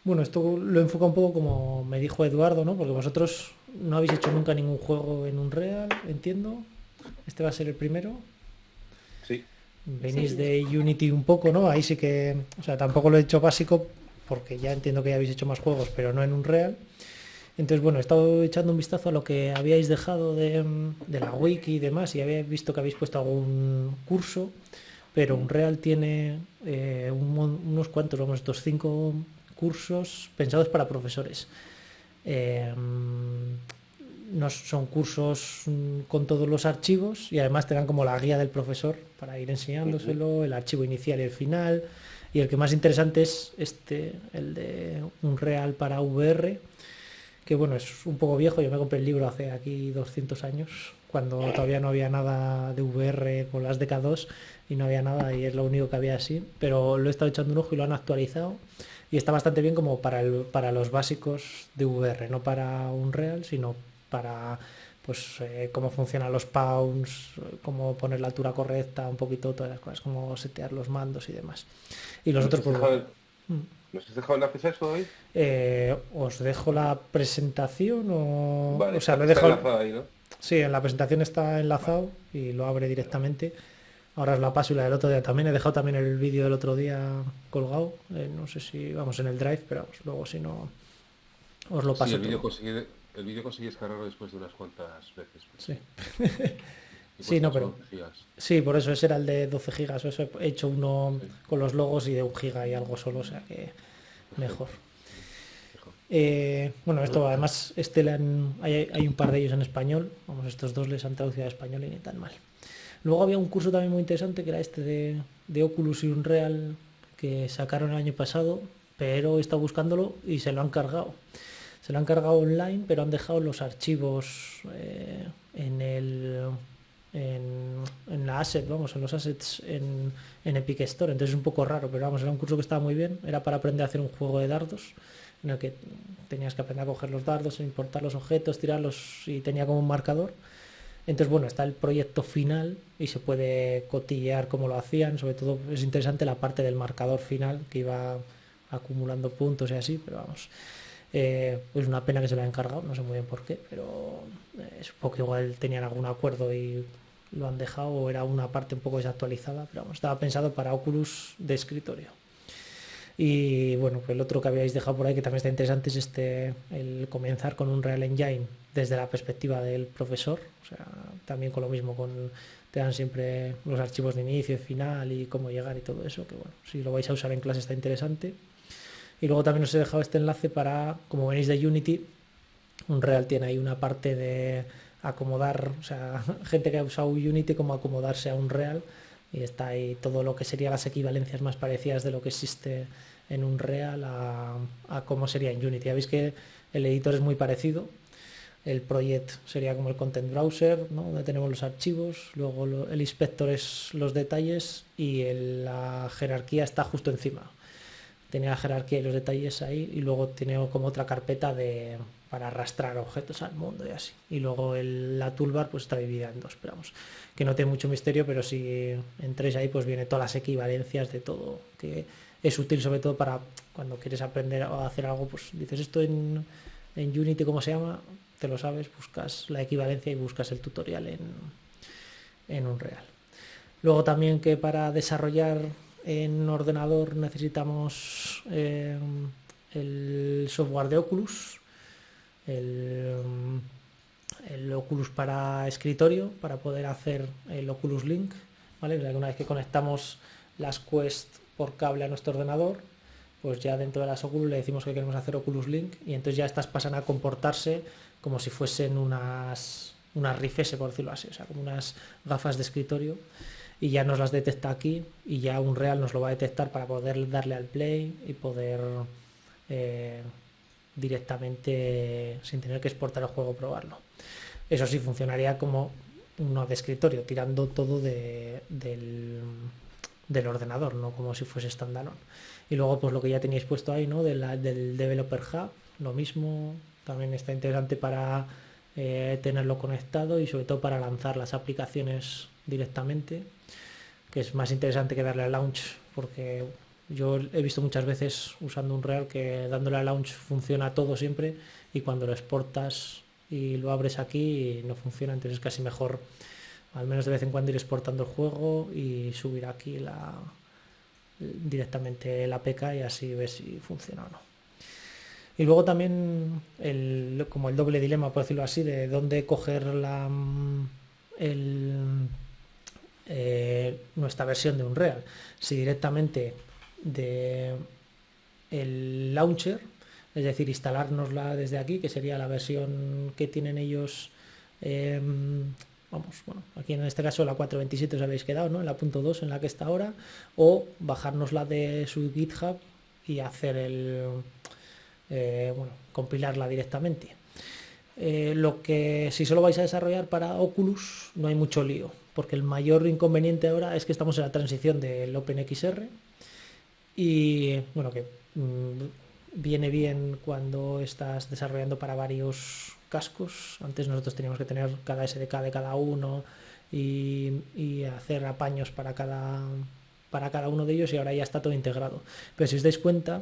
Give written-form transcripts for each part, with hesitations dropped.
Bueno, esto lo enfoca un poco como me dijo Eduardo, ¿no? Porque vosotros no habéis hecho nunca ningún juego en Unreal, entiendo. Este va a ser el primero. Sí, Venís Sí, de Unity un poco, ¿no? Ahí sí que, o sea, tampoco lo he hecho básico porque ya entiendo que ya habéis hecho más juegos, pero no en Unreal. Entonces, bueno, he estado echando un vistazo a lo que habíais dejado de la wiki y demás y había visto que habéis puesto algún curso, pero Unreal tiene unos cuantos, vamos, estos 5 cursos pensados para profesores. Eh, no son cursos con todos los archivos y además te dan como la guía del profesor para ir ujú, enseñándoselo, el archivo inicial y el final. Y el que más interesante es el de Unreal para VR, que bueno, es un poco viejo. Yo me compré el libro hace aquí 200 años, cuando todavía no había nada de VR con las DK2 y no había nada y es lo único que había así. Pero lo he estado echando un ojo y lo han actualizado y está bastante bien como para los básicos de VR, no para Unreal, sino para pues cómo funcionan los pounds, cómo poner la altura correcta, un poquito todas las cosas, cómo setear los mandos y demás. Y los ¿Nos otros, has pues bueno. dejado, nos has dejado el acceso hoy? Os dejo la presentación Vale, o sea, lo he está dejado. enlazado ahí, ¿no? Sí, en la presentación está Vale, enlazado y lo abre vale, vale. directamente. Ahora os la paso y la del otro día también. He dejado también el vídeo del otro día colgado. No sé si vamos en el drive, pero vamos, luego si no os lo Sí, paso todo. el vídeo conseguí descargarlo después de unas cuantas veces, Sí. y Sí, cuesta no, solo pero 11 gigas. sí, por eso ese era el de 12 gigas. Eso he hecho uno Sí, con los logos y de 1 giga y algo solo, o sea que mejor. perfecto. Mejor. Bueno, esto además hay un par de ellos en español. Vamos, estos dos les han traducido a español y ni tan mal. Luego había un curso también muy interesante que era este de Oculus y Unreal que sacaron el año pasado, pero he estado buscándolo y se lo han cargado. Se lo han cargado online, pero han dejado los archivos en el en la asset, vamos, en los assets en Epic Store. Entonces es un poco raro, pero vamos, era un curso que estaba muy bien. Era para aprender a hacer un juego de dardos en el que tenías que aprender a coger los dardos, importar los objetos, tirarlos y tenía como un marcador. Entonces, bueno, está el proyecto final y se puede cotillear cómo lo hacían. Sobre todo es interesante la parte del marcador final que iba acumulando puntos y así, pero vamos. Es una pena que se lo hayan encargado, no sé muy bien por qué, pero supongo que igual tenían algún acuerdo y lo han dejado o era una parte un poco desactualizada, pero vamos, estaba pensado para Oculus de escritorio. Y bueno, pues el otro que habíais dejado por ahí que también está interesante es el comenzar con un Real Engine desde la perspectiva del profesor, o sea, también con lo mismo, te dan siempre los archivos de inicio y final y cómo llegar y todo eso, que bueno, si lo vais a usar en clase está interesante. Y luego también os he dejado este enlace para, como venís de Unity, Unreal tiene ahí una parte de acomodar, o sea, gente que ha usado Unity como acomodarse a Unreal y está ahí todo lo que serían las equivalencias más parecidas de lo que existe en Unreal a cómo sería en Unity. Ya veis que el editor es muy parecido, el project sería como el content browser, ¿no? Donde tenemos los archivos, luego el inspector es los detalles y la jerarquía está justo encima. Tiene la jerarquía y los detalles ahí y luego tiene como otra carpeta para arrastrar objetos al mundo y así. Y luego la toolbar pues está dividida en dos, pero vamos, que no tiene mucho misterio, pero si entréis ahí pues viene todas las equivalencias de todo, que es útil sobre todo para cuando quieres aprender a hacer algo, pues dices esto en Unity, ¿cómo se llama? Te lo sabes, buscas la equivalencia y buscas el tutorial en Unreal. Luego también que para desarrollar en ordenador necesitamos el software de Oculus, el, el Oculus para escritorio, para poder hacer el Oculus Link, ¿vale? Una vez que conectamos las Quest por cable a nuestro ordenador, pues ya dentro de las Oculus le decimos que queremos hacer Oculus Link y entonces ya estas pasan a comportarse como si fuesen unas Rift S, por decirlo así, o sea, como unas gafas de escritorio y ya nos las detecta aquí y ya Unreal nos lo va a detectar para poder darle al play y poder eh, directamente sin tener que exportar el juego probarlo. Eso sí funcionaría como uno de escritorio, tirando todo del ordenador, no como si fuese standalone. Y luego pues lo que ya teníais puesto ahí, ¿no? Del Developer Hub, lo mismo, también está interesante para tenerlo conectado y sobre todo para lanzar las aplicaciones directamente, que es más interesante que darle a launch porque Yo he visto muchas veces usando Unreal que dándole a Launch funciona todo siempre y cuando lo exportas y lo abres aquí no funciona, entonces es casi mejor al menos de vez en cuando ir exportando el juego y subir aquí directamente la APK y así ves si funciona o no. Y luego también como el doble dilema, por decirlo así, de dónde coger nuestra versión de Unreal. Si directamente de el launcher, es decir, instalárnosla desde aquí, que sería la versión que tienen ellos. Vamos, bueno, aquí en este caso la 4.27 os habéis quedado, ¿no? En la .2 en la que está ahora, o bajárnosla de su GitHub y hacer compilarla directamente. Lo que si solo vais a desarrollar para Oculus no hay mucho lío, porque el mayor inconveniente ahora es que estamos en la transición del OpenXR y bueno, que viene bien cuando estás desarrollando para varios cascos. Antes nosotros teníamos que tener cada SDK de cada uno y hacer apaños para cada uno de ellos, y ahora ya está todo integrado. Pero si os dais cuenta,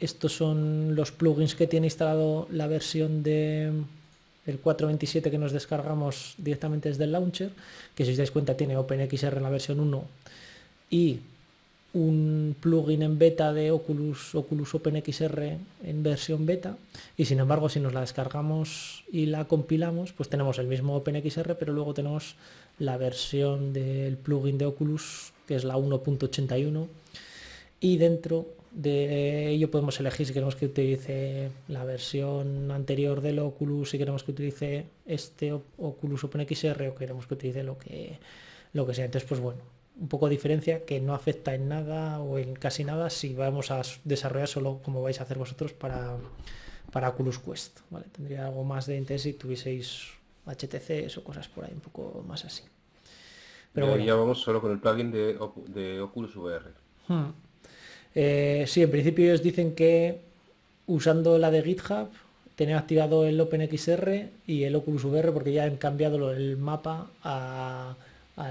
estos son los plugins que tiene instalado la versión del 4.27 que nos descargamos directamente desde el launcher, que si os dais cuenta tiene OpenXR en la versión 1 y un plugin en beta de Oculus OpenXR en versión beta, y sin embargo si nos la descargamos y la compilamos pues tenemos el mismo OpenXR, pero luego tenemos la versión del plugin de Oculus que es la 1.81, y dentro de ello podemos elegir si queremos que utilice la versión anterior del Oculus, si queremos que utilice este Oculus OpenXR o queremos que utilice lo que sea. Entonces pues bueno, un poco de diferencia que no afecta en nada o en casi nada si vamos a desarrollar solo como vais a hacer vosotros para Oculus Quest, ¿vale? Tendría algo más de interés si tuvieseis HTCs o cosas por ahí un poco más así. Pero bueno, ya vamos solo con el plugin de Oculus VR. Sí, en principio ellos dicen que usando la de GitHub tener activado el OpenXR y el Oculus VR, porque ya han cambiado el mapa a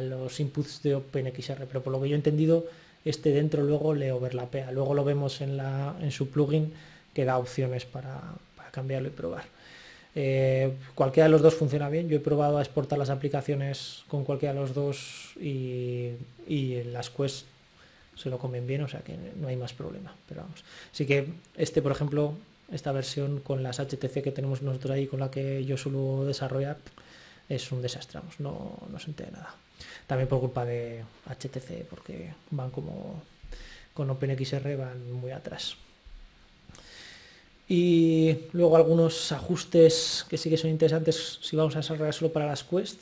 los inputs de OpenXR, pero por lo que yo he entendido este dentro luego le overlapea, luego lo vemos en su plugin que da opciones para cambiarlo y probar. Cualquiera de los dos funciona bien. Yo he probado a exportar las aplicaciones con cualquiera de los dos y en las Quest se lo comen bien, o sea que no hay más problema, pero vamos, sí que por ejemplo, esta versión con las HTC que tenemos nosotros ahí, con la que yo suelo desarrollar, es un desastre, vamos, no se entera nada, también por culpa de HTC, porque van como con OpenXR van muy atrás. Y luego algunos ajustes que sí que son interesantes si vamos a desarrollar solo para las Quest.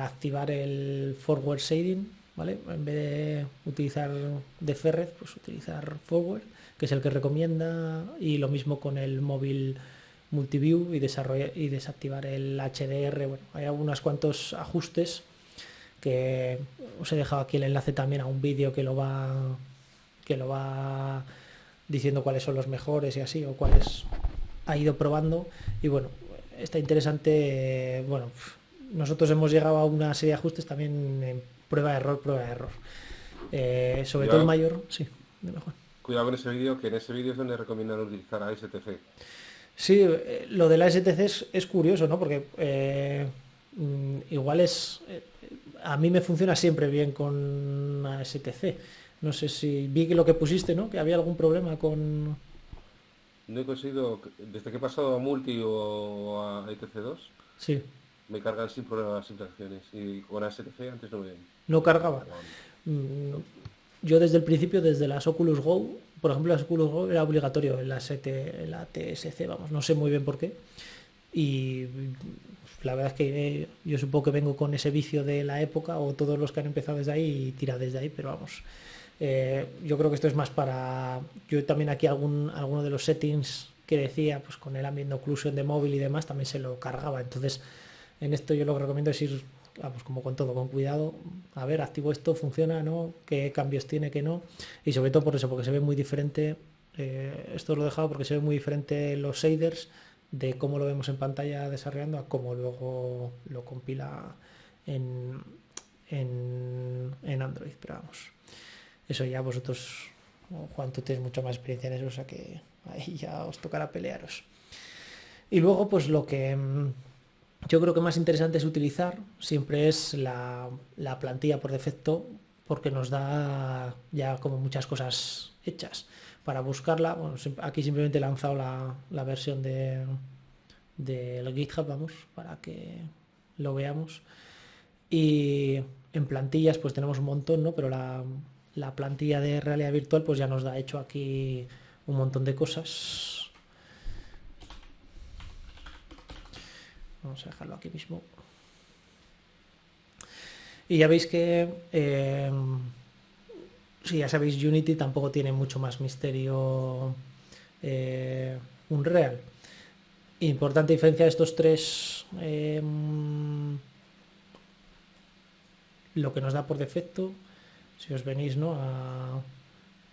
Activar el forward shading, ¿vale? En vez de utilizar de Ferret, pues utilizar forward, que es el que recomienda, y lo mismo con el móvil multiview y desactivar el HDR. Bueno, hay algunos cuantos ajustes que os he dejado aquí el enlace también a un vídeo que lo va diciendo cuáles son los mejores y así, o cuáles ha ido probando. Y bueno, está interesante. Bueno, nosotros hemos llegado a una serie de ajustes también en prueba de error. Sobre todo el mayor, sí, de mejor. Cuidado con ese vídeo, que en ese vídeo es donde recomiendan utilizar a STC. Sí, lo de la STC es curioso, ¿no? Porque igual a mí me funciona siempre bien con la STC. No sé si vi que lo que pusiste, ¿no? Que había algún problema con... No he conseguido, desde que he pasado a Multi o a ETC2, sí, me cargan sin problema las interacciones. Y con STC antes no cargaba. No. Yo desde el principio, desde las Oculus Go, por ejemplo, las Oculus Go era obligatorio en la TSC, vamos, no sé muy bien por qué. Y la verdad es que yo supongo que vengo con ese vicio de la época, o todos los que han empezado desde ahí y tira desde ahí, pero vamos. Yo creo que esto es más para... Yo también aquí alguno de los settings que decía, pues con el ambient occlusion de móvil y demás, también se lo cargaba. Entonces, en esto yo lo que recomiendo es ir, vamos, como con todo, con cuidado. A ver, activo esto, funciona, ¿no? ¿Qué cambios tiene, qué no? Y sobre todo por eso, porque se ve muy diferente. Esto lo he dejado porque se ve muy diferente los shaders de cómo lo vemos en pantalla desarrollando a cómo luego lo compila en Android, pero vamos. Eso ya vosotros, Juan, tú tienes mucha más experiencia en eso, o sea que ahí ya os tocará pelearos. Y luego, pues lo que yo creo que más interesante es utilizar siempre es la plantilla por defecto, porque nos da ya como muchas cosas hechas. Para buscarla, bueno, aquí simplemente he lanzado la versión del GitHub, vamos, para que lo veamos. Y en plantillas pues tenemos un montón, ¿no? Pero la plantilla de realidad virtual pues ya nos da hecho aquí un montón de cosas. Vamos a dejarlo aquí mismo. Y ya veis que si ya sabéis, Unity tampoco tiene mucho más misterio Unreal. Importante diferencia de estos tres, lo que nos da por defecto, si os venís, ¿no?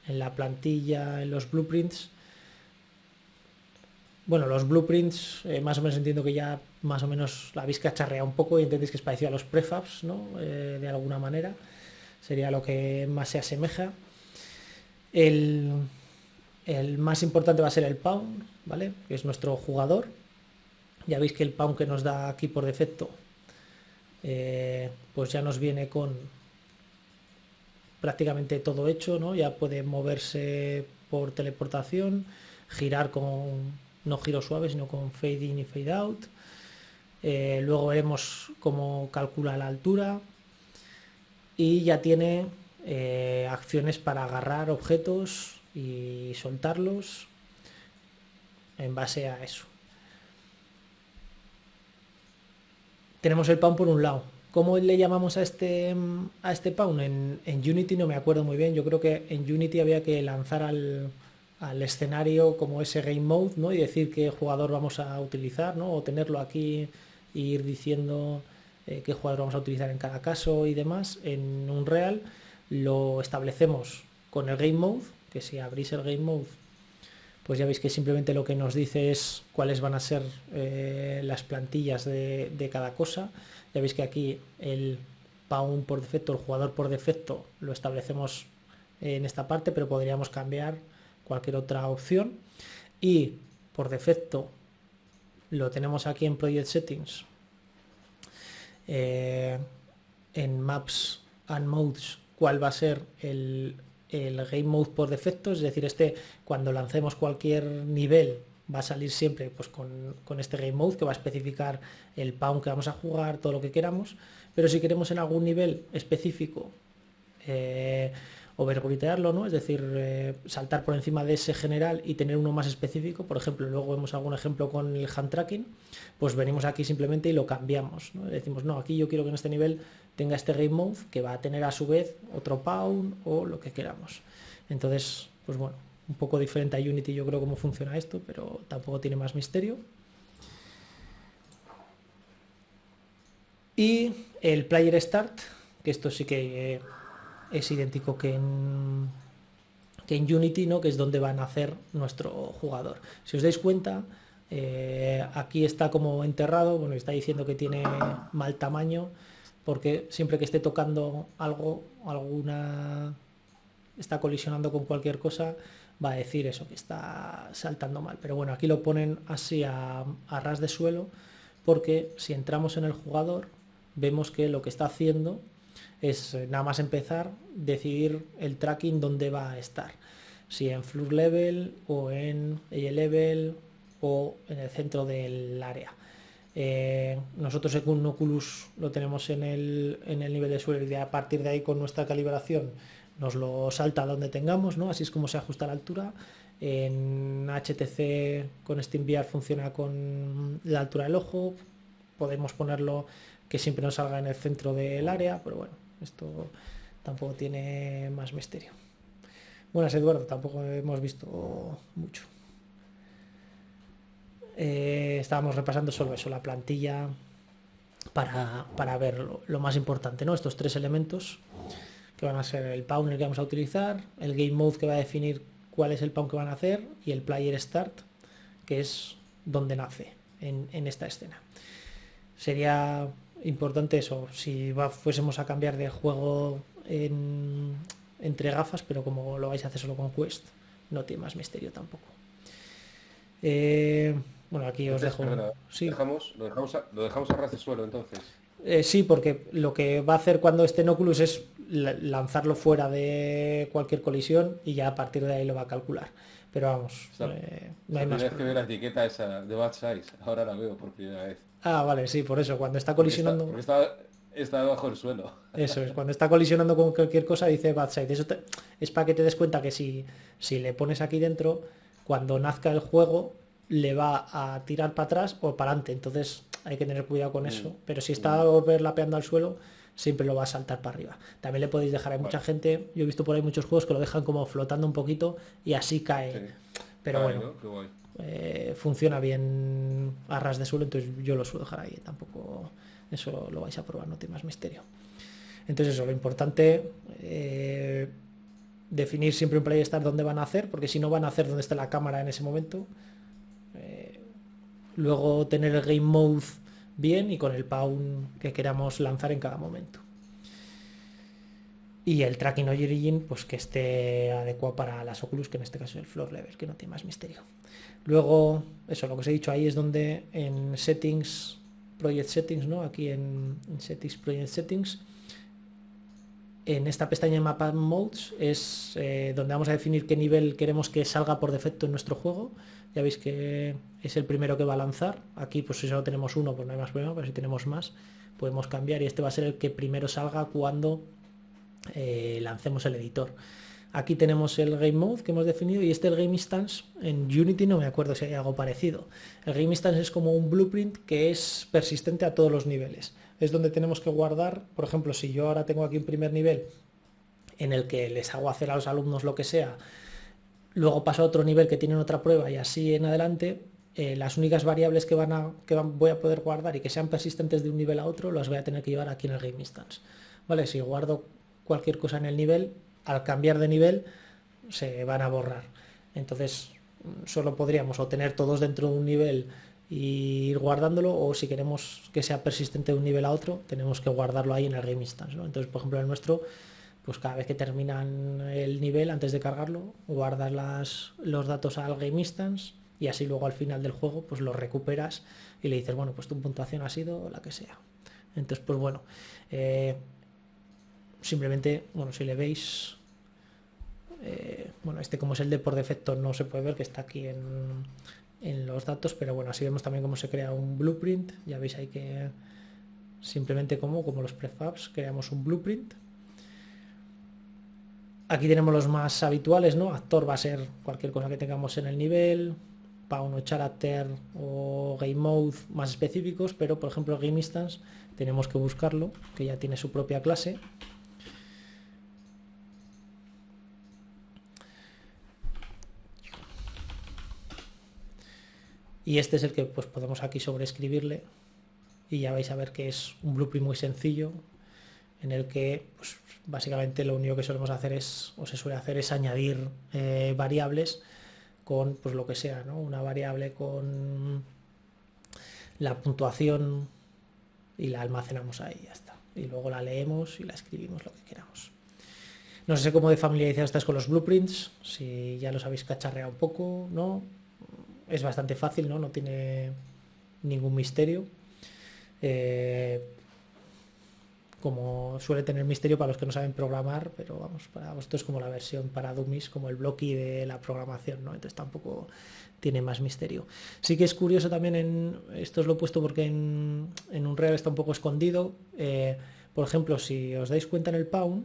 En la plantilla, en los blueprints. Bueno, los blueprints, más o menos entiendo que ya más o menos la habéis cacharreado un poco y entendéis que es parecido a los prefabs, ¿no? De alguna manera. Sería lo que más se asemeja. El más importante va a ser el pawn, ¿vale? Que es nuestro jugador. Ya veis que el pawn que nos da aquí por defecto, pues ya nos viene con prácticamente todo hecho, ¿no? Ya puede moverse por teleportación, girar con no giro suave, sino con fade in y fade out. Luego veremos cómo calcula la altura y ya tiene acciones para agarrar objetos y soltarlos en base a eso. Tenemos el pawn por un lado. ¿Cómo le llamamos a este pawn? En Unity no me acuerdo muy bien. Yo creo que en Unity había que lanzar al escenario como ese game mode, ¿no? Y decir qué jugador vamos a utilizar, ¿no? O tenerlo aquí e ir diciendo qué jugador vamos a utilizar en cada caso y demás. En Unreal lo establecemos con el game mode, que si abrís el game mode, pues ya veis que simplemente lo que nos dice es cuáles van a ser las plantillas de cada cosa. Ya veis que aquí el pawn por defecto, el jugador por defecto, lo establecemos en esta parte, pero podríamos cambiar cualquier otra opción. Y por defecto lo tenemos aquí en Project Settings, en Maps and Modes, cuál va a ser el game mode por defecto, es decir, cuando lancemos cualquier nivel va a salir siempre pues con este game mode que va a especificar el pawn que vamos a jugar, todo lo que queramos. Pero si queremos en algún nivel específico overwritearlo, ¿no? Es decir, saltar por encima de ese general y tener uno más específico, por ejemplo, luego vemos algún ejemplo con el hand tracking, pues venimos aquí simplemente y lo cambiamos, ¿no? Decimos, no, aquí yo quiero que en este nivel tenga este game mode que va a tener a su vez otro pawn o lo que queramos. Entonces, pues bueno, un poco diferente a Unity yo creo cómo funciona esto, pero tampoco tiene más misterio. Y el player start, que esto sí que es idéntico que en Unity, ¿no? Que es donde va a nacer nuestro jugador. Si os dais cuenta, aquí está como enterrado, bueno, está diciendo que tiene mal tamaño, porque siempre que esté tocando algo, está colisionando con cualquier cosa, va a decir eso, que está saltando mal. Pero bueno, aquí lo ponen así a ras de suelo, porque si entramos en el jugador, vemos que lo que está haciendo es nada más empezar, decidir el tracking dónde va a estar. Si en floor level o en eye level o en el centro del área. Nosotros según Oculus lo tenemos en el nivel de suelo y a partir de ahí con nuestra calibración nos lo salta donde tengamos, ¿no? Así es como se ajusta la altura. En HTC con SteamVR funciona con la altura del ojo. Podemos ponerlo que siempre nos salga en el centro del área, pero bueno, esto tampoco tiene más misterio. Buenas, Eduardo, tampoco hemos visto mucho. Estábamos repasando solo eso, la plantilla, para ver lo más importante, ¿no? Estos tres elementos que van a ser el pawn que vamos a utilizar, el game mode que va a definir cuál es el pawn que van a hacer y el player start, que es donde nace en esta escena. Sería importante eso, si fuésemos a cambiar de juego en entre gafas, pero como lo vais a hacer solo con Quest, no tiene más misterio tampoco. Bueno, aquí os Entonces, dejo. perdona, Sí, lo dejamos a ras de suelo entonces. sí, porque lo que va a hacer cuando esté en Oculus es lanzarlo fuera de cualquier colisión y ya a partir de ahí lo va a calcular. Pero vamos, Es la, no es hay la más primera vez que veo la problema. etiqueta esa de Bad Size. Ahora la veo por primera vez. Ah, vale, sí, por eso, cuando está Porque está, colisionando, porque está, está debajo del suelo. eso es, cuando está colisionando con cualquier cosa dice bad side. Es para que te des cuenta que si le pones aquí dentro, cuando nazca el juego, le va a tirar para atrás o para adelante. Entonces hay que tener cuidado con Mm, eso. Pero si está mm, overlapeando al suelo, siempre lo va a saltar para arriba. También le podéis dejar, hay mucha vale, gente, yo he visto por ahí muchos juegos que lo dejan como flotando un poquito y así sí. cae. Pero Cae, bueno, ¿no? Qué guay. funciona bien a ras de suelo, entonces yo lo suelo dejar ahí. Tampoco eso lo vais a probar, no tiene más misterio. Entonces eso, lo importante, definir siempre un playstyle dónde van a hacer, porque si no van a hacer donde está la cámara en ese momento. Eh, Luego tener el game mode bien y con el pawn que queramos lanzar en cada momento. Y el tracking origin, pues que esté adecuado para las Oculus, que en este caso es el floor level, que no tiene más misterio. Luego, eso, lo que os he dicho ahí es donde en settings, project settings, ¿no? Aquí en settings, project settings, en esta pestaña de Mapa Modes es donde vamos a definir qué nivel queremos que salga por defecto en nuestro juego. Ya veis que es el primero que va a lanzar. Aquí pues si solo tenemos uno pues no hay más problema, pero si tenemos más podemos cambiar y este va a ser el que primero salga cuando lancemos el editor. Aquí tenemos el Game Mode que hemos definido y el Game Instance. En Unity no me acuerdo si hay algo parecido. El Game Instance es como un blueprint que es persistente a todos los niveles. Es donde tenemos que guardar, por ejemplo, si yo ahora tengo aquí un primer nivel en el que les hago hacer a los alumnos lo que sea, luego paso a otro nivel que tienen otra prueba y así en adelante, las únicas variables voy a poder guardar y que sean persistentes de un nivel a otro, las voy a tener que llevar aquí en el Game Instance. ¿Vale? Si guardo cualquier cosa en el nivel, al cambiar de nivel se van a borrar. Entonces, solo podríamos o tener todos dentro de un nivel y ir guardándolo, o si queremos que sea persistente de un nivel a otro, tenemos que guardarlo ahí en el Game Instance, ¿no? Entonces, por ejemplo, el nuestro, pues cada vez que terminan el nivel, antes de cargarlo, guardas los datos al Game Instance y así luego al final del juego pues los recuperas y le dices, bueno, pues tu puntuación ha sido la que sea. Entonces, pues bueno, simplemente, bueno, si le veis, bueno, este como es el de por defecto no se puede ver que está aquí en los datos, pero bueno, así vemos también cómo se crea un blueprint. Ya veis ahí que simplemente como los prefabs creamos un blueprint. Aquí tenemos los más habituales, ¿no? Actor va a ser cualquier cosa que tengamos en el nivel, Pawn o Character o Game Mode más específicos, pero por ejemplo Game Instance tenemos que buscarlo, que ya tiene su propia clase. Y este es el que pues podemos aquí sobreescribirle y ya vais a ver que es un blueprint muy sencillo en el que pues, básicamente lo único que solemos hacer o se suele hacer es añadir variables con pues lo que sea, ¿no? Una variable con la puntuación y la almacenamos ahí, ya está. Y luego la leemos y la escribimos lo que queramos. No sé cómo de familiarizar estás con los blueprints, si ya los habéis cacharreado un poco, ¿no? Es bastante fácil, ¿no? No tiene ningún misterio. Como suele tener misterio para los que no saben programar, pero vamos, para vosotros es como la versión para dummies, como el blocky de la programación, ¿no? Entonces tampoco tiene más misterio. Sí que es curioso también, esto os lo he puesto porque en Unreal está un poco escondido. Por ejemplo, si os dais cuenta en el Pawn,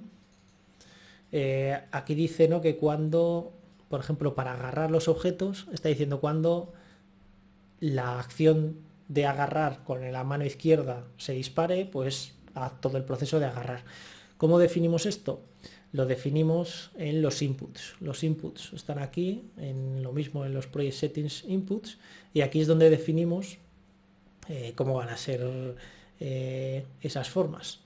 aquí dice, ¿no?, que cuando, por ejemplo, para agarrar los objetos, está diciendo cuando la acción de agarrar con la mano izquierda se dispare, pues haz todo el proceso de agarrar. ¿Cómo definimos esto? Lo definimos en los inputs. Los inputs están aquí, en lo mismo en los project settings inputs, y aquí es donde definimos cómo van a ser esas formas.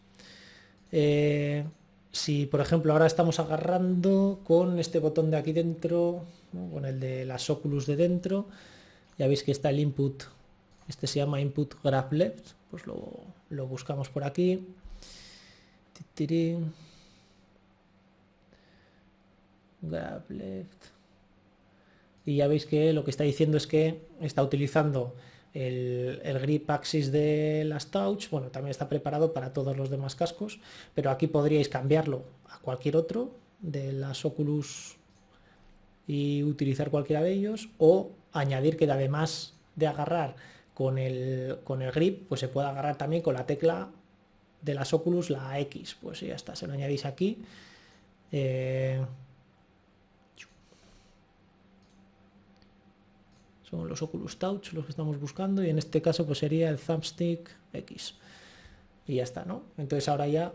Si por ejemplo ahora estamos agarrando con este botón de aquí dentro, ¿no?, con el de las Oculus de dentro, ya veis que está el input, este se llama input grab left, pues lo buscamos por aquí. grab left. Y ya veis que lo que está diciendo es que está utilizando el grip axis de las Touch. Bueno, también está preparado para todos los demás cascos, pero aquí podríais cambiarlo a cualquier otro de las Oculus y utilizar cualquiera de ellos, o añadir que además de agarrar con el grip, pues se puede agarrar también con la tecla de las Oculus, la X. Pues ya está, se lo añadís aquí. Son los Oculus Touch los que estamos buscando, y en este caso pues sería el Thumbstick X. Y ya está, ¿no? Entonces ahora ya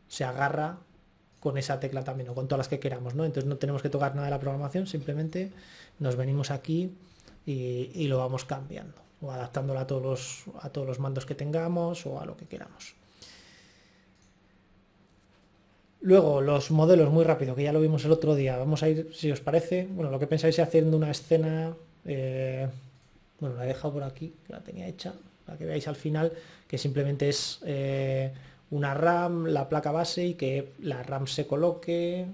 se agarra con esa tecla también, o con todas las que queramos, ¿no? Entonces no tenemos que tocar nada de la programación, simplemente nos venimos aquí y lo vamos cambiando, o adaptándolo a todos los mandos que tengamos, o a lo que queramos. Luego, los modelos, muy rápido, que ya lo vimos el otro día. Vamos a ir, si os parece, bueno, lo que pensáis es haciendo una escena, bueno, la he dejado por aquí, que la tenía hecha, para que veáis al final, que simplemente es una RAM, la placa base, y que la RAM se coloque,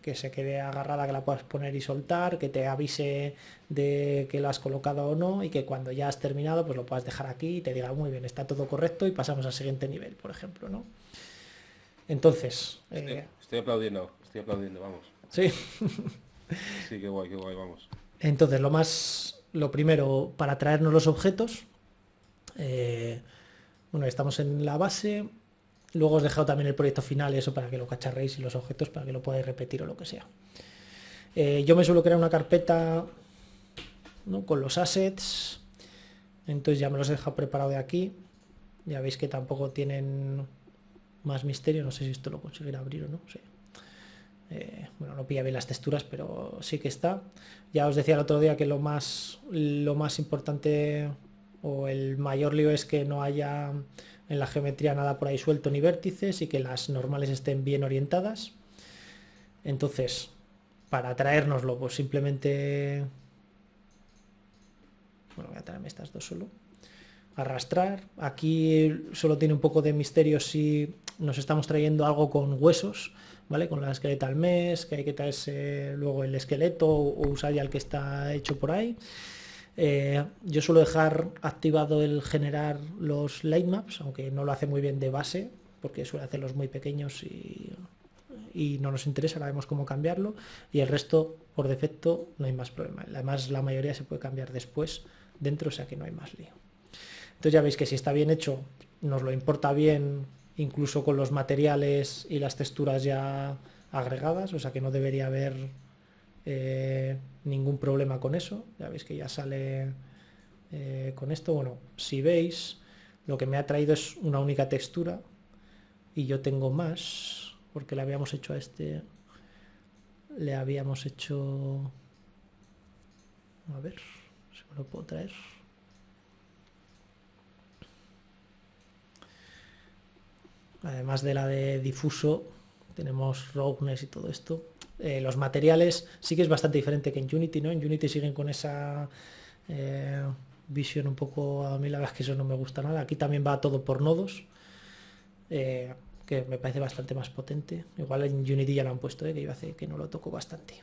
que se quede agarrada, que la puedas poner y soltar, que te avise de que la has colocado o no, y que cuando ya has terminado, pues lo puedas dejar aquí y te diga, muy bien, está todo correcto, y pasamos al siguiente nivel, por ejemplo, ¿no? Entonces... Estoy aplaudiendo, vamos. Sí. Sí, qué guay, vamos. Entonces, lo primero, para traernos los objetos, bueno, estamos en la base. Luego os he dejado también el proyecto final, eso para que lo cacharréis, y los objetos para que lo podáis repetir o lo que sea. Yo me suelo crear una carpeta, ¿no?, con los assets. Entonces ya me los he dejado preparado de aquí. Ya veis que tampoco tienen más misterio. No sé si esto lo conseguirá abrir o no. Sí. Bueno, no pilla bien las texturas, pero sí que está. Ya os decía el otro día que lo más importante, o el mayor lío, es que no haya en la geometría nada por ahí suelto ni vértices, y que las normales estén bien orientadas. Entonces, para traérnoslo, pues simplemente, bueno, voy a traerme estas dos solo. Arrastrar. Aquí solo tiene un poco de misterio si nos estamos trayendo algo con huesos, ¿vale? Con la skeletal mesh, que hay que traerse luego el esqueleto, o usar ya el que está hecho por ahí. Yo suelo dejar activado el generar los light maps, aunque no lo hace muy bien de base, porque suele hacerlos muy pequeños y no nos interesa. Ahora vemos cómo cambiarlo, y el resto por defecto no hay más problema. Además, la mayoría se puede cambiar después dentro, o sea que no hay más lío. Entonces ya veis que si está bien hecho, nos lo importa bien, incluso con los materiales y las texturas ya agregadas, o sea que no debería haber ningún problema con eso. Ya veis que ya sale con esto. Bueno, si veis, lo que me ha traído es una única textura, y yo tengo más, porque le habíamos hecho a este, le habíamos hecho, a ver si me lo puedo traer. Además de la de difuso, tenemos roughness y todo esto. Los materiales sí que es bastante diferente que en Unity, ¿no? En Unity siguen con esa visión un poco, a mí la verdad es que eso no me gusta nada. Aquí también va todo por nodos, que me parece bastante más potente. Igual en Unity ya lo han puesto, que yo hace que no lo toco bastante.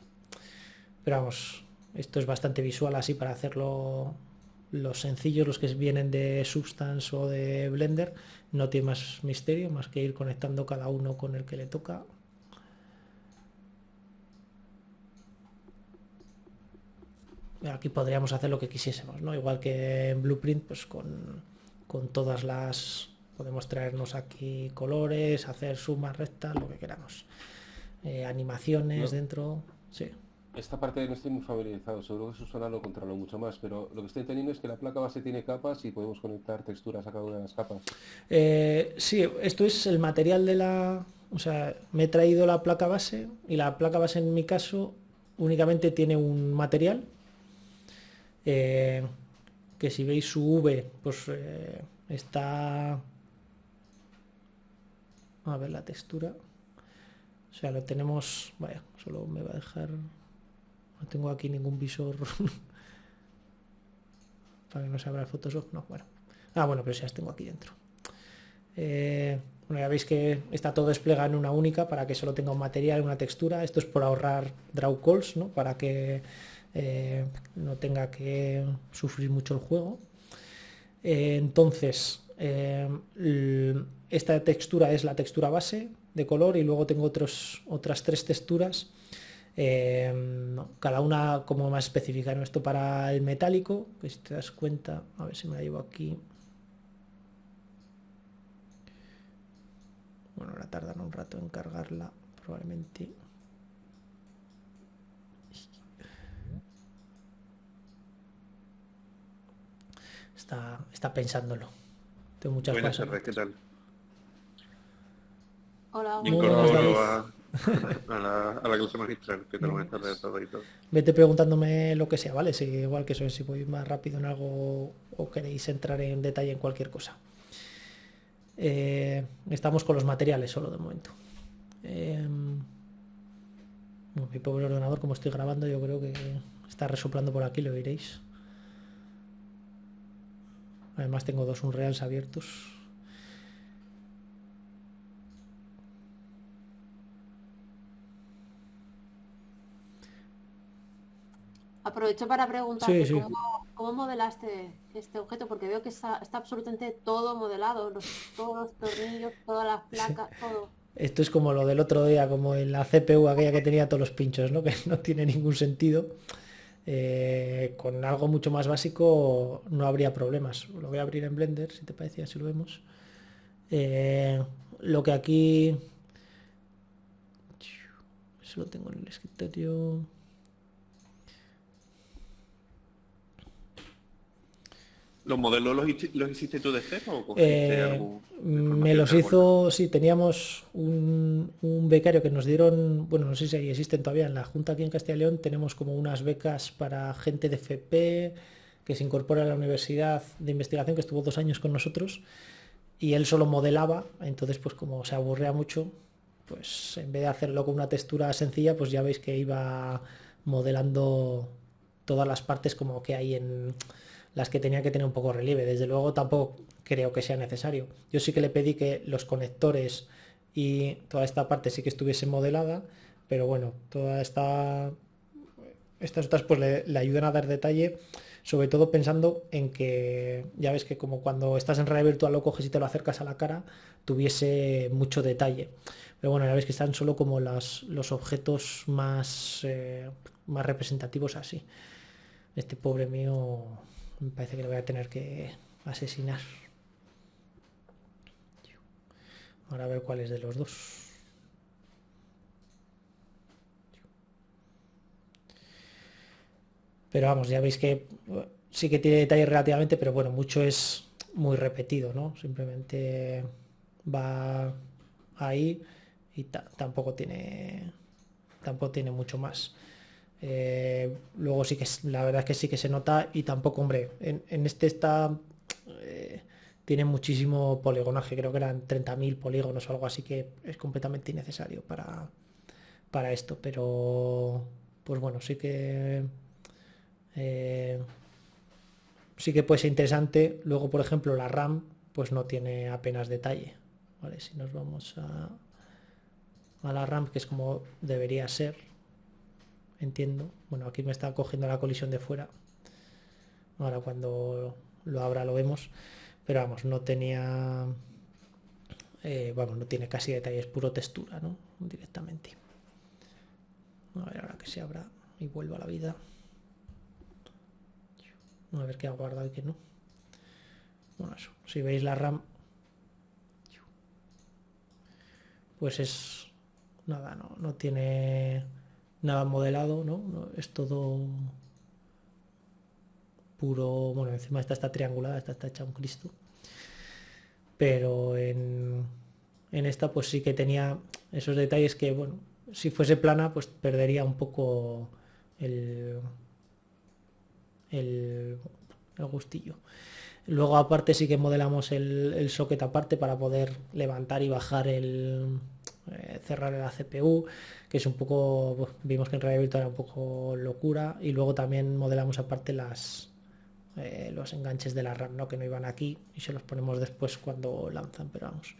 Pero vamos, esto es bastante visual así para hacerlo. Los sencillos, los que vienen de Substance o de Blender, no tiene más misterio, más que ir conectando cada uno con el que le toca. Aquí podríamos hacer lo que quisiésemos, ¿no? Igual que en Blueprint, pues con todas las... Podemos traernos aquí colores, hacer sumas, rectas, lo que queramos. Animaciones dentro, sí. Esta parte no estoy muy familiarizado, seguro que Susana lo controla mucho más, pero lo que estoy entendiendo es que la placa base tiene capas y podemos conectar texturas a cada una de las capas. Sí, esto es el material de la... O sea, me he traído la placa base, y la placa base en mi caso únicamente tiene un material, que si veis su V, pues está... A ver la textura. O sea, lo tenemos... Vaya, solo me va a dejar... No tengo aquí ningún visor para que no se abra el Photoshop. No, bueno. Ah, bueno, pero si las tengo aquí dentro. Bueno, ya veis que está todo desplegado en una única para que solo tenga un material, una textura. Esto es por ahorrar draw calls, ¿no? Para que no tenga que sufrir mucho el juego. Entonces, esta textura es la textura base de color y luego tengo otras 3 texturas, cada una como más específica, ¿no? Esto para el metálico, que si te das cuenta, a ver si me la llevo aquí. Bueno, ahora tardan un rato en cargarla, probablemente. Está pensándolo. Tengo muchas Buenas cosas. tardes, ¿qué tal? Hola, Me Muy buenas, incorporo David. a la clase magistral. ¿Qué tal? Buenas tardes a todos y todo. Vete preguntándome lo que sea, ¿vale? Si, igual que eso, si voy más rápido en algo o queréis entrar en detalle en cualquier cosa. Estamos con los materiales solo de momento. Bueno, mi pobre ordenador, como estoy grabando, yo creo que está resoplando por aquí, lo veréis. Además tengo 2 Unreals abiertos. aprovecho para preguntarte Sí. cómo modelaste este objeto, porque veo que está absolutamente todo modelado, todos los tornillos, todas las placas, todo. Esto es como lo del otro día, como en la CPU aquella que tenía todos los pinchos, ¿no? Que no tiene ningún sentido. Con algo mucho más básico no habría problemas. Lo voy a abrir en Blender, si te parece, así lo vemos. Lo que aquí... Eso lo tengo en el escritorio. ¿Los modelos los hiciste tú de cero o cogiste algo de Me los información de alguna? hizo, sí, teníamos un becario que nos dieron, bueno, no sé si ahí existen todavía, en la Junta aquí en Castilla y León tenemos como unas becas para gente de FP que se incorpora a la universidad de investigación, que estuvo 2 años con nosotros, y él solo modelaba, entonces pues como se aburría mucho, pues en vez de hacerlo con una textura sencilla, pues ya veis que iba modelando todas las partes como que hay en las que tenía que tener un poco relieve. Desde luego tampoco creo que sea necesario. Yo sí que le pedí que los conectores y toda esta parte sí que estuviese modelada, pero bueno, estas otras pues le ayudan a dar detalle, sobre todo pensando en que ya ves que como cuando estás en realidad virtual lo coges y te lo acercas a la cara, tuviese mucho detalle. Pero bueno, ya ves que están solo como los objetos más representativos así. Este pobre mío me parece que le voy a tener que asesinar. Ahora a ver cuál es de los dos. Pero vamos, ya veis que sí que tiene detalle relativamente, pero bueno, mucho es muy repetido, ¿no? Simplemente va ahí y tampoco tiene mucho más. Luego sí que la verdad es que sí que se nota y tampoco, hombre, en este tiene muchísimo poligonaje, creo que eran 30.000 polígonos o algo así, que es completamente innecesario para esto, pero pues bueno, eh, sí que puede ser interesante. Luego, por ejemplo, la RAM pues no tiene apenas detalle, ¿vale? Si nos vamos a la RAM, que es como debería ser, entiendo. Bueno, aquí me está cogiendo la colisión de fuera. Ahora cuando lo abra lo vemos. Pero vamos, no tenía... vamos, no tiene casi detalle, es puro textura, ¿no? Directamente. A ver, ahora que se abra y vuelva a la vida. A ver qué ha guardado y qué no. Bueno, eso. Si veis la RAM, pues es... Nada, no tiene nada modelado, ¿no? Es todo puro. Bueno, encima está triangulada, está hecha un Cristo. Pero en esta pues sí que tenía esos detalles que, bueno, si fuese plana pues perdería un poco el gustillo. Luego aparte sí que modelamos el socket aparte para poder levantar y bajar cerrar la CPU, que es un poco, bueno, vimos que en realidad virtual era un poco locura, y luego también modelamos aparte los enganches de la RAM, ¿no? Que no iban aquí y se los ponemos después cuando lanzan, pero vamos,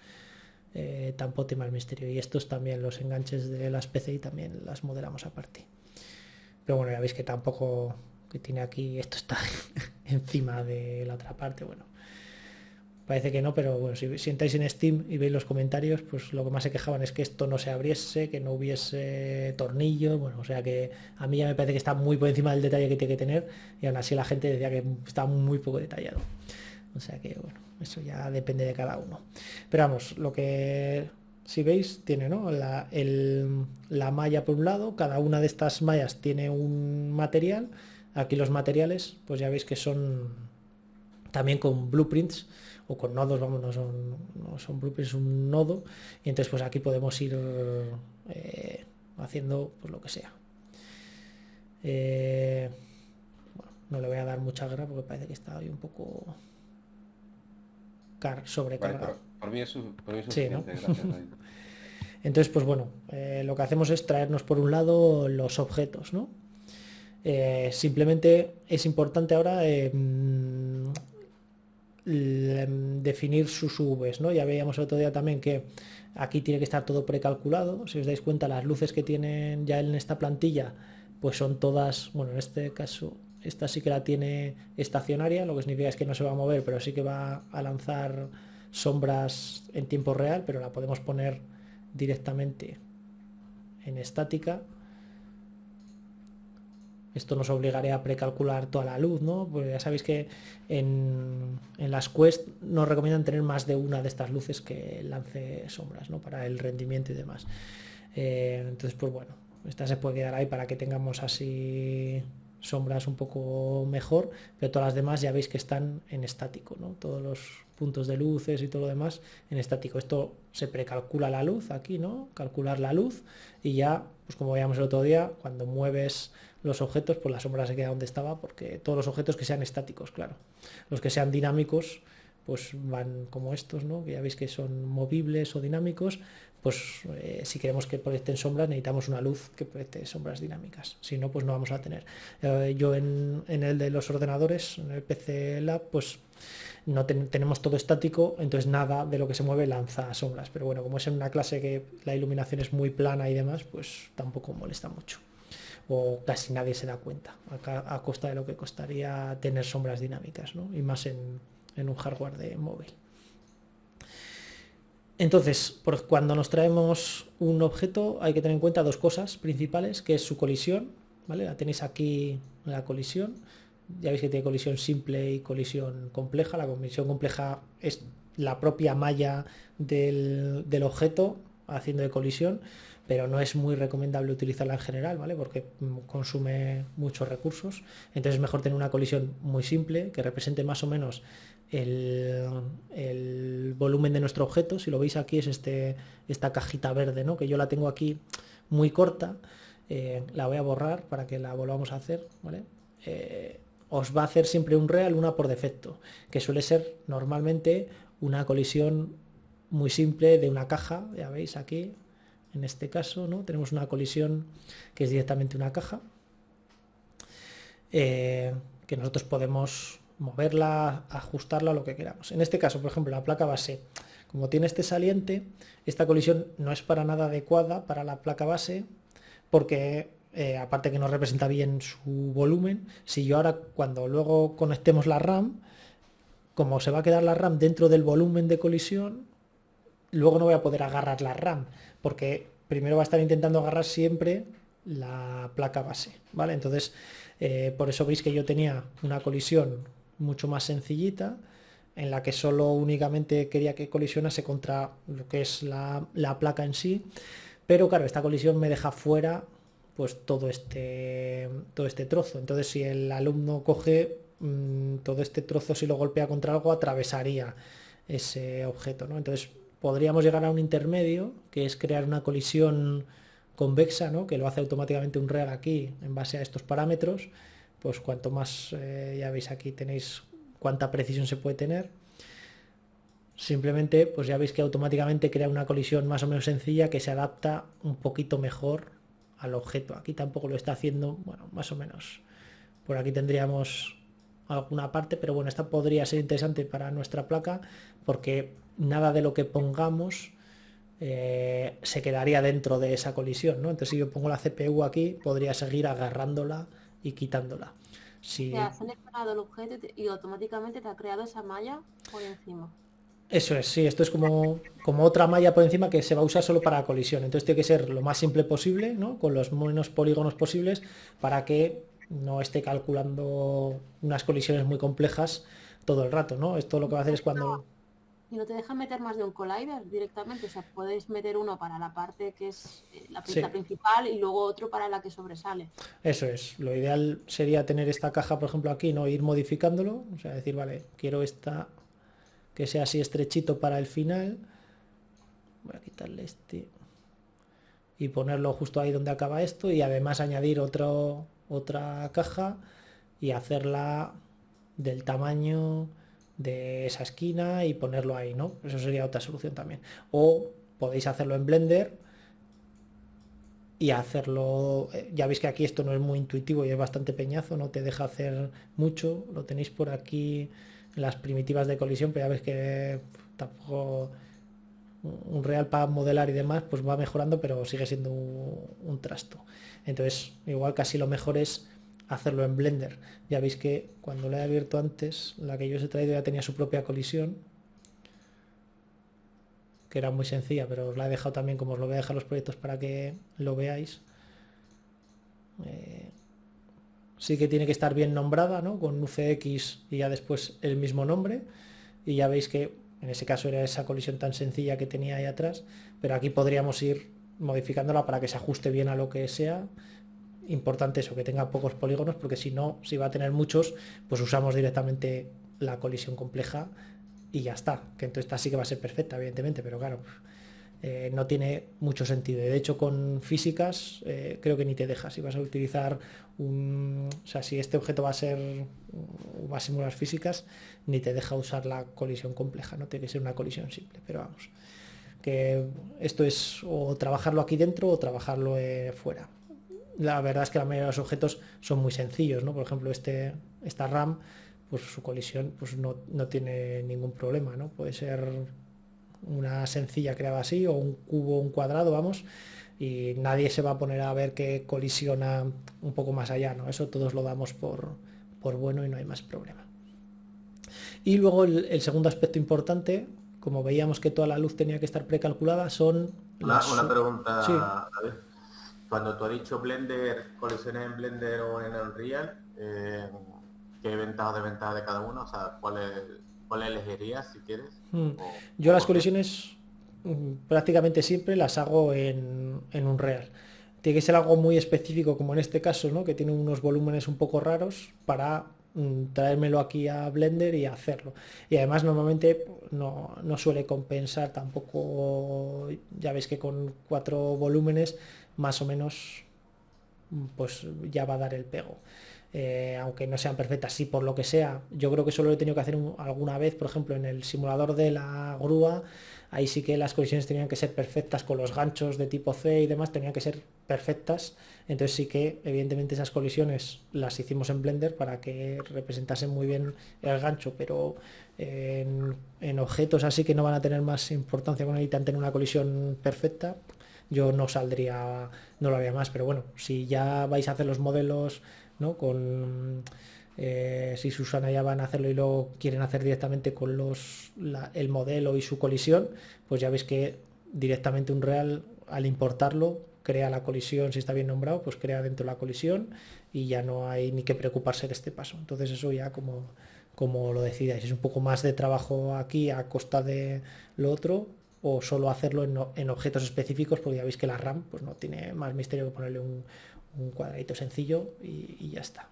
tampoco tiene más misterio. Y estos también, los enganches de las PCI también las modelamos aparte. Pero bueno, ya veis que tampoco que tiene aquí, esto está encima de la otra parte, bueno. Parece que no, pero bueno, si entráis en Steam y veis los comentarios, pues lo que más se quejaban es que esto no se abriese, que no hubiese tornillos, bueno, o sea que a mí ya me parece que está muy por encima del detalle que tiene que tener y aún así la gente decía que está muy poco detallado. O sea que bueno, eso ya depende de cada uno. Pero vamos, lo que si veis tiene, ¿no? La malla por un lado, cada una de estas mallas tiene un material. Aquí los materiales, pues ya veis que son también con blueprints o con nodos, vamos, no son blueprints, un nodo, y entonces pues aquí podemos ir haciendo pues lo que sea. Bueno, no le voy a dar mucha guerra porque parece que está ahí un poco sobrecargado. Vale, por mí es suficiente, Sí, ¿no? gracias, David. Entonces, pues bueno, lo que hacemos es traernos por un lado los objetos, ¿no? Simplemente es importante ahora definir sus UVs, ¿no? Ya veíamos el otro día también que aquí tiene que estar todo precalculado. Si os dais cuenta, las luces que tienen ya en esta plantilla, pues son todas, bueno, en este caso, esta sí que la tiene estacionaria, lo que significa es que no se va a mover, pero sí que va a lanzar sombras en tiempo real, pero la podemos poner directamente en estática. Esto nos obligaría a precalcular toda la luz, ¿no? Pues ya sabéis que en las Quest nos recomiendan tener más de una de estas luces que lance sombras, ¿no? Para el rendimiento y demás. Entonces, pues bueno, esta se puede quedar ahí para que tengamos así sombras un poco mejor, pero todas las demás ya veis que están en estático, ¿no? Todos los puntos de luces y todo lo demás en estático. Esto se precalcula la luz aquí, ¿no? Calcular la luz y ya, pues como veíamos el otro día, cuando mueves los objetos, pues la sombra se queda donde estaba, porque todos los objetos que sean estáticos, claro. Los que sean dinámicos, pues van como estos, ¿no? Que ya veis que son movibles o dinámicos, pues si queremos que proyecten sombras necesitamos una luz que proyecte sombras dinámicas, si no pues no vamos a tener. Yo en el de los ordenadores, en el PC Lab, pues no tenemos todo estático, entonces nada de lo que se mueve lanza sombras, pero bueno, como es en una clase que la iluminación es muy plana y demás, pues tampoco molesta mucho, o casi nadie se da cuenta, a costa de lo que costaría tener sombras dinámicas, ¿no? Y más en un hardware de móvil. Entonces, cuando nos traemos un objeto hay que tener en cuenta dos cosas principales, que es su colisión, ¿vale? La tenéis aquí, la colisión. Ya veis que tiene colisión simple y colisión compleja. La colisión compleja es la propia malla del objeto haciendo de colisión, pero no es muy recomendable utilizarla en general, ¿vale? Porque consume muchos recursos. Entonces es mejor tener una colisión muy simple que represente más o menos el volumen de nuestro objeto. Si lo veis aquí es esta cajita verde, ¿no? Que yo la tengo aquí muy corta. La voy a borrar para que la volvamos a hacer, ¿vale? Os va a hacer siempre un real, una por defecto, que suele ser normalmente una colisión muy simple de una caja. Ya veis aquí, en este caso, ¿no? Tenemos una colisión que es directamente una caja, que nosotros podemos moverla, ajustarla, lo que queramos. En este caso, por ejemplo, la placa base, como tiene este saliente, esta colisión no es para nada adecuada para la placa base, porque aparte que no representa bien su volumen, si yo ahora cuando luego conectemos la RAM, como se va a quedar la RAM dentro del volumen de colisión, luego no voy a poder agarrar la RAM, porque primero va a estar intentando agarrar siempre la placa base, ¿vale? Entonces, por eso veis que yo tenía una colisión mucho más sencillita, en la que solo únicamente quería que colisionase contra lo que es la placa en sí, pero claro, esta colisión me deja fuera pues todo este trozo. Entonces, si el alumno coge todo este trozo, si lo golpea contra algo, atravesaría ese objeto, ¿no? Entonces podríamos llegar a un intermedio, que es crear una colisión convexa, ¿no? Que lo hace automáticamente un real aquí en base a estos parámetros. Pues cuanto más, ya veis aquí tenéis cuánta precisión se puede tener. Simplemente pues ya veis que automáticamente crea una colisión más o menos sencilla que se adapta un poquito mejor al objeto. Aquí tampoco lo está haciendo, bueno, más o menos. Por aquí tendríamos alguna parte, pero bueno, esta podría ser interesante para nuestra placa porque nada de lo que pongamos se quedaría dentro de esa colisión, ¿no? Entonces si yo pongo la CPU aquí, podría seguir agarrándola y quitándola. Si... Te has seleccionado el objeto y automáticamente te ha creado esa malla por encima. Eso es, sí, esto es como otra malla por encima que se va a usar solo para colisión. Entonces tiene que ser lo más simple posible, ¿no? Con los menos polígonos posibles para que no esté calculando unas colisiones muy complejas todo el rato, ¿no? Esto lo que va a hacer es cuando... Y no te dejan meter más de un collider directamente, o sea, puedes meter uno para la parte que es la Sí, principal y luego otro para la que sobresale. eso es. Lo ideal sería tener esta caja, por ejemplo, aquí, ¿no? Ir modificándolo, o sea, decir, vale, quiero esta que sea así estrechito para el final. Voy a quitarle este y ponerlo justo ahí donde acaba esto y además añadir otra caja y hacerla del tamaño de esa esquina y ponerlo ahí, ¿no? Eso sería otra solución también. O podéis hacerlo en Blender y hacerlo, ya veis que aquí esto no es muy intuitivo y es bastante peñazo, no te deja hacer mucho, lo tenéis por aquí en las primitivas de colisión, pero ya veis que tampoco un real para modelar y demás pues va mejorando, pero sigue siendo un trasto. Entonces igual casi lo mejor es hacerlo en Blender. Ya veis que cuando la he abierto antes, la que yo os he traído ya tenía su propia colisión, que era muy sencilla, pero os la he dejado también, como os lo voy a dejar los proyectos para que lo veáis. Sí que tiene que estar bien nombrada, ¿no? Con UCX y ya después el mismo nombre. Y ya veis que en ese caso era esa colisión tan sencilla que tenía ahí atrás, pero aquí podríamos ir modificándola para que se ajuste bien a lo que sea. Importante eso, que tenga pocos polígonos, porque si no, si va a tener muchos, pues usamos directamente la colisión compleja y ya está, que entonces esta sí que va a ser perfecta, evidentemente, pero claro, no tiene mucho sentido. De hecho, con físicas creo que ni te deja. Si vas a utilizar o sea, si este objeto va a simular físicas, ni te deja usar la colisión compleja, no tiene que ser una colisión simple, pero vamos, que esto es o trabajarlo aquí dentro o trabajarlo fuera. La verdad es que la mayoría de los objetos son muy sencillos, ¿no? Por ejemplo, esta RAM, pues su colisión pues no tiene ningún problema, ¿no? Puede ser una sencilla creada así o un cubo, un cuadrado, vamos, y nadie se va a poner a ver que colisiona un poco más allá, ¿no? Eso todos lo damos por bueno y no hay más problema. Y luego el segundo aspecto importante, como veíamos que toda la luz tenía que estar precalculada, son una pregunta, sí. David. Cuando tú has dicho Blender, colisiones en Blender o en Unreal, ¿qué ventajas o desventajas de cada uno? O sea, ¿cuál elegirías si quieres? Yo las colisiones prácticamente siempre las hago en Unreal. Tiene que ser algo muy específico, como en este caso, ¿no? Que tiene unos volúmenes un poco raros para traérmelo aquí a Blender y hacerlo. Y además normalmente no suele compensar tampoco, ya veis que con 4 volúmenes más o menos pues ya va a dar el pego. Aunque no sean perfectas, sí, por lo que sea, yo creo que solo lo he tenido que hacer alguna vez, por ejemplo en el simulador de la grúa, ahí sí que las colisiones tenían que ser perfectas con los ganchos de tipo C y demás, tenían que ser perfectas, entonces sí que evidentemente esas colisiones las hicimos en Blender para que representasen muy bien el gancho, pero en objetos así que no van a tener más importancia con el necesitan tener una colisión perfecta, yo no saldría, no lo haría más, pero bueno, si ya vais a hacer los modelos, ¿no? Si Susana ya van a hacerlo y lo quieren hacer directamente con el modelo y su colisión, pues ya veis que directamente Unreal al importarlo crea la colisión, si está bien nombrado, pues crea dentro la colisión y ya no hay ni que preocuparse de este paso. Entonces eso ya como lo decidáis, es un poco más de trabajo aquí a costa de lo otro, o solo hacerlo en objetos específicos, porque ya veis que la RAM pues no tiene más misterio que ponerle un cuadradito sencillo y ya está.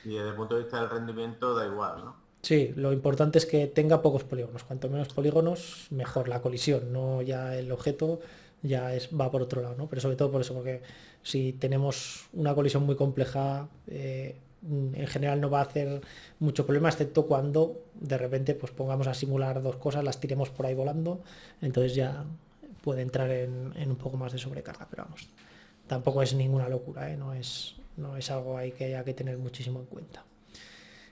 Y desde el punto de vista del rendimiento da igual, ¿no? Sí, lo importante es que tenga pocos polígonos. Cuanto menos polígonos, mejor la colisión, no ya el objeto ya va por otro lado, ¿no? Pero sobre todo por eso, porque si tenemos una colisión muy compleja, en general no va a hacer mucho problema, excepto cuando de repente pues pongamos a simular dos cosas, las tiremos por ahí volando, entonces ya puede entrar en un poco más de sobrecarga, pero vamos, tampoco es ninguna locura, ¿eh? No es algo ahí que haya que tener muchísimo en cuenta.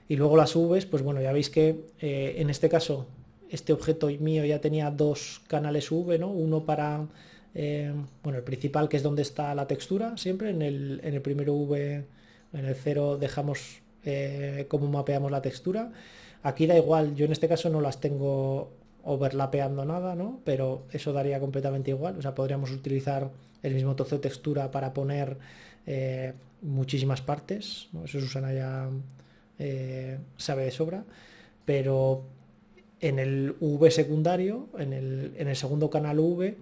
Y luego las Vs, pues bueno, ya veis que en este caso este objeto mío ya tenía dos canales UV, ¿no? Uno para, bueno, el principal, que es donde está la textura, siempre en el primero UV, en el 0 dejamos cómo mapeamos la textura. Aquí da igual, yo en este caso no las tengo overlapeando nada, ¿no? Pero eso daría completamente igual, o sea, podríamos utilizar el mismo trozo de textura para poner muchísimas partes, ¿no? Eso Susana ya sabe de sobra, pero en el V secundario, en el segundo canal V,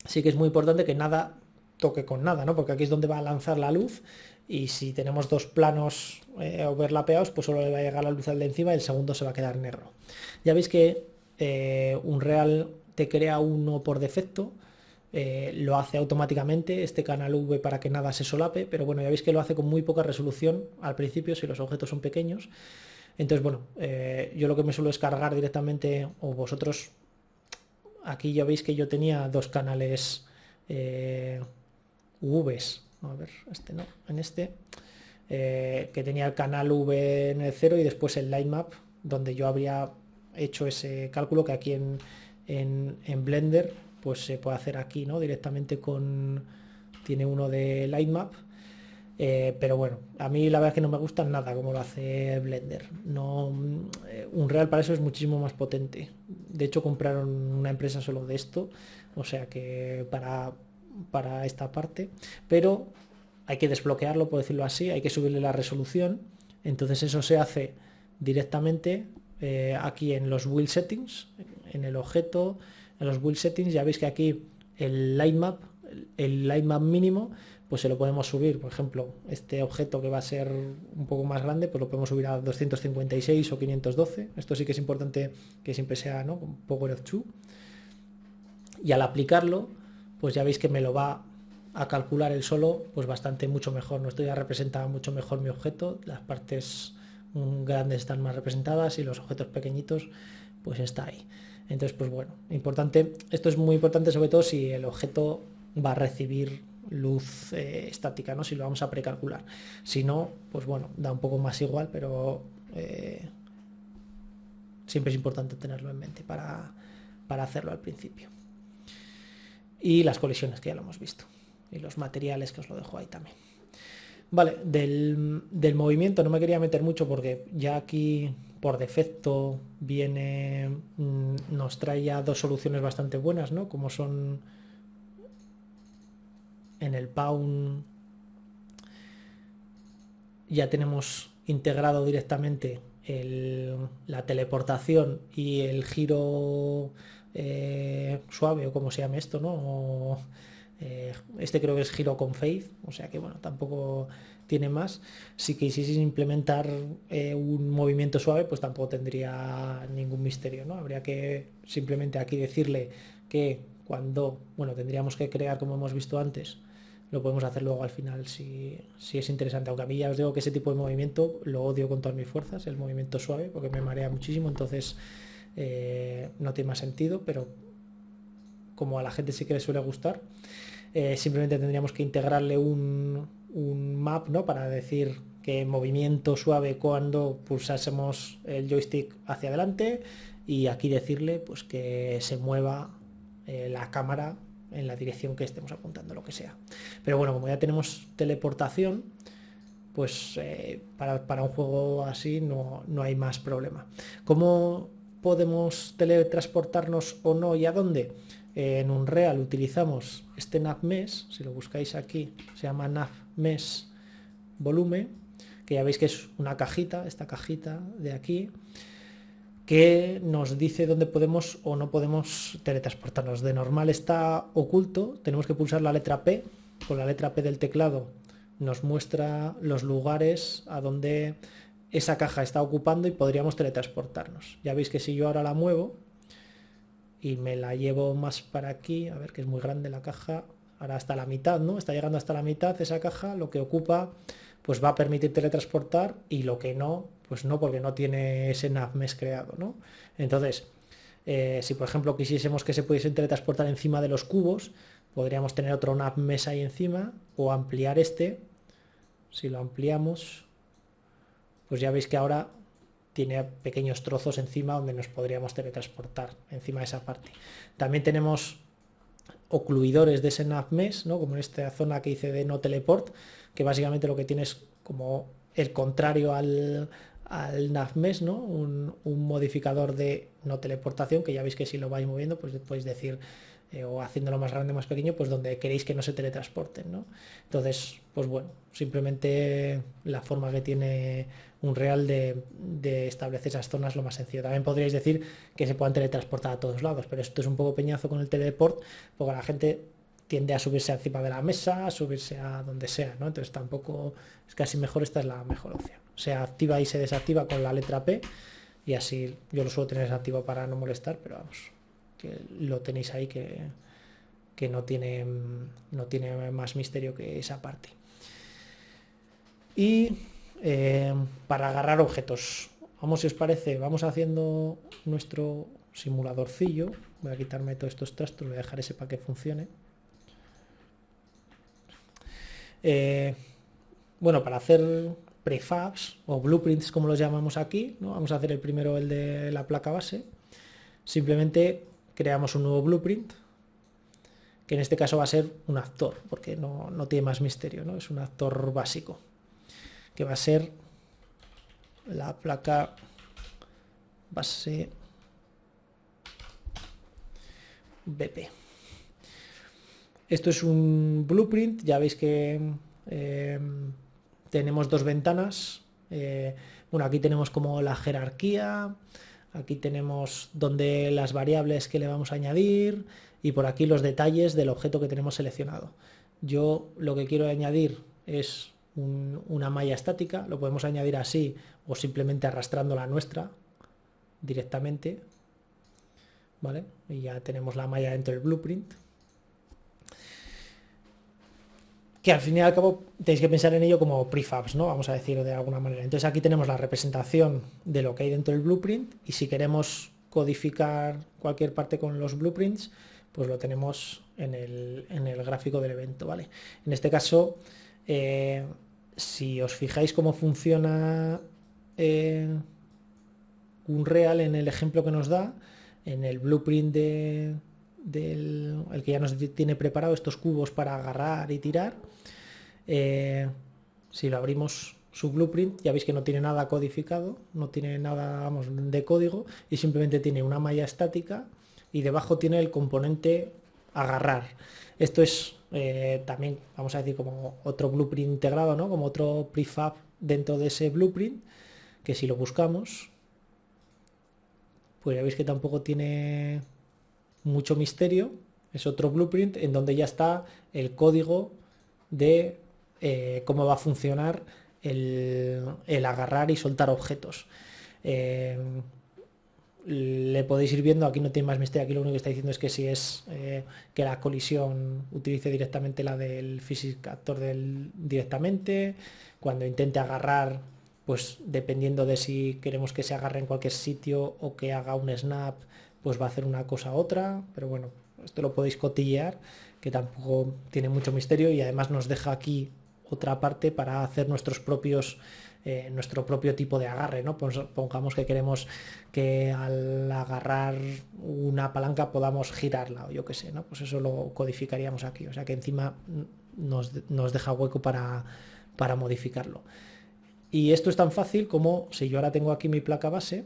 sí que es muy importante que nada toque con nada, ¿no? Porque aquí es donde va a lanzar la luz, y si tenemos dos planos overlapeados, pues solo le va a llegar la luz al de encima y el segundo se va a quedar negro. Ya veis que Unreal te crea uno por defecto, lo hace automáticamente este canal V para que nada se solape, pero bueno, ya veis que lo hace con muy poca resolución al principio si los objetos son pequeños. Entonces, bueno, yo lo que me suelo es cargar directamente, o vosotros, aquí ya veis que yo tenía dos canales UVs, a ver, este no, en este, que tenía el canal V en el 0 y después el Light Map, donde yo habría hecho ese cálculo que aquí en Blender pues se puede hacer aquí, ¿no? Directamente tiene uno de Light Map. Pero bueno, a mí la verdad es que no me gusta nada como lo hace Blender. No, Unreal para eso es muchísimo más potente. De hecho compraron una empresa solo de esto, o sea que para esta parte, pero hay que desbloquearlo, por decirlo así, hay que subirle la resolución. Entonces eso se hace directamente aquí en los Build Settings, en el objeto, en los Build Settings. Ya veis que aquí el Light Map mínimo, pues se lo podemos subir. Por ejemplo, este objeto que va a ser un poco más grande, pues lo podemos subir a 256 o 512. Esto sí que es importante que siempre sea, ¿no?, con Power of 2. Y al aplicarlo, pues ya veis que me lo va a calcular el solo pues bastante mucho mejor. ¿No? Esto ya representa mucho mejor mi objeto. Las partes grandes están más representadas y los objetos pequeñitos pues está ahí. Entonces, pues bueno, importante. Esto es muy importante sobre todo si el objeto va a recibir luz estática, ¿no? Si lo vamos a precalcular. Si no, pues bueno, da un poco más igual, pero siempre es importante tenerlo en mente para hacerlo al principio. Y las colisiones, que ya lo hemos visto, y los materiales, que os lo dejo ahí también. Vale, del movimiento no me quería meter mucho porque ya aquí por defecto viene, nos trae ya dos soluciones bastante buenas, ¿no? Como son en el Pawn, ya tenemos integrado directamente la teleportación y el giro suave, o como se llame esto, ¿no? Este creo que es giro con Faith, o sea que bueno, tampoco tiene más. Si quisieseis implementar un movimiento suave, pues tampoco tendría ningún misterio, ¿no? Habría que simplemente aquí decirle que cuando, bueno, tendríamos que crear, como hemos visto antes, lo podemos hacer luego al final si es interesante, aunque a mí ya os digo que ese tipo de movimiento lo odio con todas mis fuerzas, el movimiento suave, porque me marea muchísimo, entonces no tiene más sentido, pero como a la gente sí que le suele gustar, simplemente tendríamos que integrarle un map, ¿no?, para decir que movimiento suave cuando pulsásemos el joystick hacia adelante, y aquí decirle pues que se mueva la cámara en la dirección que estemos apuntando, lo que sea. Pero bueno, como ya tenemos teleportación, pues para un juego así no hay más problema. ¿Cómo podemos teletransportarnos o no, y a dónde? En Unreal utilizamos este NavMesh, si lo buscáis aquí, se llama NavMesh Volume, que ya veis que es una cajita, esta cajita de aquí, que nos dice dónde podemos o no podemos teletransportarnos. De normal está oculto, tenemos que pulsar la letra P. Con la letra P del teclado nos muestra los lugares a donde esa caja está ocupando y podríamos teletransportarnos. Ya veis que si yo ahora la muevo y me la llevo más para aquí, a ver, que es muy grande la caja, ahora hasta la mitad, ¿no? Está llegando hasta la mitad esa caja, lo que ocupa pues va a permitir teletransportar, y lo que no, pues no, porque no tiene ese NavMesh creado, ¿no? Entonces, si por ejemplo quisiésemos que se pudiesen teletransportar encima de los cubos, podríamos tener otro NavMesh ahí encima, o ampliar este. Si lo ampliamos, pues ya veis que ahora tiene pequeños trozos encima donde nos podríamos teletransportar encima de esa parte. También tenemos ocluidores de ese nav mesh, ¿no? Como en esta zona que hice de no teleport, que básicamente lo que tiene es como el contrario al nav mesh, ¿no? Un modificador de no teleportación, que ya veis que si lo vais moviendo, pues podéis decir, o haciéndolo más grande o más pequeño, pues donde queréis que no se teletransporten, ¿no? Entonces, pues bueno, simplemente la forma que tiene Unreal de establecer esas zonas lo más sencillo. También podríais decir que se puedan teletransportar a todos lados, pero esto es un poco peñazo con el teleport, porque la gente tiende a subirse encima de la mesa, a subirse a donde sea, ¿no? Entonces tampoco es casi mejor, esta es la mejor opción. Se activa y se desactiva con la letra P, y así yo lo suelo tener desactivado para no molestar, pero vamos, que lo tenéis ahí, que no tiene más misterio que esa parte. Y para agarrar objetos, vamos, si os parece, vamos haciendo nuestro simuladorcillo. Voy a quitarme todos estos trastos, voy a dejar ese para que funcione. Bueno, para hacer prefabs o blueprints, como los llamamos aquí, ¿no? Vamos a hacer el primero, el de la placa base. Simplemente creamos un nuevo blueprint, que en este caso va a ser un actor, porque no tiene más misterio, ¿no? Es un actor básico, que va a ser la placa base BP. Esto es un blueprint, ya veis que tenemos dos ventanas. Bueno, aquí tenemos como la jerarquía, aquí tenemos donde las variables que le vamos a añadir, y por aquí los detalles del objeto que tenemos seleccionado. Yo lo que quiero añadir es una malla estática, lo podemos añadir así o simplemente arrastrando la nuestra directamente, ¿vale? Y ya tenemos la malla dentro del blueprint, que al fin y al cabo tenéis que pensar en ello como prefabs, ¿no? Vamos a decirlo de alguna manera. Entonces aquí tenemos la representación de lo que hay dentro del blueprint, y si queremos codificar cualquier parte con los blueprints, pues lo tenemos en el gráfico del evento, ¿vale? En este caso, si os fijáis cómo funciona Unreal en el ejemplo que nos da, en el blueprint el que ya nos tiene preparado estos cubos para agarrar y tirar, si lo abrimos su blueprint, ya veis que no tiene nada codificado, no tiene nada, vamos, de código, y simplemente tiene una malla estática y debajo tiene el componente agarrar. Esto es también, vamos a decir, como otro blueprint integrado, ¿no? Como otro prefab dentro de ese blueprint, que si lo buscamos, pues ya veis que tampoco tiene mucho misterio. Es otro blueprint en donde ya está el código de cómo va a funcionar el agarrar y soltar objetos. Le podéis ir viendo, aquí no tiene más misterio, aquí lo único que está diciendo es que si es que la colisión utilice directamente la del physics actor directamente. Cuando intente agarrar, pues dependiendo de si queremos que se agarre en cualquier sitio o que haga un snap, pues va a hacer una cosa u otra, pero bueno, esto lo podéis cotillear, que tampoco tiene mucho misterio, y además nos deja aquí otra parte para hacer nuestro propio tipo de agarre, ¿no? Pues pongamos que queremos que al agarrar una palanca podamos girarla, o yo qué sé, ¿no? Pues eso lo codificaríamos aquí, o sea que encima nos deja hueco para modificarlo. Y esto es tan fácil como si yo ahora tengo aquí mi placa base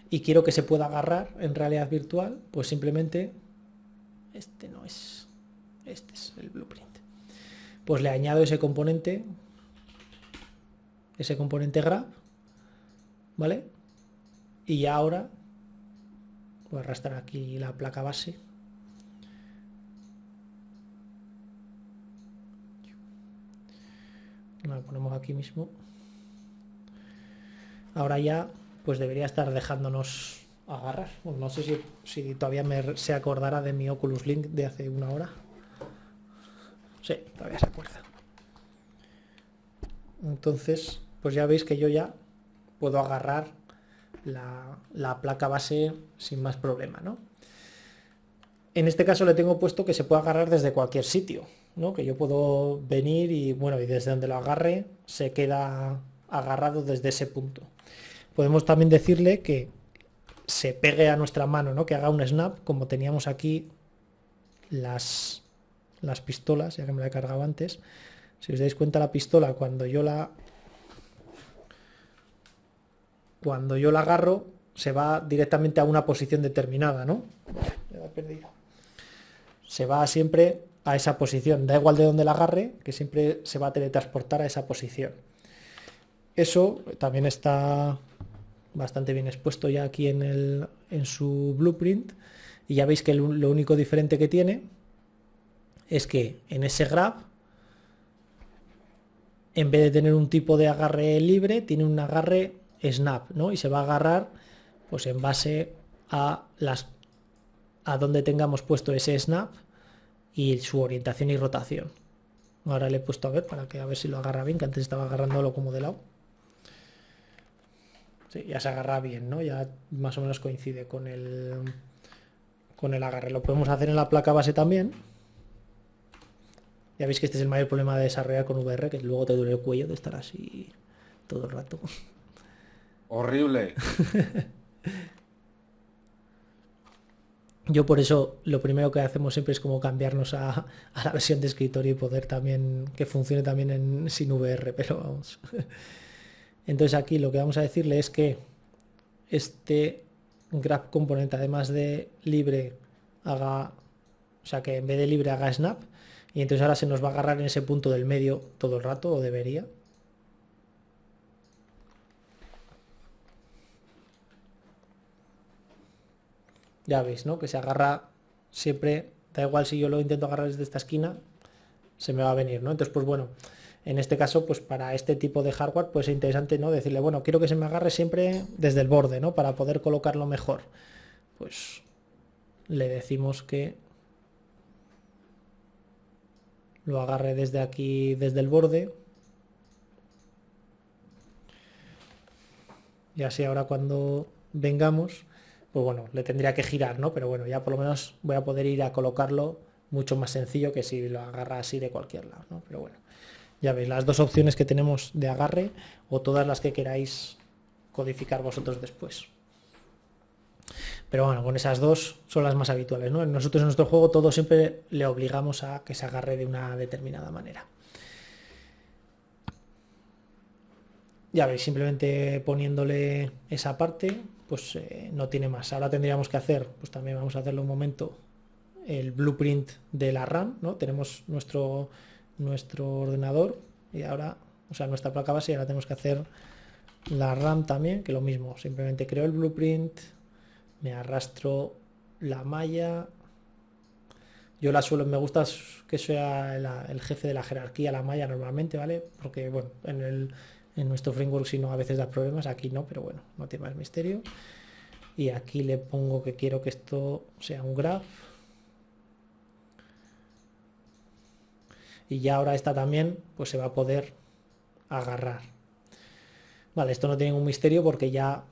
y quiero que se pueda agarrar en realidad virtual, pues simplemente este es el blueprint. Pues le añado ese componente grab, ¿vale? Y ya ahora voy a arrastrar aquí la placa base. Lo ponemos aquí mismo. Ahora ya pues debería estar dejándonos agarrar. Bueno, no sé si todavía se acordará de mi Oculus Link de hace una hora. Sí, todavía se acuerda. Entonces, pues ya veis que yo ya puedo agarrar la placa base sin más problema, ¿no? En este caso le tengo puesto que se puede agarrar desde cualquier sitio, ¿no? Que yo puedo venir y, bueno, y desde donde lo agarre se queda agarrado desde ese punto. podemos también decirle que se pegue a nuestra mano, ¿no? Que haga un snap, como teníamos aquí las pistolas, ya que me la he cargado antes. Si os dais cuenta, la pistola, cuando yo la agarro, se va directamente a una posición determinada, ¿no? Ya la he perdido. Se va siempre a esa posición, da igual de dónde la agarre, que siempre se va a teletransportar a esa posición. Eso también está bastante bien expuesto ya aquí en su blueprint, y ya veis que lo único diferente que tiene es que en ese grab, en vez de tener un tipo de agarre libre, tiene un agarre snap, ¿no? Y se va a agarrar pues en base a donde tengamos puesto ese snap y su orientación y rotación. Ahora le he puesto a ver si lo agarra bien, que antes estaba agarrándolo como de lado. Sí, ya se agarra bien, ¿no? Ya más o menos coincide con el agarre. Lo podemos hacer en la placa base también. Ya veis que este es el mayor problema de desarrollar con VR, que luego te duele el cuello de estar así todo el rato. Horrible. Yo por eso lo primero que hacemos siempre es como cambiarnos a la versión de escritorio y poder también que funcione también sin VR, pero vamos. Entonces aquí lo que vamos a decirle es que este grab component, además de libre, haga, o sea, que en vez de libre haga snap, y entonces ahora se nos va a agarrar en ese punto del medio todo el rato, o debería. Ya veis, ¿no? Que se agarra siempre, da igual si yo lo intento agarrar desde esta esquina, se me va a venir, ¿no? Entonces, pues bueno, en este caso, pues para este tipo de hardware, pues es interesante, ¿no? Decirle, bueno, quiero que se me agarre siempre desde el borde, ¿no? Para poder colocarlo mejor. Pues le decimos que lo agarre desde aquí, desde el borde. Y así ahora cuando vengamos, pues bueno, le tendría que girar, ¿no? Pero bueno, ya por lo menos voy a poder ir a colocarlo mucho más sencillo que si lo agarra así de cualquier lado, ¿no? Pero bueno, ya veis las dos opciones que tenemos de agarre, o todas las que queráis codificar vosotros después. Pero bueno, con esas dos son las más habituales, ¿no? Nosotros en nuestro juego todo siempre le obligamos a que se agarre de una determinada manera. Ya veis, simplemente poniéndole esa parte, pues no tiene más. Ahora tendríamos que hacer, pues también vamos a hacerlo un momento, el blueprint de la RAM, ¿no? Tenemos nuestro ordenador y ahora, o sea, nuestra placa base, y ahora tenemos que hacer la RAM también, que lo mismo, simplemente creo el blueprint, me arrastro la malla. Yo me gusta que sea el jefe de la jerarquía, la malla normalmente, ¿vale? Porque, bueno, en nuestro framework si no a veces da problemas, aquí no, pero bueno, no tiene más misterio. Y aquí le pongo que quiero que esto sea un graph. Y ya ahora esta también, pues se va a poder agarrar. Vale, esto no tiene ningún misterio porque ya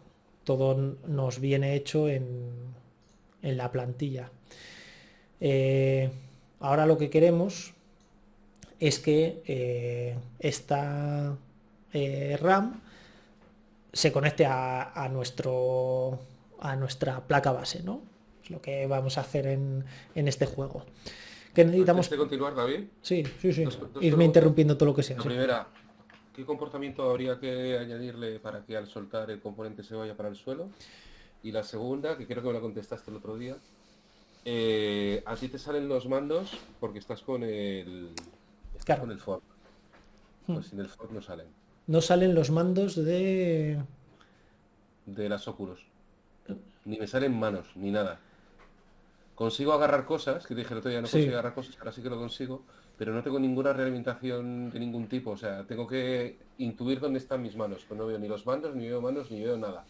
todo nos viene hecho en la plantilla. Ahora lo que queremos es que esta RAM se conecte a nuestra placa base, ¿no? Es lo que vamos a hacer en este juego. ¿Qué necesitamos? ¿Antes de continuar, David? Sí. Dos Irme interrumpiendo todo lo que sea. La primera, ¿qué comportamiento habría que añadirle para que al soltar el componente se vaya para el suelo? Y la segunda, que creo que me la contestaste el otro día, a ti te salen los mandos porque estás con el fork. Pues sin el fork no salen. No salen los mandos de las Oculus. Ni me salen manos, ni nada. Consigo agarrar cosas, que dije el otro día no consigo agarrar cosas, ahora sí que lo consigo, pero no tengo ninguna realimentación de ningún tipo. O sea, tengo que intuir dónde están mis manos. Pues no veo ni los mandos, ni veo manos, ni veo nada.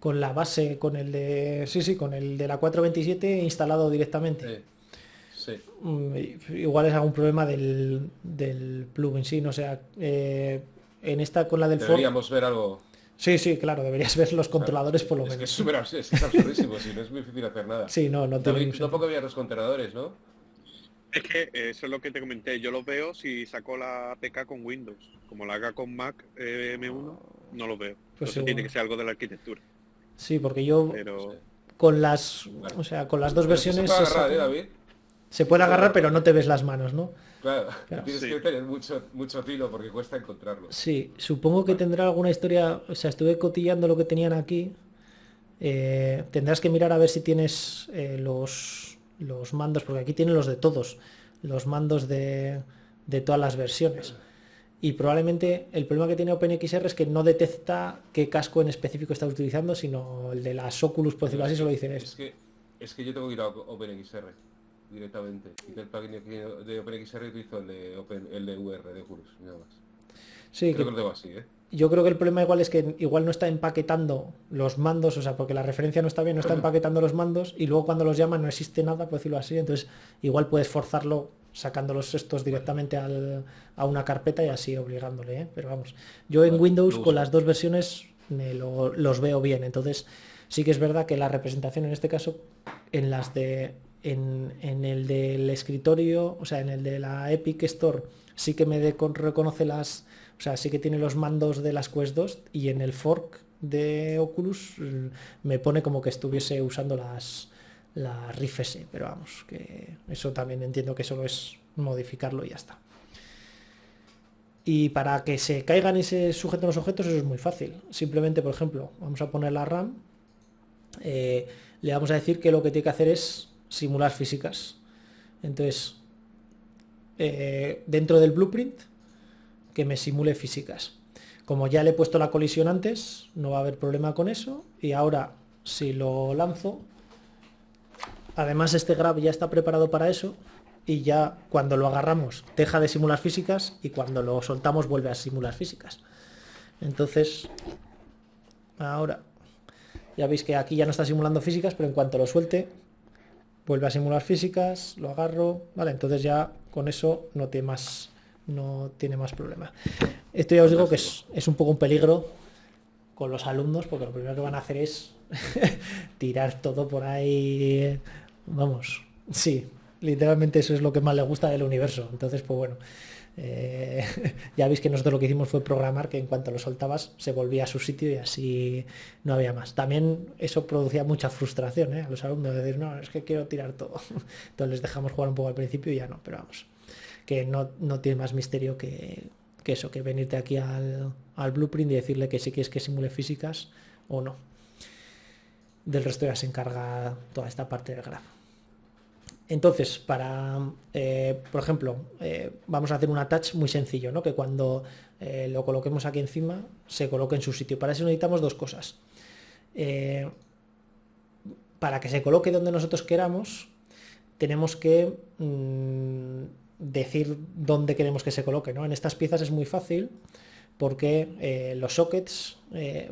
Con la base, con el de... Sí, con el de la 427 instalado directamente. Sí. Igual es algún problema del plugin, sí, no sé. En esta con la del Deberíamos ver algo. Sí, claro, deberías ver los controladores por lo menos. Es absurdísimo, si no es muy difícil hacer nada. Sí, no David, tampoco había los controladores, ¿no? Es que eso es lo que te comenté. Yo lo veo si saco la APK con Windows. Como la haga con Mac M1, no lo veo. Pues Entonces tiene que ser algo de la arquitectura. Sí, porque yo Pero con las, o sea, con las dos Pero sí versiones se puede agarrar, David. se puede agarrar, pero no te ves las manos, ¿no? Claro, Claro. tienes Sí. que tener mucho tiro porque cuesta encontrarlo. Sí, supongo que tendrá alguna historia, o sea, estuve cotillando lo que tenían aquí. Tendrás que mirar a ver si tienes los mandos, porque aquí tienen los de todos, los mandos de todas las versiones. Y probablemente el problema que tiene OpenXR es que no detecta qué casco en específico estás utilizando, sino el de las Oculus, por decirlo así, solo dice Es que yo tengo que ir a OpenXR directamente. Y del plugin de OpenXR utilizo el de VR de Oculus, nada más. Sí, Creo que lo tengo así, ¿eh? yo creo que el problema igual es que igual no está empaquetando los mandos, o sea, porque la referencia no está bien, no está empaquetando los mandos y luego cuando los llaman no existe nada, por decirlo así, entonces igual puedes forzarlo sacándolos estos directamente a una carpeta y así obligándole, ¿eh? Pero vamos, yo en Vale, Windows lo con uso. las dos versiones los veo bien, entonces sí que es verdad que la representación en este caso en las de en el del escritorio, o sea, en el de la Epic Store sí que reconoce o sea, sí que tiene los mandos de las Quest 2 y en el fork de Oculus me pone como que estuviese usando las Rift S, pero vamos, que eso también entiendo que solo es modificarlo y ya está. Y para que se caigan y se sujeten los objetos eso es muy fácil. Simplemente, por ejemplo, vamos a poner la RAM, le vamos a decir que lo que tiene que hacer es simular físicas. Entonces, dentro del blueprint, que me simule físicas. Como ya le he puesto la colisión antes, no va a haber problema con eso. Y ahora, si lo lanzo, además este grab ya está preparado para eso. Y ya cuando lo agarramos deja de simular físicas y cuando lo soltamos vuelve a simular físicas. Entonces, ahora ya veis que aquí ya no está simulando físicas, pero en cuanto lo suelte vuelve a simular físicas, lo agarro, vale, entonces ya con eso no tiene más problema. Esto ya os digo que es un poco un peligro con los alumnos, porque lo primero que van a hacer es tirar todo por ahí, vamos, sí, literalmente eso es lo que más les gusta del universo. Entonces, pues bueno, ya veis que nosotros lo que hicimos fue programar que en cuanto lo soltabas se volvía a su sitio y así no había más. También eso producía mucha frustración, a los alumnos, de decir, no, es que quiero tirar todo. Entonces les dejamos jugar un poco al principio y ya no, pero vamos, que no tiene más misterio que eso, que venirte aquí al blueprint y decirle que si quieres que simule físicas o no. Del resto ya se encarga toda esta parte del graph. Entonces, por ejemplo, vamos a hacer un attach muy sencillo, ¿no? Que cuando lo coloquemos aquí encima se coloque en su sitio. Para eso necesitamos dos cosas. Para que se coloque donde nosotros queramos, tenemos que decir dónde queremos que se coloque, ¿no? En estas piezas es muy fácil porque los sockets,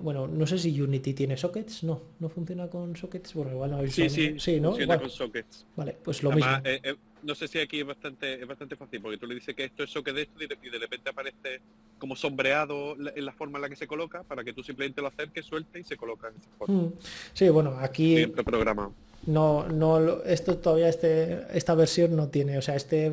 bueno, no sé si Unity tiene sockets, no funciona con sockets, bueno, igual no habéis sí, usado, sí, ¿no? funciona Igual. con sockets. Vale, pues lo Además, mismo. no sé si aquí es bastante fácil, porque tú le dices que esto es socket de esto y de repente aparece como sombreado en la forma en la que se coloca, para que tú simplemente lo acerques, suelte y se coloca en esa forma. Sí, bueno, aquí Siempre programado. esto todavía esta versión no tiene, o sea, esta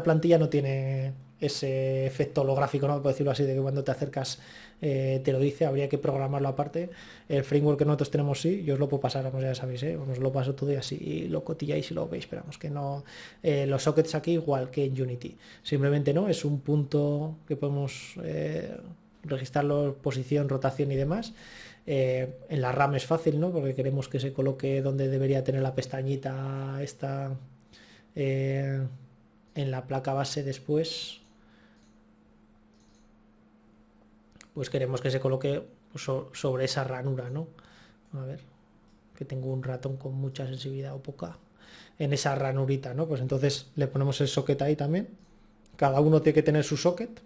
plantilla no tiene ese efecto holográfico, ¿no? Por decirlo así, de que cuando te acercas te lo dice, habría que programarlo aparte. El framework que nosotros tenemos sí, yo os lo puedo pasar, vamos, ya sabéis, os lo paso todo y así lo cotilláis y lo veis, pero vamos, que no, los sockets aquí igual que en Unity, simplemente no, es un punto que podemos registrarlo, posición, rotación y demás. En la RAM es fácil, ¿no? Porque queremos que se coloque donde debería tener la pestañita esta en la placa base después. Pues queremos que se coloque sobre esa ranura, ¿no? A ver, que tengo un ratón con mucha sensibilidad o poca. En esa ranurita, ¿no? Pues entonces le ponemos el socket ahí también. Cada uno tiene que tener su socket.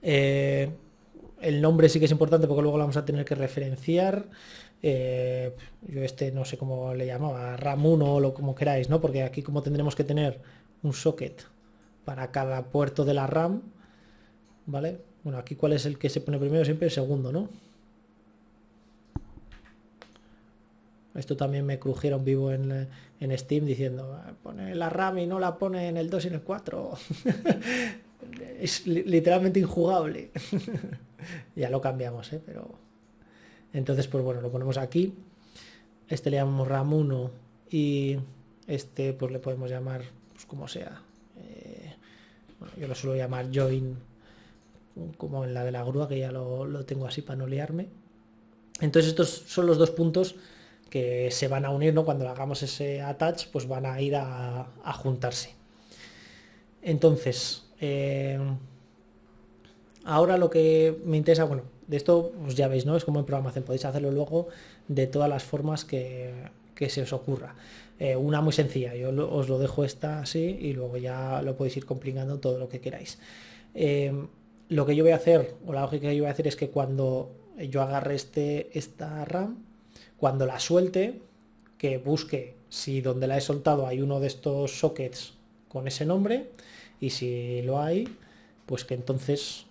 El nombre sí que es importante porque luego lo vamos a tener que referenciar. Yo no sé cómo le llamaba, RAM 1 o lo como queráis, ¿no? Porque aquí como tendremos que tener un socket para cada puerto de la RAM, ¿vale? Bueno, aquí cuál es el que se pone primero, siempre el segundo, ¿no? Esto también me crujieron vivo en Steam diciendo, pone la RAM y no la pone en el 2 y en el 4. Es literalmente injugable. Ya lo cambiamos, pero... Entonces, pues bueno, lo ponemos aquí. Este le llamamos RAM 1 y este pues le podemos llamar pues como sea. Bueno, yo lo suelo llamar join, como en la de la grúa, que ya lo tengo así para no liarme. Entonces estos son los dos puntos que se van a unir, ¿no? Cuando hagamos ese attach, pues van a ir a juntarse. Entonces, ahora lo que me interesa, bueno, de esto pues ya veis, ¿no? Es como en programación, podéis hacerlo luego de todas las formas que se os ocurra. Una muy sencilla, yo os lo dejo esta así y luego ya lo podéis ir complicando todo lo que queráis. Lo que yo voy a hacer, o la lógica que yo voy a hacer es que cuando yo agarre esta RAM, cuando la suelte, que busque si donde la he soltado hay uno de estos sockets con ese nombre, y si lo hay, pues que entonces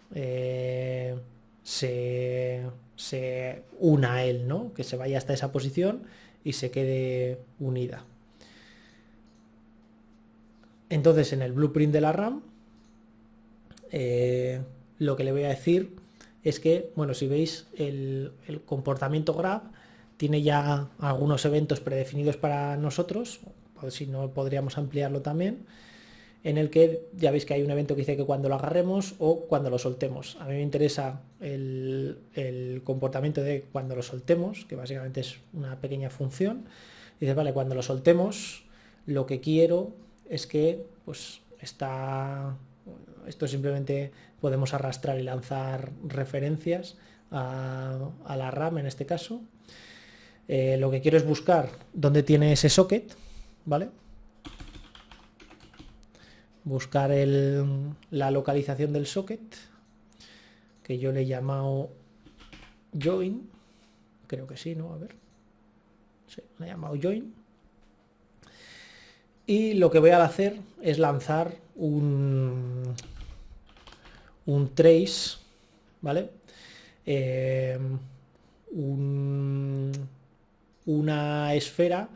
se una a él, ¿no? Que se vaya hasta esa posición y se quede unida. Entonces en el blueprint de la RAM lo que le voy a decir es que, bueno, si veis el comportamiento grab tiene ya algunos eventos predefinidos para nosotros, o si no podríamos ampliarlo también, en el que ya veis que hay un evento que dice que cuando lo agarremos o cuando lo soltemos. A mí me interesa el comportamiento de cuando lo soltemos, que básicamente es una pequeña función. Dice, vale, cuando lo soltemos, lo que quiero es que pues esto simplemente podemos arrastrar y lanzar referencias a la RAM en este caso. Lo que quiero es buscar dónde tiene ese socket, ¿vale? Buscar la localización del socket, que yo le he llamado join, creo que sí, ¿no? A ver, sí, le he llamado join. Y lo que voy a hacer es lanzar un trace, ¿vale? Una esfera.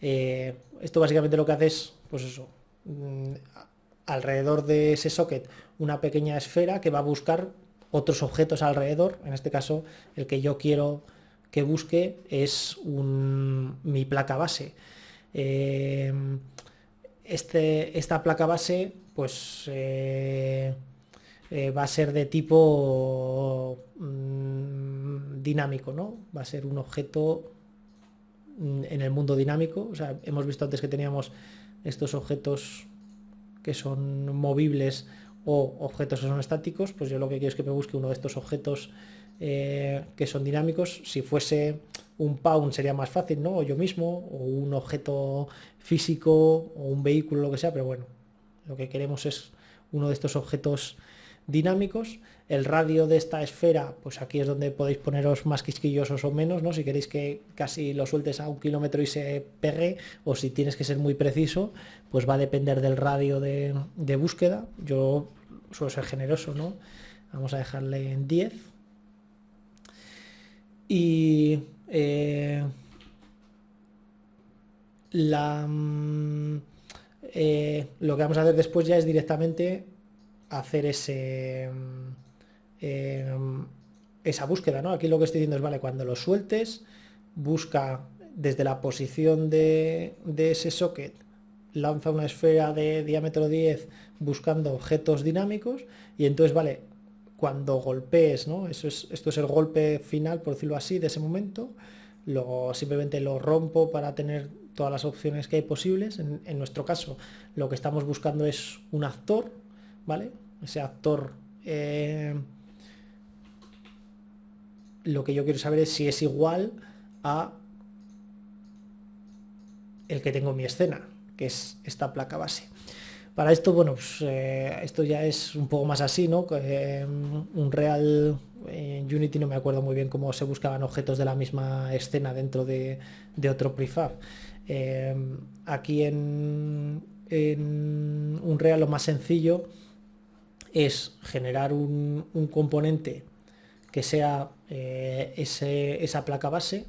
Esto básicamente lo que hace es, pues eso, alrededor de ese socket una pequeña esfera que va a buscar otros objetos alrededor. En este caso, el que yo quiero que busque es mi placa base. Esta placa base pues va a ser de tipo dinámico, ¿no? Va a ser un objeto en el mundo dinámico. O sea, hemos visto antes que teníamos estos objetos que son movibles o objetos que son estáticos. Pues yo lo que quiero es que me busque uno de estos objetos que son dinámicos. Si fuese un pawn sería más fácil, ¿no? O yo mismo, o un objeto físico, o un vehículo, lo que sea, pero bueno, lo que queremos es uno de estos objetos dinámicos. El radio de esta esfera, pues aquí es donde podéis poneros más quisquillosos o menos, ¿no? Si queréis que casi lo sueltes a 1 kilómetro y se pegue, o si tienes que ser muy preciso, pues va a depender del radio de búsqueda. Yo suelo ser generoso, ¿no? Vamos a dejarle en 10. Y lo que vamos a hacer después ya es directamente hacer esa búsqueda, ¿no? Aquí lo que estoy diciendo es, vale, cuando lo sueltes, busca desde la posición de ese socket, lanza una esfera de diámetro 10 buscando objetos dinámicos, y entonces, vale, cuando golpees, ¿no? Esto es el golpe final, por decirlo así, de ese momento. Luego simplemente lo rompo para tener todas las opciones que hay posibles. En nuestro caso, lo que estamos buscando es un actor, ¿vale? Ese actor, lo que yo quiero saber es si es igual a el que tengo en mi escena, que es esta placa base. Para esto, bueno, pues esto ya es un poco más así, ¿no? Unreal, en Unity no me acuerdo muy bien cómo se buscaban objetos de la misma escena dentro de otro prefab. Aquí en Unreal lo más sencillo es generar un componente que sea esa placa base,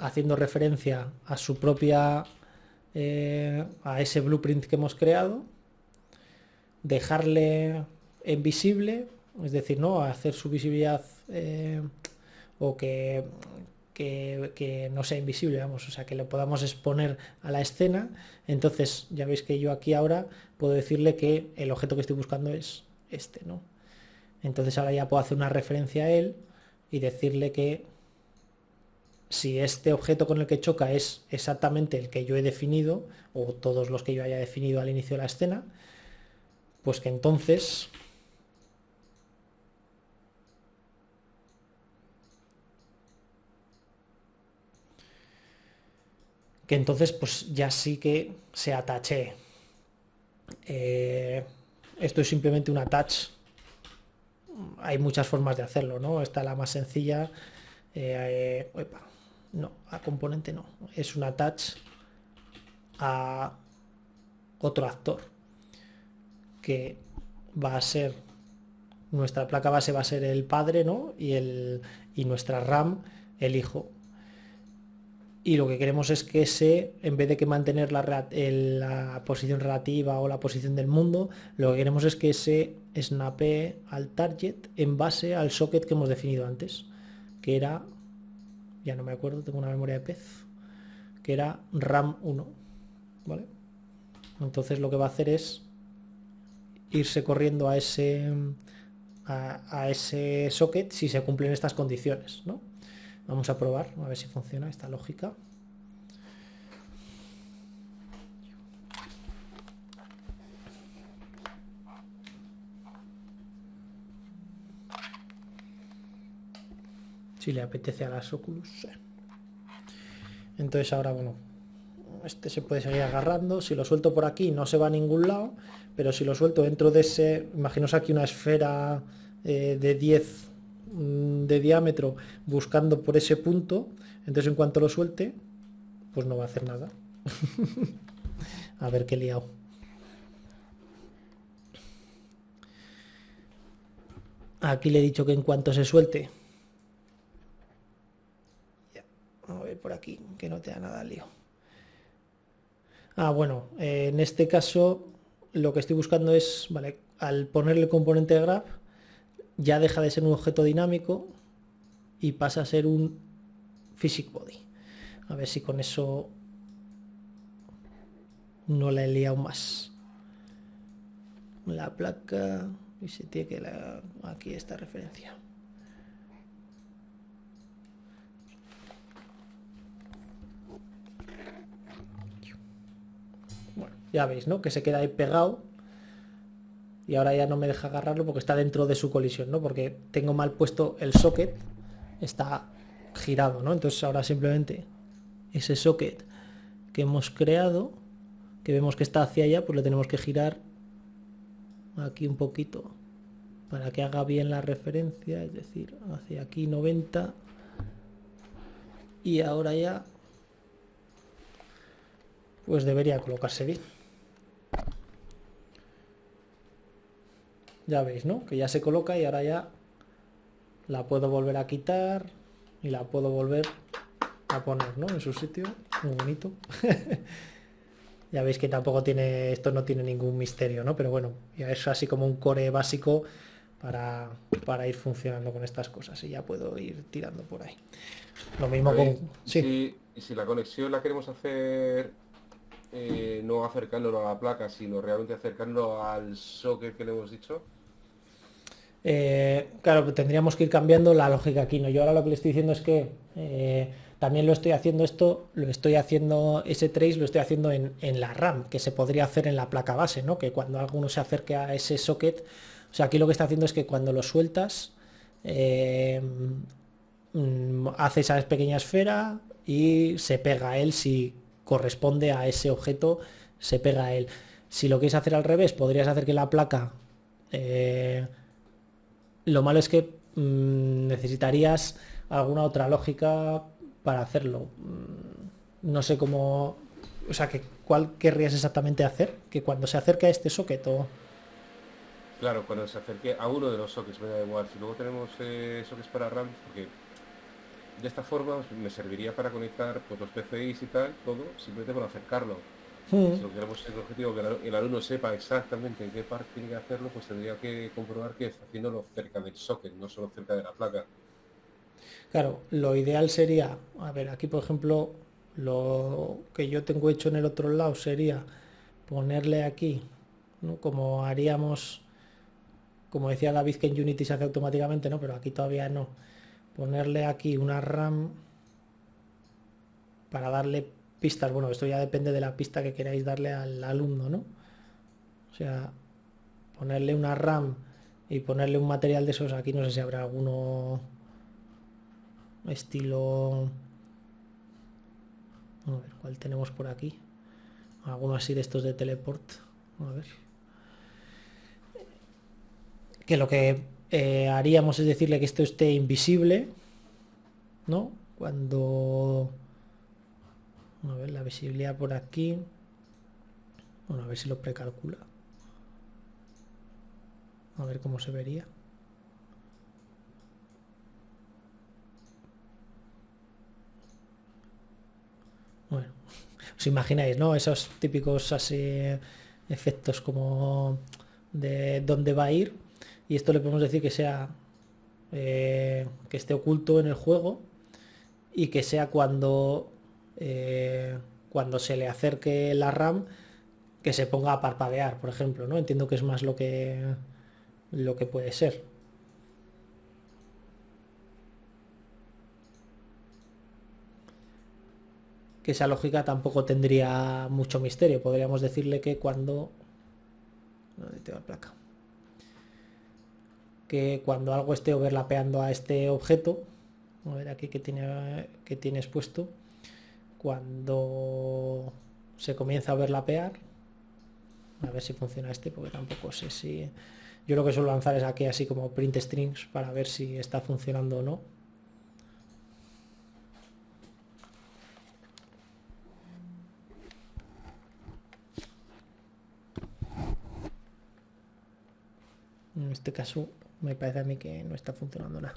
haciendo referencia a su propia a ese blueprint que hemos creado. dejarle en visible, es decir, ¿no? Hacer su visibilidad o que no sea invisible, vamos, o sea, que lo podamos exponer a la escena. Entonces, ya veis que yo aquí ahora puedo decirle que el objeto que estoy buscando es este, ¿no? Entonces ahora ya puedo hacer una referencia a él y decirle que si este objeto con el que choca es exactamente el que yo he definido, o todos los que yo haya definido al inicio de la escena, pues que entonces pues ya sí que se atache. Esto es simplemente un attach. Hay muchas formas de hacerlo, ¿no? Esta es la más sencilla. No, a componente no. Es un attach a otro actor que va a ser, nuestra placa base va a ser el padre, ¿no? Y nuestra RAM el hijo. Y lo que queremos es que en vez de que mantener la posición relativa o la posición del mundo, lo que queremos es que se snapee al target en base al socket que hemos definido antes, que era, ya no me acuerdo, tengo una memoria de pez, que era RAM 1, ¿vale? Entonces lo que va a hacer es irse corriendo a ese socket si se cumplen estas condiciones, ¿no? Vamos a probar, a ver si funciona esta lógica. Si le apetece a las Oculus. Entonces ahora, bueno, este se puede seguir agarrando. Si lo suelto por aquí no se va a ningún lado, pero si lo suelto dentro de ese, imaginaos aquí una esfera de 10 de diámetro buscando por ese punto, entonces en cuanto lo suelte pues no va a hacer nada. A ver qué he liado. Aquí le he dicho que en cuanto se suelte, ya, vamos a ver por aquí que no te da nada lío. Bueno, en este caso lo que estoy buscando es, vale, al ponerle el componente graph ya deja de ser un objeto dinámico y pasa a ser un physics body. A ver si con eso no la he liado más. La placa y se tiene que aquí esta referencia. Bueno, ya veis, ¿no? Que se queda ahí pegado. Y ahora ya no me deja agarrarlo porque está dentro de su colisión, ¿no? Porque tengo mal puesto el socket, está girado, ¿no? Entonces ahora simplemente ese socket que hemos creado, que vemos que está hacia allá, pues lo tenemos que girar aquí un poquito para que haga bien la referencia, es decir, hacia aquí 90. Y ahora ya pues debería colocarse bien. Ya veis, ¿no? Que ya se coloca y ahora ya la puedo volver a quitar y la puedo volver a poner, ¿no? En su sitio. Muy bonito. Ya veis que tampoco tiene, esto no tiene ningún misterio, ¿no? Pero bueno, ya es así como un core básico para ir funcionando con estas cosas y ya puedo ir tirando por ahí. Lo mismo con... Sí. Y si la conexión la queremos hacer no acercándolo a la placa, sino realmente acercándolo al socket que le hemos dicho. Claro, tendríamos que ir cambiando la lógica aquí, ¿no? Yo ahora lo que le estoy diciendo es que también lo estoy haciendo ese trace lo estoy haciendo en la RAM, que se podría hacer en la placa base, ¿no? Que cuando alguno se acerque a ese socket, o sea, aquí lo que está haciendo es que cuando lo sueltas, hace esa pequeña esfera y se pega a él si corresponde a ese objeto, se pega a él. Si lo quieres hacer al revés, podrías hacer que la placa... lo malo es que necesitarías alguna otra lógica para hacerlo. No sé cómo... O sea, ¿cuál querrías exactamente hacer? Que cuando se acerque a este socket o... Claro, cuando se acerque a uno de los sockets, me da igual. Si luego tenemos sockets para RAM, porque de esta forma me serviría para conectar pues, los PCIs y tal, todo, simplemente por acercarlo. Si lo queremos el objetivo, que el alumno sepa exactamente en qué parte tiene que hacerlo, pues tendría que comprobar que está haciéndolo cerca del socket, no solo cerca de la placa. Claro, lo ideal sería, a ver, aquí por ejemplo, lo que yo tengo hecho en el otro lado sería ponerle aquí, ¿no? Como haríamos, como decía David, que en Unity se hace automáticamente, ¿no? Pero aquí todavía no. Ponerle aquí una RAM para darle pistas. Bueno, esto ya depende de la pista que queráis darle al alumno, ¿no? O sea, ponerle una RAM y ponerle un material de esos. Aquí no sé si habrá alguno estilo... A ver, ¿cuál tenemos por aquí? Alguno así de estos de teleport. A ver. Que lo que haríamos es decirle que esto esté invisible, ¿no? Cuando... A ver, la visibilidad por aquí. Bueno, a ver si lo precalcula. A ver cómo se vería. Bueno, os imagináis, ¿no? Esos típicos así efectos como de dónde va a ir. Y esto le podemos decir que sea que esté oculto en el juego y que sea cuando se le acerque la RAM que se ponga a parpadear, por ejemplo, ¿no? Entiendo que es más lo que puede ser. Que esa lógica tampoco tendría mucho misterio. Podríamos decirle que cuando... ¿Dónde te va la placa? Que cuando algo esté overlapeando a este objeto, a ver aquí que tienes puesto, cuando se comienza a overlapear, a ver si funciona este, porque tampoco sé si... Yo lo que suelo lanzar es aquí así como print strings para ver si está funcionando o no. En este caso me parece a mí que no está funcionando nada.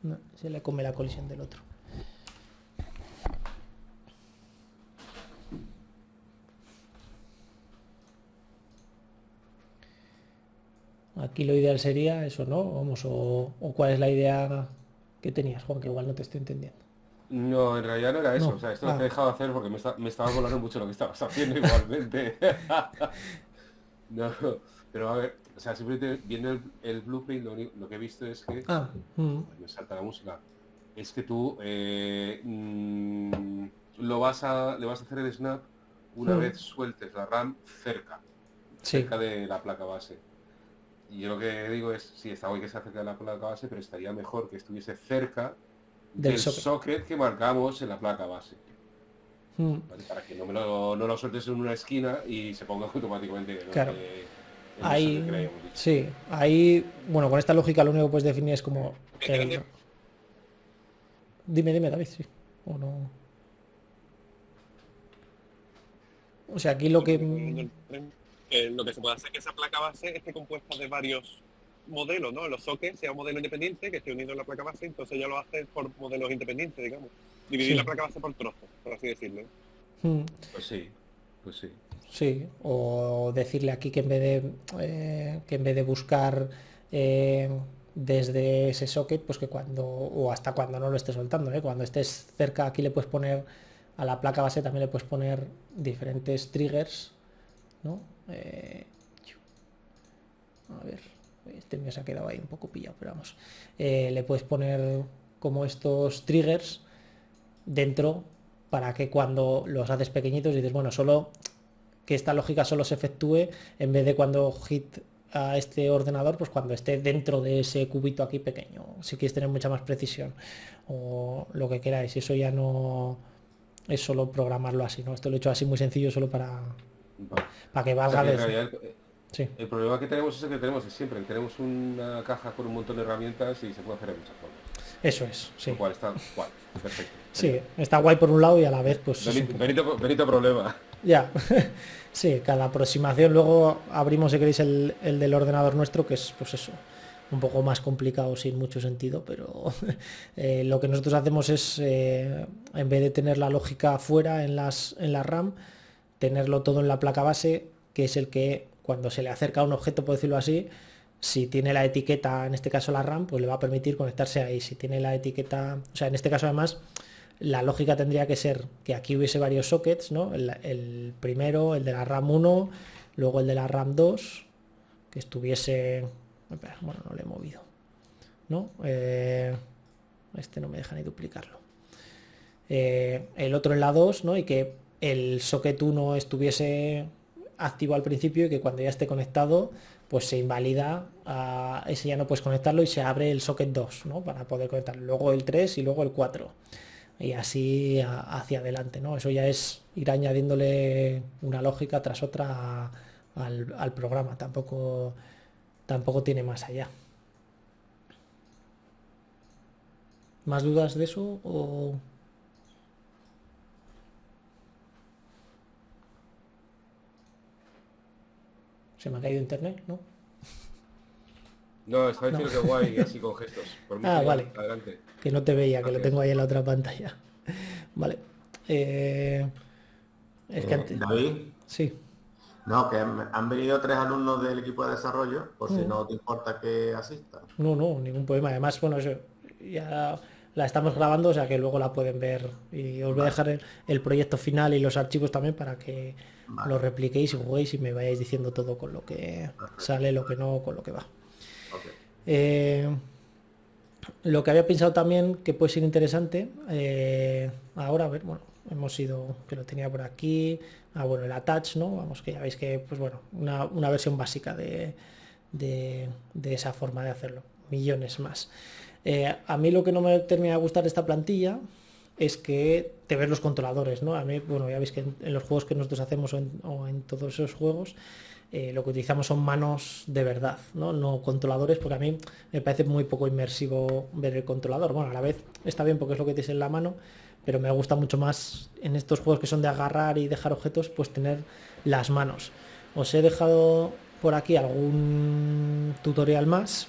No, se le come la colisión del otro. Aquí lo ideal sería eso, ¿no? Vamos, o cuál es la idea que tenías, Juan, que igual no te estoy entendiendo. No, en realidad no era eso. No. O sea, esto lo he dejado de hacer porque me estaba volando mucho lo que estabas haciendo igualmente. No, pero a ver, o sea, simplemente viendo el blueprint, lo que he visto es que... Me salta la música. Es que tú le vas a hacer el snap una vez sueltes la RAM cerca de la placa base. Y yo lo que digo es, sí, está guay que se acerque de la placa base, pero estaría mejor que estuviese cerca del socket que marcamos en la placa base. ¿Vale? Para que no lo sueltes en una esquina y se ponga automáticamente, ¿no? Claro. Ahí, sí, ahí, bueno, con esta lógica lo único que puedes definir es como... Dime, David, sí. O no... O sea, aquí lo que... Lo que se puede hacer es que esa placa base esté compuesta de varios modelos, ¿no? Los sockets sea un modelo independiente que esté unido a la placa base, entonces ya lo hace por modelos independientes, digamos. Dividir la placa base por trozos, por así decirlo. Pues sí. Sí, o decirle aquí que en vez de buscar desde ese socket, pues que o hasta cuando no lo esté soltando, cuando estés cerca, aquí le puedes poner a la placa base, también le puedes poner diferentes triggers, ¿no? A ver, este mío se ha quedado ahí un poco pillado, pero vamos. Le puedes poner como estos triggers dentro para que cuando los haces pequeñitos dices, bueno, solo que esta lógica solo se efectúe en vez de cuando hit a este ordenador, pues cuando esté dentro de ese cubito aquí pequeño, si quieres tener mucha más precisión o lo que queráis. Eso ya no es solo programarlo así, ¿no? Esto lo he hecho así muy sencillo solo para que valga. O sea, que el problema que tenemos es el que tenemos siempre, tenemos una caja con un montón de herramientas y se puede hacer de muchas formas. Eso es, sí. Lo cual está guay, perfecto. Sí, está guay por un lado y a la vez pues... Benito problema. Ya, sí, cada aproximación. Luego abrimos, si queréis, el del ordenador nuestro, que es pues eso, un poco más complicado sin mucho sentido, pero lo que nosotros hacemos es, en vez de tener la lógica fuera en la RAM, tenerlo todo en la placa base, que es el que cuando se le acerca a un objeto, por decirlo así, si tiene la etiqueta, en este caso la RAM, pues le va a permitir conectarse ahí. Si tiene la etiqueta, o sea, en este caso además, la lógica tendría que ser que aquí hubiese varios sockets, ¿no? El primero, el de la RAM 1, luego el de la RAM 2, que estuviese... Bueno, no lo he movido, ¿no? Este no me deja ni duplicarlo. El otro en la 2, ¿no? Y que el socket 1 estuviese activo al principio y que cuando ya esté conectado, pues se invalida, ese ya no puedes conectarlo y se abre el socket 2, ¿no? Para poder conectarlo. Luego el 3 y luego el 4. Y así hacia adelante, ¿no? Eso ya es ir añadiéndole una lógica tras otra al programa. Tampoco tiene más allá. ¿Más dudas de eso o...? Se me ha caído internet, ¿no? No, estaba diciendo que guay, así con gestos. Por mí, genial, vale. adelante. Que no te veía, que lo Gracias. tengo ahí en la otra pantalla. Vale. Es que antes... David, Sí. no, que han venido 3 alumnos del equipo de desarrollo, por si no te importa que asistan. No, ningún problema. Además, bueno, eso ya la estamos grabando, o sea que luego la pueden ver. Y os voy a dejar el proyecto final y los archivos también para que lo repliquéis y juguéis y me vayáis diciendo todo con lo que sale, lo que no, con lo que va. Ok. Lo que había pensado también que puede ser interesante, ahora, a ver, bueno, hemos ido, que lo tenía por aquí, bueno, el attach, ¿no? Vamos, que ya veis que, pues bueno, una versión básica de esa forma de hacerlo, millones más. A mí lo que no me termina de gustar de esta plantilla es que te ves los controladores, ¿no? A mí, bueno, ya veis que en los juegos que nosotros hacemos o en todos esos juegos, lo que utilizamos son manos de verdad, ¿no? Controladores, porque a mí me parece muy poco inmersivo ver el controlador. Bueno, a la vez está bien porque es lo que tienes en la mano, pero me gusta mucho más en estos juegos que son de agarrar y dejar objetos, pues tener las manos. Os he dejado por aquí algún tutorial más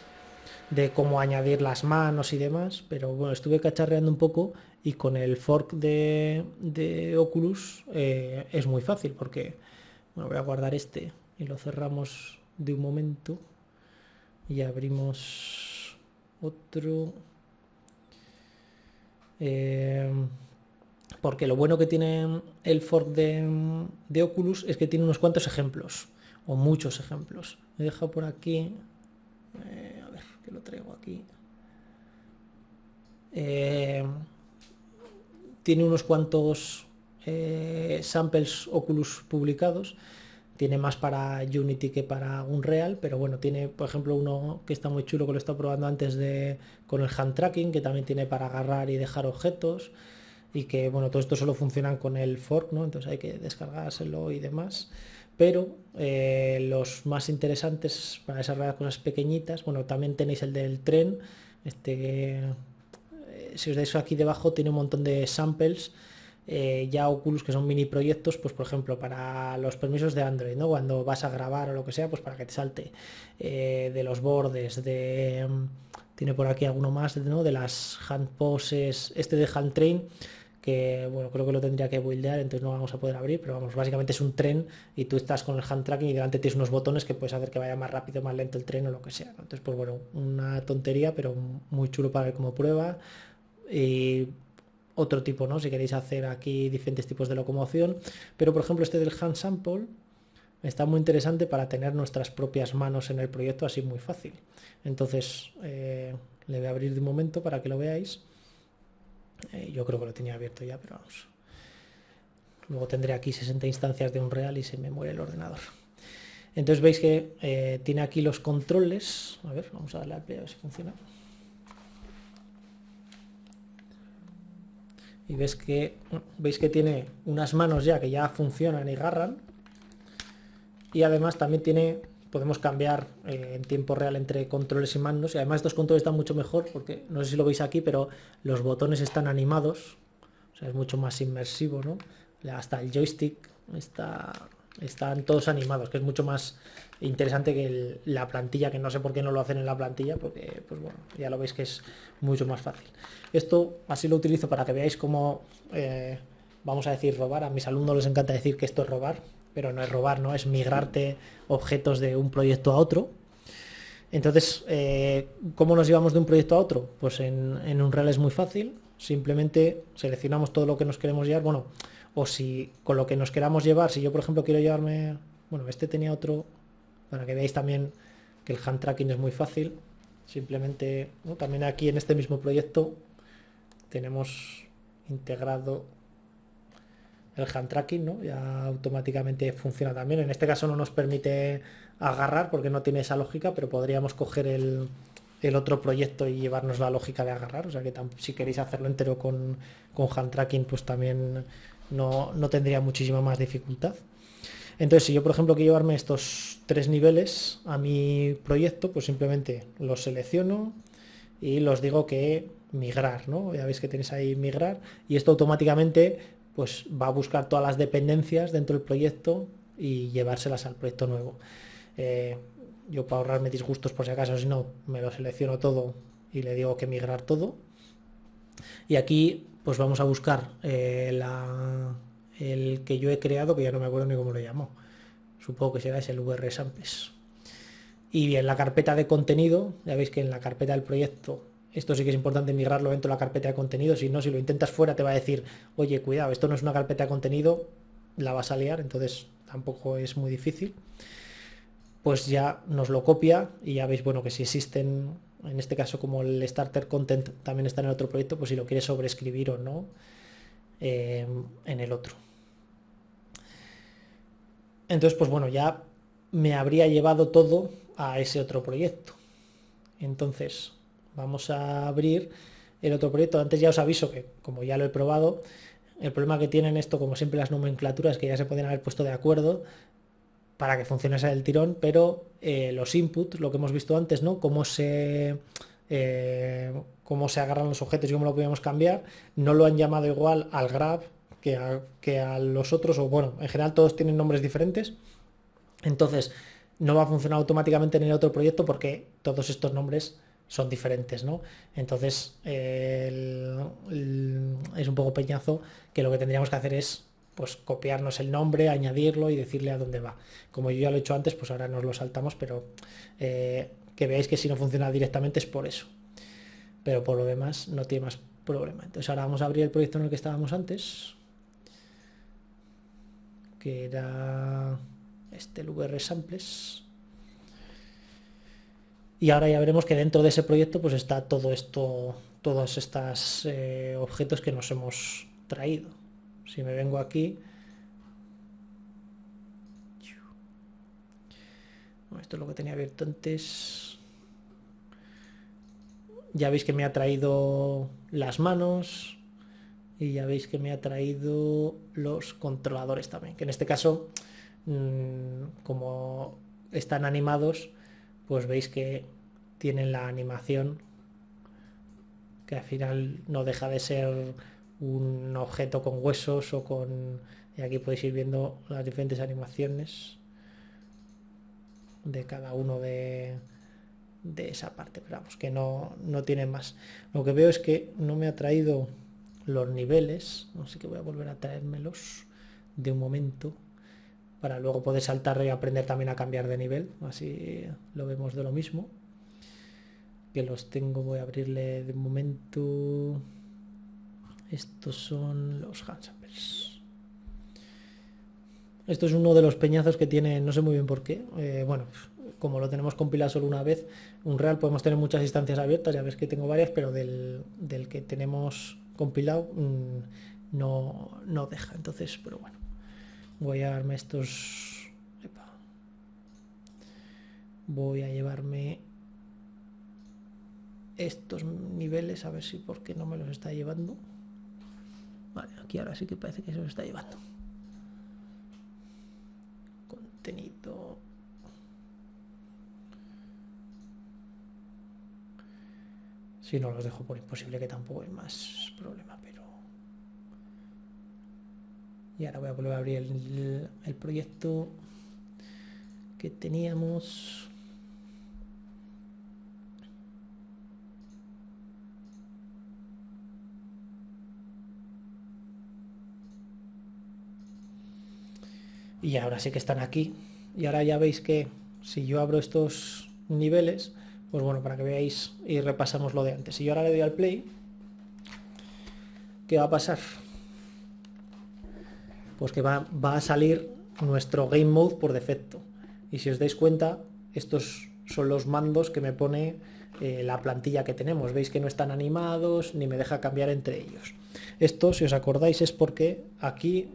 de cómo añadir las manos y demás, pero bueno, estuve cacharreando un poco y con el fork de Oculus es muy fácil porque, bueno, voy a guardar este y lo cerramos de un momento y abrimos otro, porque lo bueno que tiene el fork de Oculus es que tiene unos cuantos ejemplos o muchos ejemplos. He dejado por aquí, a ver, que lo traigo aquí. Tiene unos cuantos samples Oculus publicados. Tiene más para Unity que para Unreal, pero bueno, tiene por ejemplo uno que está muy chulo, que lo he estado probando antes con el hand tracking, que también tiene para agarrar y dejar objetos, y que bueno, todo esto solo funcionan con el fork, ¿no? Entonces hay que descargárselo y demás. Pero los más interesantes para desarrollar cosas pequeñitas, bueno, también tenéis el del tren, si os dais aquí debajo tiene un montón de samples, ya Oculus, que son mini proyectos, pues por ejemplo para los permisos de Android, ¿no? Cuando vas a grabar o lo que sea, pues para que te salte de los bordes, tiene por aquí alguno más, ¿no? De las hand poses, de hand train, que bueno, creo que lo tendría que buildear, entonces no vamos a poder abrir, pero vamos, básicamente es un tren y tú estás con el hand tracking y delante tienes unos botones que puedes hacer que vaya más rápido, más lento el tren o lo que sea, ¿no? Entonces pues bueno, una tontería, pero muy chulo para ver como prueba. Y otro tipo, ¿no? Si queréis hacer aquí diferentes tipos de locomoción, pero por ejemplo este del hand sample está muy interesante para tener nuestras propias manos en el proyecto así muy fácil. Entonces le voy a abrir de un momento para que lo veáis. Yo creo que lo tenía abierto ya, pero vamos. Luego tendré aquí 60 instancias de Unreal y se me muere el ordenador. Entonces veis que tiene aquí los controles. A ver, vamos a darle al play a ver si funciona. Y veis que tiene unas manos ya que ya funcionan y agarran. Y además también podemos cambiar en tiempo real entre controles y mandos. Y además estos controles están mucho mejor porque, no sé si lo veis aquí, pero los botones están animados. O sea, es mucho más inmersivo, ¿no? Hasta el joystick está están todos animados, que es mucho más interesante que la plantilla, que no sé por qué no lo hacen en la plantilla, porque pues bueno, ya lo veis que es mucho más fácil. Esto así lo utilizo para que veáis cómo, vamos a decir, robar. A mis alumnos les encanta decir que esto es robar, pero no es robar, ¿no? Es migrarte objetos de un proyecto a otro. Entonces, ¿cómo nos llevamos de un proyecto a otro? Pues en Unreal es muy fácil, simplemente seleccionamos todo lo que nos queremos llevar, bueno, o si con lo que nos queramos llevar, si yo por ejemplo quiero llevarme, bueno, este tenía otro, para que veáis también que el hand tracking es muy fácil, simplemente, ¿no? También aquí en este mismo proyecto tenemos integrado el hand tracking, ¿no? Ya automáticamente funciona también. En este caso no nos permite agarrar porque no tiene esa lógica, pero podríamos coger el otro proyecto y llevarnos la lógica de agarrar. O sea que si queréis hacerlo entero con hand tracking, pues también no tendría muchísima más dificultad. Entonces, si yo, por ejemplo, quiero llevarme estos 3 niveles a mi proyecto, pues simplemente los selecciono y los digo que migrar, ¿no? Ya veis que tenéis ahí migrar y esto automáticamente pues va a buscar todas las dependencias dentro del proyecto y llevárselas al proyecto nuevo. Yo para ahorrarme disgustos por si acaso, si no, me lo selecciono todo y le digo que migrar todo. Y aquí pues vamos a buscar el que yo he creado, que ya no me acuerdo ni cómo lo llamo. Supongo que será ese, el VR Samples. Y en la carpeta de contenido, ya veis que en la carpeta del proyecto, esto sí que es importante migrarlo dentro de la carpeta de contenido, si no, si lo intentas fuera te va a decir, oye, cuidado, esto no es una carpeta de contenido, la vas a liar, entonces tampoco es muy difícil. Pues ya nos lo copia y ya veis, bueno, que si existen, en este caso como el Starter Content también está en el otro proyecto, pues si lo quieres sobreescribir o no en el otro. Entonces, pues bueno, ya me habría llevado todo a ese otro proyecto. Entonces, vamos a abrir el otro proyecto. Antes ya os aviso que, como ya lo he probado, el problema que tienen esto, como siempre las nomenclaturas, que ya se pueden haber puesto de acuerdo para que funcionase el tirón, pero los inputs, lo que hemos visto antes, ¿no? Cómo se agarran los objetos y cómo lo podemos cambiar, no lo han llamado igual al grab que a los otros, o bueno, en general todos tienen nombres diferentes. Entonces, no va a funcionar automáticamente en el otro proyecto porque todos estos nombres son diferentes, ¿no? Entonces, es un poco peñazo que lo que tendríamos que hacer es pues copiarnos el nombre, añadirlo y decirle a dónde va. Como yo ya lo he hecho antes, pues ahora nos lo saltamos, pero que veáis que si no funciona directamente es por eso. Pero por lo demás no tiene más problema. Entonces ahora vamos a abrir el proyecto en el que estábamos antes, que era el VR Samples. Y ahora ya veremos que dentro de ese proyecto pues está todo esto, todos estos objetos que nos hemos traído. Si me vengo aquí, esto es lo que tenía abierto antes. Ya veis que me ha traído las manos y ya veis que me ha traído los controladores también, que en este caso como están animados, pues veis que tienen la animación, que al final no deja de ser un objeto con huesos o con... Y aquí podéis ir viendo las diferentes animaciones de cada uno de esa parte, pero vamos, que no tiene más. Lo que veo es que no me ha traído los niveles, así que voy a volver a traérmelos de un momento para luego poder saltar y aprender también a cambiar de nivel, así lo vemos de lo mismo. Que los tengo, voy a abrirle de un momento. Estos son los handsamples. Esto es uno de los peñazos que tiene, no sé muy bien por qué. Bueno, como lo tenemos compilado solo una vez, Unreal podemos tener muchas instancias abiertas, ya ves que tengo varias, pero del que tenemos compilado no deja. Entonces, pero bueno, voy a llevarme estos. Epa. Voy a llevarme estos niveles, a ver si por qué no me los está llevando. Vale, aquí ahora sí que parece que se los está llevando. Contenido. Si no los dejo por imposible, que tampoco hay más problema, pero... Y ahora voy a volver a abrir el proyecto que teníamos. Y ahora sí que están aquí. Y ahora ya veis que si yo abro estos niveles, pues bueno, para que veáis y repasamos lo de antes. Si yo ahora le doy al play, ¿qué va a pasar? Pues que va a salir nuestro Game Mode por defecto. Y si os dais cuenta, estos son los mandos que me pone la plantilla que tenemos. Veis que no están animados ni me deja cambiar entre ellos. Esto, si os acordáis, es porque aquí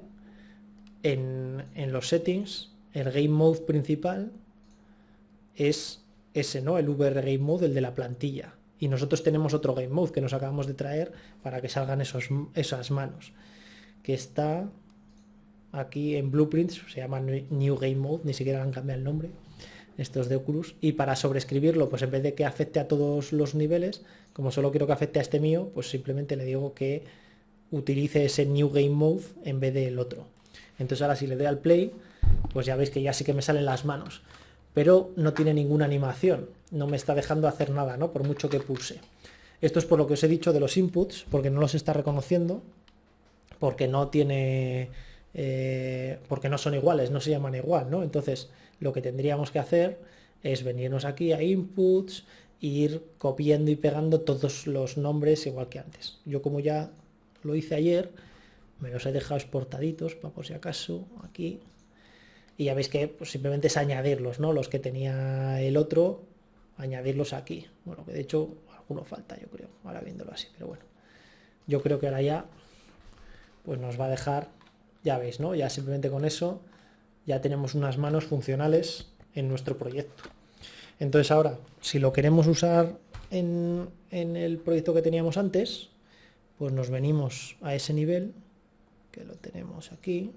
en los settings el Game Mode principal es ese, ¿no? El VR Game Mode, el de la plantilla. Y nosotros tenemos otro Game Mode que nos acabamos de traer para que salgan esas manos. Que está aquí en Blueprints, se llama New Game Mode, ni siquiera han cambiado el nombre, estos de Oculus. Y para sobreescribirlo, pues en vez de que afecte a todos los niveles, como solo quiero que afecte a este mío, pues simplemente le digo que utilice ese New Game Mode en vez del otro. Entonces ahora si le doy al play, pues ya veis que ya sí que me salen las manos, pero no tiene ninguna animación, no me está dejando hacer nada, ¿no? Por mucho que pulse. Esto es por lo que os he dicho de los inputs, porque no los está reconociendo, porque no tiene, porque no son iguales, no se llaman igual, ¿no? Entonces lo que tendríamos que hacer es venirnos aquí a inputs e ir copiando y pegando todos los nombres igual que antes. Yo, como ya lo hice ayer, me los he dejado exportaditos para por si acaso aquí, y ya veis que pues, simplemente es añadirlos, ¿no? Los que tenía el otro, añadirlos aquí. Bueno, que de hecho alguno falta, yo creo, ahora viéndolo así, pero bueno, yo creo que ahora ya pues nos va a dejar, ya veis, ¿no? Ya simplemente con eso ya tenemos unas manos funcionales en nuestro proyecto. Entonces ahora, si lo queremos usar en el proyecto que teníamos antes, pues nos venimos a ese nivel, que lo tenemos aquí,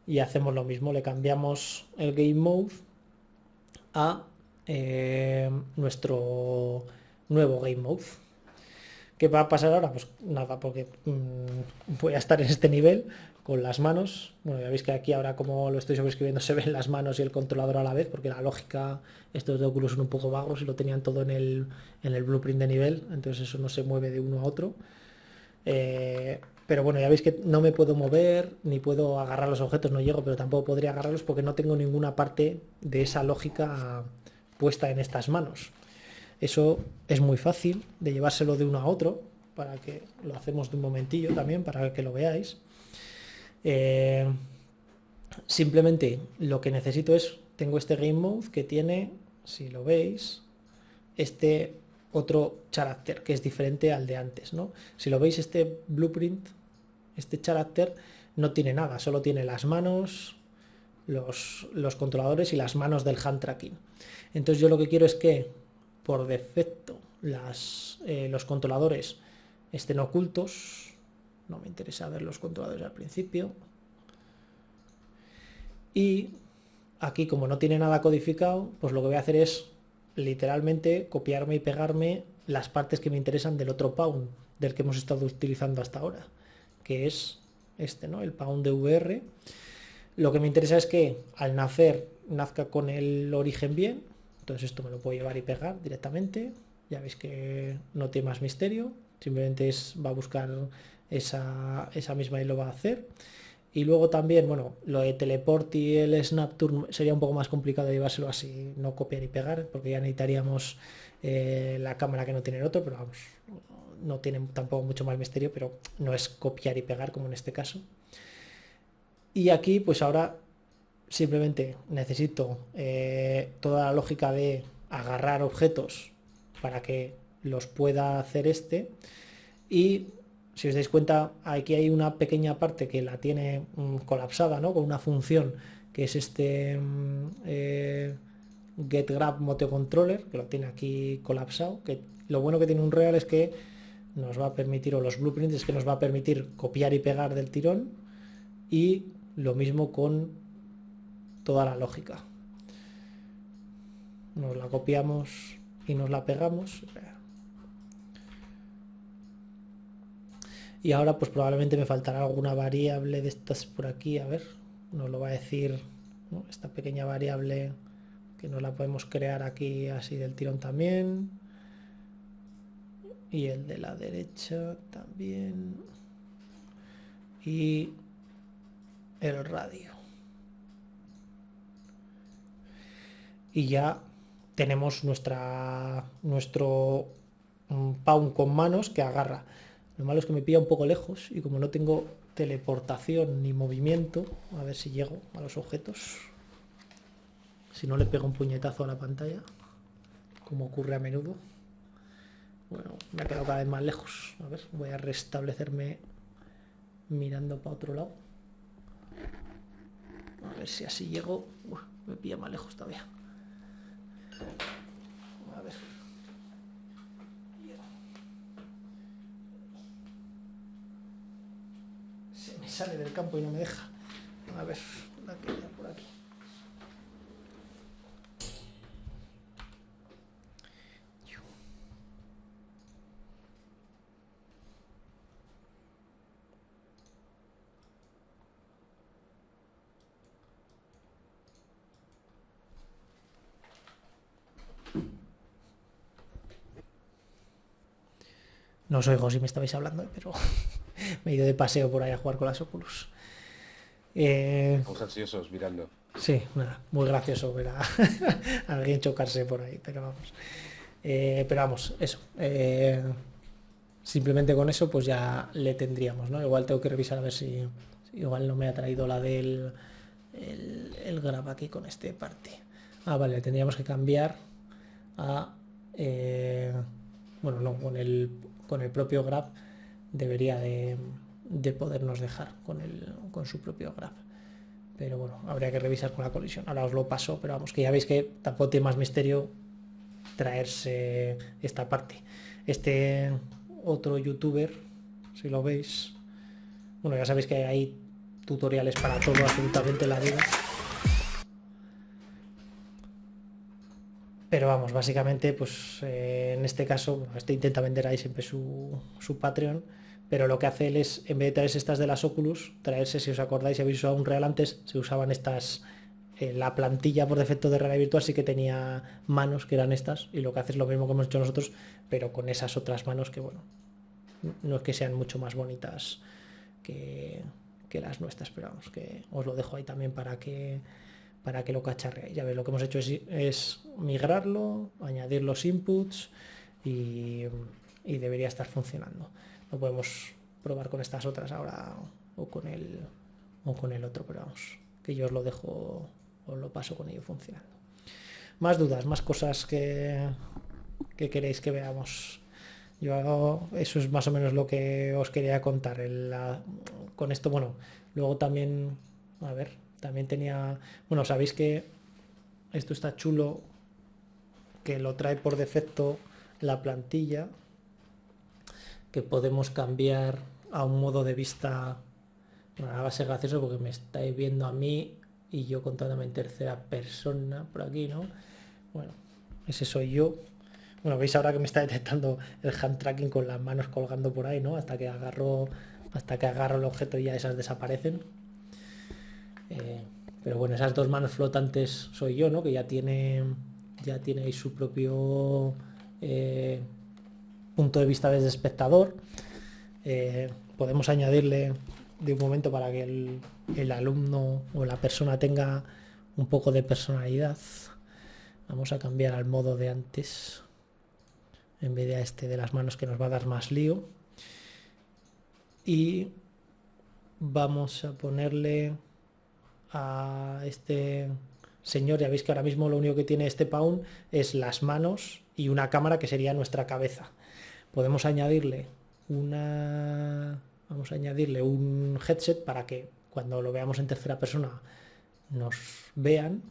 y hacemos lo mismo, le cambiamos el Game Mode a nuestro nuevo Game Mode. ¿Qué va a pasar ahora? Pues nada, porque voy a estar en este nivel con las manos. Bueno, ya veis que aquí ahora, como lo estoy sobreescribiendo, se ven las manos y el controlador a la vez, porque la lógica, estos de Oculus son un poco vagos y lo tenían todo en el blueprint de nivel, entonces eso no se mueve de uno a otro. Pero bueno, ya veis que no me puedo mover, ni puedo agarrar los objetos, no llego, pero tampoco podría agarrarlos porque no tengo ninguna parte de esa lógica puesta en estas manos. Eso es muy fácil de llevárselo de uno a otro, para que lo hacemos de un momentillo también, para que lo veáis. Simplemente lo que necesito es, tengo este Game Mode que tiene, si lo veis, este otro character que es diferente al de antes, ¿no? Si lo veis, este blueprint, este character no tiene nada, solo tiene las manos, los controladores y las manos del hand tracking. Entonces yo lo que quiero es que por defecto los controladores estén ocultos. No me interesa ver los controladores al principio. Y aquí, como no tiene nada codificado, pues lo que voy a hacer es literalmente copiarme y pegarme las partes que me interesan del otro Pound, del que hemos estado utilizando hasta ahora, que es este, ¿no? El Pound de VR. Lo que me interesa es que al nacer nazca con el origen bien. Entonces esto me lo puedo llevar y pegar directamente. Ya veis que no tiene más misterio, simplemente va a buscar esa misma y lo va a hacer. Y luego también, bueno, lo de teleport y el snap turn sería un poco más complicado de llevárselo así, no copiar y pegar, porque ya necesitaríamos la cámara que no tiene el otro, pero vamos, no tiene tampoco mucho más misterio, pero no es copiar y pegar como en este caso. Y aquí pues ahora simplemente necesito toda la lógica de agarrar objetos para que los pueda hacer y si os dais cuenta, aquí hay una pequeña parte que la tiene colapsada, ¿no? Con una función que es este getGrabMotoController, que lo tiene aquí colapsado, que lo bueno que tiene Unreal es que nos va a permitir, o los blueprints es que nos va a permitir copiar y pegar del tirón, y lo mismo con toda la lógica. Nos la copiamos y nos la pegamos. Y ahora pues probablemente me faltará alguna variable de estas por aquí, a ver, nos lo va a decir, ¿no? Esta pequeña variable que nos la podemos crear aquí así del tirón también. Y el de la derecha también. Y el radio. Y ya tenemos nuestro Pawn con manos que agarra. Lo malo es que me pilla un poco lejos y como no tengo teleportación ni movimiento, a ver si llego a los objetos. Si no le pego un puñetazo a la pantalla, como ocurre a menudo. Bueno, me ha quedado cada vez más lejos. A ver, voy a restablecerme mirando para otro lado. A ver si así llego. Me pilla más lejos todavía. A ver. Se me sale del campo y no me deja. A ver, la que ya por aquí. No os oigo si me estabais hablando, pero me he ido de paseo por ahí a jugar con las Oculus. Estamos ansiosos mirando. Sí, nada, muy gracioso ver a alguien chocarse por ahí, pero vamos. Pero vamos, eso. Simplemente con eso pues ya le tendríamos, ¿no? Igual tengo que revisar a ver si igual no me ha traído la del el grab aquí con este parte. Ah, vale, le tendríamos que cambiar a... bueno, no, con el propio grab debería de podernos dejar con su propio grab. Pero bueno, habría que revisar con la colisión. Ahora os lo paso, pero vamos, que ya veis que tampoco tiene más misterio traerse esta parte. Este otro youtuber, si lo veis, bueno, ya sabéis que hay tutoriales para todo absolutamente en la vida. Pero vamos, básicamente, pues en este caso, este intenta vender ahí siempre su Patreon, pero lo que hace él es, en vez de traerse estas de las Oculus, traerse, si os acordáis, si habéis usado un Real antes, se usaban estas, la plantilla por defecto de realidad virtual sí que tenía manos que eran estas, y lo que hace es lo mismo que hemos hecho nosotros, pero con esas otras manos que, bueno, no es que sean mucho más bonitas que las nuestras, pero vamos, que os lo dejo ahí también para que lo cacharreéis. Ya veis, lo que hemos hecho es migrarlo, añadir los inputs y debería estar funcionando. No podemos probar con estas otras ahora o con el otro, pero vamos, que yo os lo dejo, os lo paso con ello funcionando. Más dudas, más cosas que queréis que veamos. Yo eso es más o menos lo que os quería contar. Con esto, bueno, luego también, a ver, también tenía, bueno, sabéis que esto está chulo, que lo trae por defecto la plantilla, que podemos cambiar a un modo de vista. Bueno, ahora va a ser gracioso porque me estáis viendo a mí y yo contándome en tercera persona por aquí, ¿no? Bueno, ese soy yo. Bueno, veis ahora que me está detectando el hand tracking con las manos colgando por ahí, ¿no? Hasta que agarro el objeto y ya esas desaparecen. Pero bueno, esas dos manos flotantes soy yo, ¿no? Que ya tiene ahí su propio punto de vista desde espectador. Podemos añadirle de un momento para que el alumno o la persona tenga un poco de personalidad. Vamos a cambiar al modo de antes en vez de a este de las manos, que nos va a dar más lío. Y vamos a ponerle a este señor, ya veis que ahora mismo lo único que tiene este Pawn es las manos y una cámara que sería nuestra cabeza. Podemos añadirle vamos a añadirle un headset para que cuando lo veamos en tercera persona nos vean.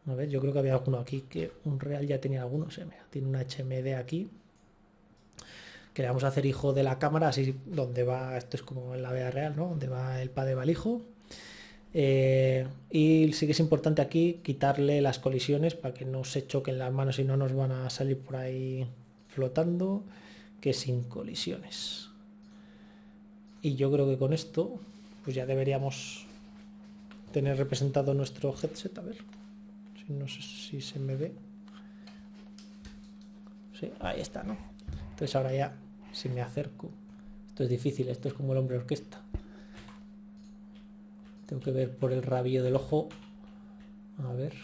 A ver, yo creo que había alguno aquí, que un Real ya tenía alguno, mira, tiene una HMD aquí, que le vamos a hacer hijo de la cámara, así donde va, esto es como en la vida real, ¿no? Donde va el padre va el hijo. Y sí que es importante aquí quitarle las colisiones para que no se choquen las manos y no nos van a salir por ahí flotando, que sin colisiones. Y yo creo que con esto pues ya deberíamos tener representado nuestro headset. A ver, si no sé si se me ve. Sí, ahí está, ¿no? Entonces ahora ya, si me acerco, esto es difícil, esto es como el hombre orquesta. Tengo que ver por el rabillo del ojo. A ver.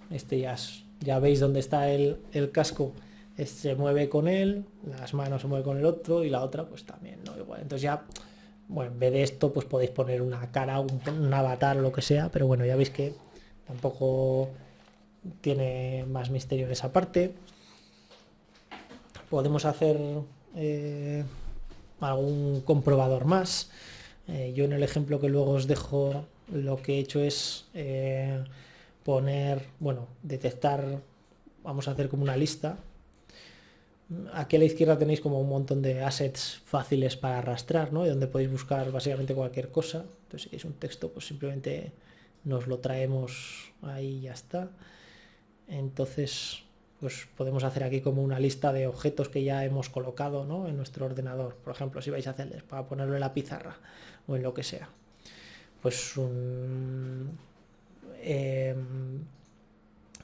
Este ya veis dónde está el casco. Este se mueve con él, las manos se mueven con el otro y la otra pues también, ¿no? Igual. Entonces ya, bueno, en vez de esto pues podéis poner una cara, un avatar o lo que sea, pero bueno, ya veis que tampoco tiene más misterio en esa parte. Podemos hacer algún comprobador más. Yo en el ejemplo que luego os dejo lo que he hecho es poner, bueno, detectar, vamos a hacer como una lista. Aquí a la izquierda tenéis como un montón de assets fáciles para arrastrar, ¿no? Y donde podéis buscar básicamente cualquier cosa. Entonces si es un texto, pues simplemente nos lo traemos ahí y ya está. Entonces pues podemos hacer aquí como una lista de objetos que ya hemos colocado, ¿no? En nuestro ordenador. Por ejemplo, si vais a hacerles para ponerlo en la pizarra o en lo que sea. Pues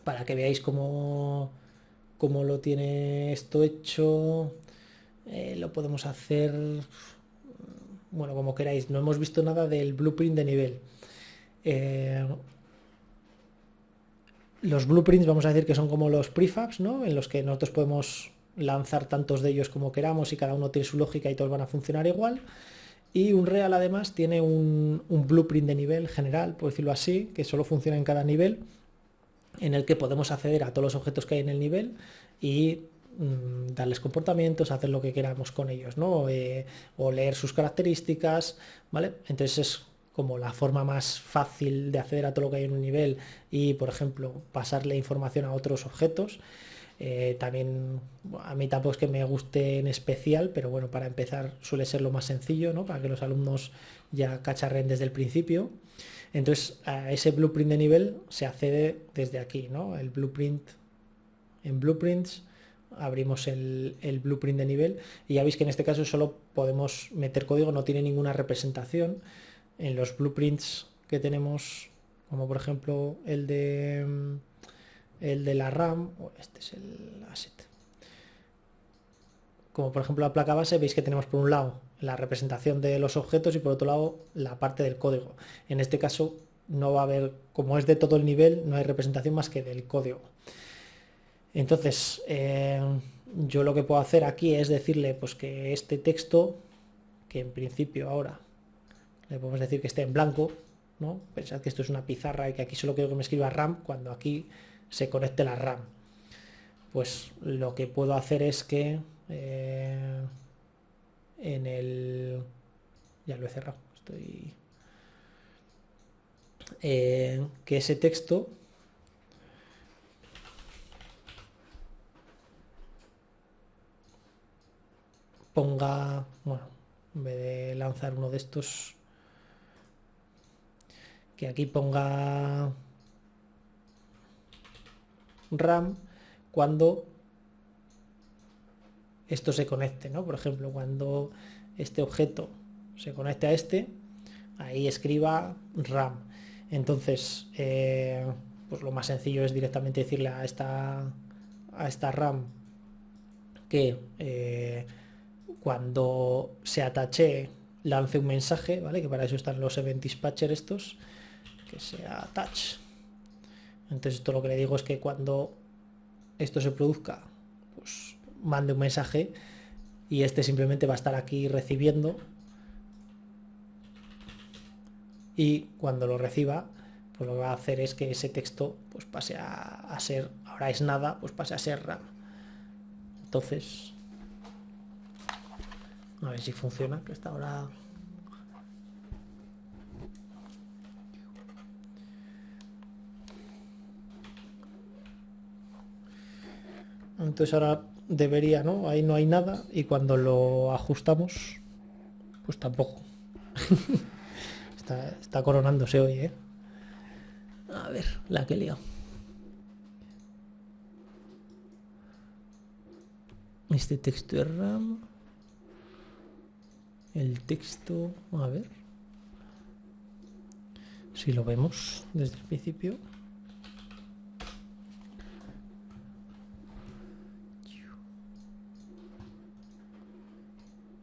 para que veáis cómo lo tiene esto hecho, lo podemos hacer, bueno, como queráis. No hemos visto nada del blueprint de nivel. Los blueprints vamos a decir que son como los prefabs, ¿no? En los que nosotros podemos lanzar tantos de ellos como queramos y cada uno tiene su lógica y todos van a funcionar igual. Y Unreal además tiene un blueprint de nivel general, por decirlo así, que solo funciona en cada nivel, en el que podemos acceder a todos los objetos que hay en el nivel y darles comportamientos, hacer lo que queramos con ellos, ¿no? O leer sus características, ¿vale? Entonces es como la forma más fácil de acceder a todo lo que hay en un nivel y, por ejemplo, pasarle información a otros objetos. También a mí tampoco es que me guste en especial, pero bueno, para empezar suele ser lo más sencillo, ¿no? Para que los alumnos ya cacharren desde el principio. Entonces a ese blueprint de nivel se accede desde aquí, ¿no? El blueprint, en blueprints abrimos el blueprint de nivel y ya veis que en este caso solo podemos meter código, no tiene ninguna representación. En los blueprints que tenemos, como por ejemplo el de la RAM, este es el asset, como por ejemplo la placa base, veis que tenemos por un lado la representación de los objetos y por otro lado la parte del código. En este caso no va a haber, como es de todo el nivel, no hay representación más que del código. Entonces yo lo que puedo hacer aquí es decirle pues que este texto, que en principio ahora le podemos decir que esté en blanco, ¿no? Pensad que esto es una pizarra y que aquí solo quiero que me escriba RAM cuando aquí se conecte la RAM. Pues lo que puedo hacer es que en el... ya lo he cerrado, estoy... que ese texto ponga, bueno, en vez de lanzar uno de estos, que aquí ponga RAM cuando esto se conecte, ¿no? Por ejemplo, cuando este objeto se conecte a este, ahí escriba RAM. Entonces, pues lo más sencillo es directamente decirle a esta RAM que cuando se atache lance un mensaje, ¿vale? Que para eso están los event dispatcher estos, que sea attach. Entonces esto lo que le digo es que cuando esto se produzca, pues mande un mensaje y este simplemente va a estar aquí recibiendo, y cuando lo reciba pues lo que va a hacer es que ese texto pues pase a ser, ahora es nada, pues pase a ser RAM. Entonces a ver si funciona, que hasta ahora entonces ahora debería, ¿no? Ahí no hay nada y cuando lo ajustamos pues tampoco. Está coronándose hoy, ¿eh? A ver, la que he liado. Este texto de RAM. El texto, a ver si lo vemos desde el principio.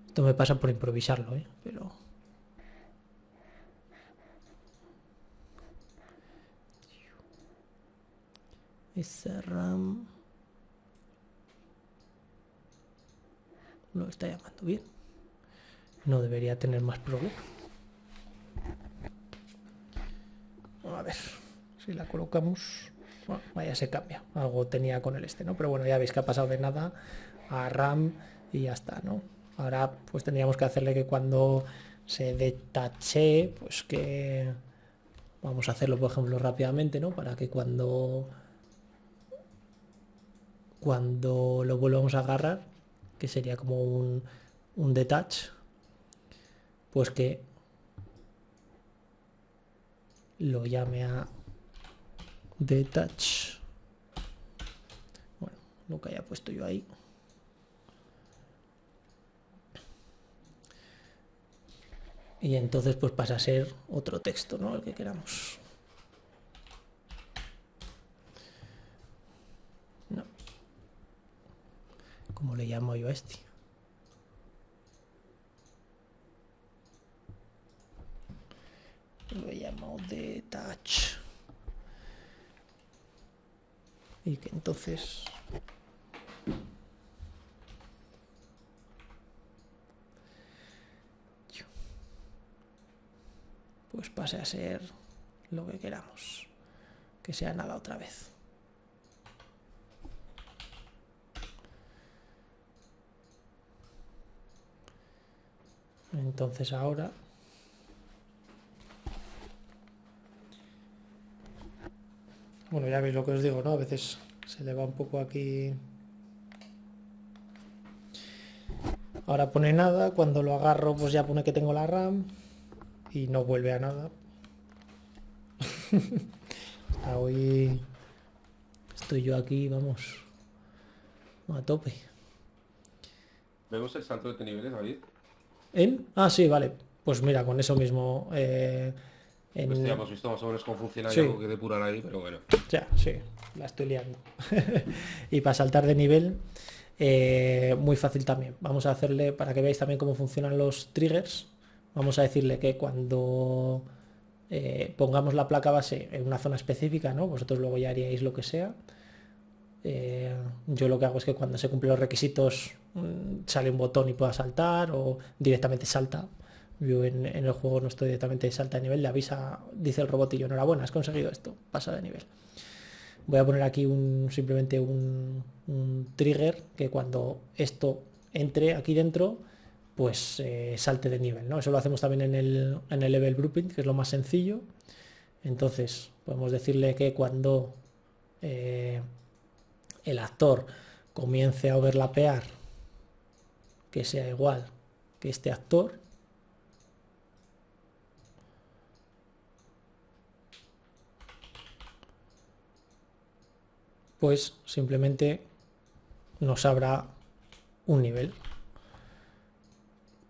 Esto me pasa por improvisarlo, pero esa RAM lo está llamando bien. No debería tener más problema. A ver si la colocamos. Bueno, vaya, se cambia. Algo tenía con el ¿no? Pero bueno, ya veis que ha pasado de nada a RAM y ya está, ¿no? Ahora pues tendríamos que hacerle que cuando se detache, pues que vamos a hacerlo, por ejemplo, rápidamente, ¿no? Para que cuando lo volvamos a agarrar, que sería como un detach, pues que lo llame a detach. Bueno, lo que haya puesto yo ahí. Y entonces pues pasa a ser otro texto, ¿no? El que queramos. No. ¿Cómo le llamo yo a este? Lo he llamado detach. Y que entonces pues pase a ser lo que queramos, que sea nada otra vez. Entonces ahora bueno, ya veis lo que os digo, ¿no? A veces se le va un poco aquí. Ahora pone nada, cuando lo agarro pues ya pone que tengo la RAM y no vuelve a nada. Hoy estoy yo aquí, vamos, a tope. ¿Vemos el salto de niveles, David? Ah, sí, vale. Pues mira, con eso mismo. Pues ya hemos visto más o menos cómo funciona Sí. y algo que depurar ahí, pero bueno. Ya, sí, la estoy liando. Y para saltar de nivel, muy fácil también. Vamos a hacerle, para que veáis también cómo funcionan los triggers, vamos a decirle que cuando pongamos la placa base en una zona específica, ¿no? Vosotros luego ya haríais lo que sea. Yo lo que hago es que cuando se cumplen los requisitos sale un botón y pueda saltar o directamente salta. Yo en el juego no estoy directamente salta de nivel, le avisa, dice el robotillo, enhorabuena, has conseguido esto, pasa de nivel. Voy a poner aquí simplemente un trigger que cuando esto entre aquí dentro, pues salte de nivel, ¿no? Eso lo hacemos también en el level blueprint, que es lo más sencillo. Entonces podemos decirle que cuando el actor comience a overlapear, que sea igual que este actor, pues simplemente nos abra un nivel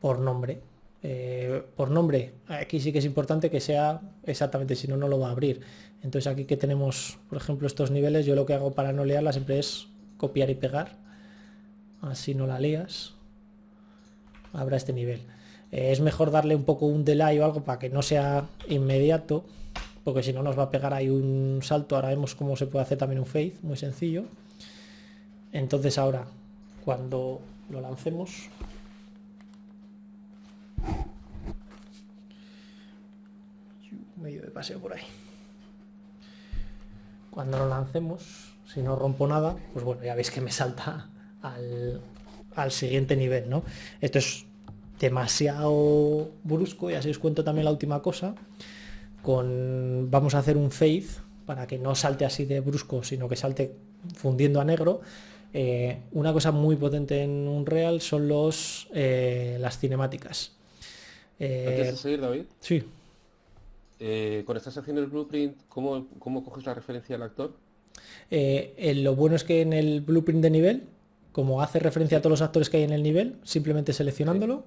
por nombre. Por nombre, aquí sí que es importante que sea exactamente, si no, no lo va a abrir. Entonces aquí que tenemos, por ejemplo, estos niveles, yo lo que hago para no liarla siempre es copiar y pegar. Así no la lías. Habrá este nivel. Es mejor darle un poco un delay o algo para que no sea inmediato, porque si no nos va a pegar ahí un salto. Ahora vemos cómo se puede hacer también un fade, muy sencillo. Entonces ahora, cuando lo lancemos, medio de paseo por ahí. Cuando lo lancemos, si no rompo nada, pues bueno, ya veis que me salta al siguiente nivel, ¿no? Esto es demasiado brusco y así os cuento también la última cosa. Vamos a hacer un fade para que no salte así de brusco, sino que salte fundiendo a negro. Una cosa muy potente en Unreal son las cinemáticas. Antes de seguir, David, Sí. cuando estás haciendo el blueprint, ¿cómo coges la referencia al actor? Lo bueno es que en el blueprint de nivel como hace referencia a todos los actores que hay en el nivel, simplemente seleccionándolo,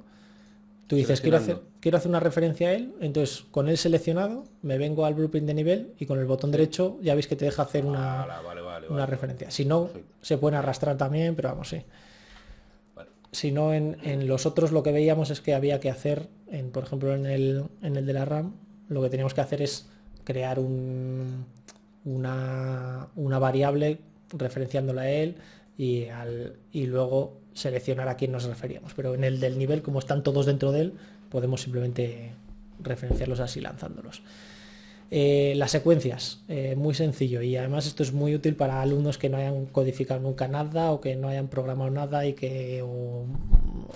tú dices, quiero hacer una referencia a él, entonces con él seleccionado me vengo al blueprint de nivel y con el botón derecho ya veis que te deja hacer una referencia. Si no, Perfecto. se pueden arrastrar también, pero vamos, sí. Vale. Si no, en los otros lo que veíamos es que había que hacer, por ejemplo en el de la RAM, lo que teníamos que hacer es crear una variable referenciándola a él y luego seleccionar a quién nos referíamos. Pero en el del nivel, como están todos dentro de él, podemos simplemente referenciarlos así lanzándolos. Las secuencias, muy sencillo, y además esto es muy útil para alumnos que no hayan codificado nunca nada o que no hayan programado nada y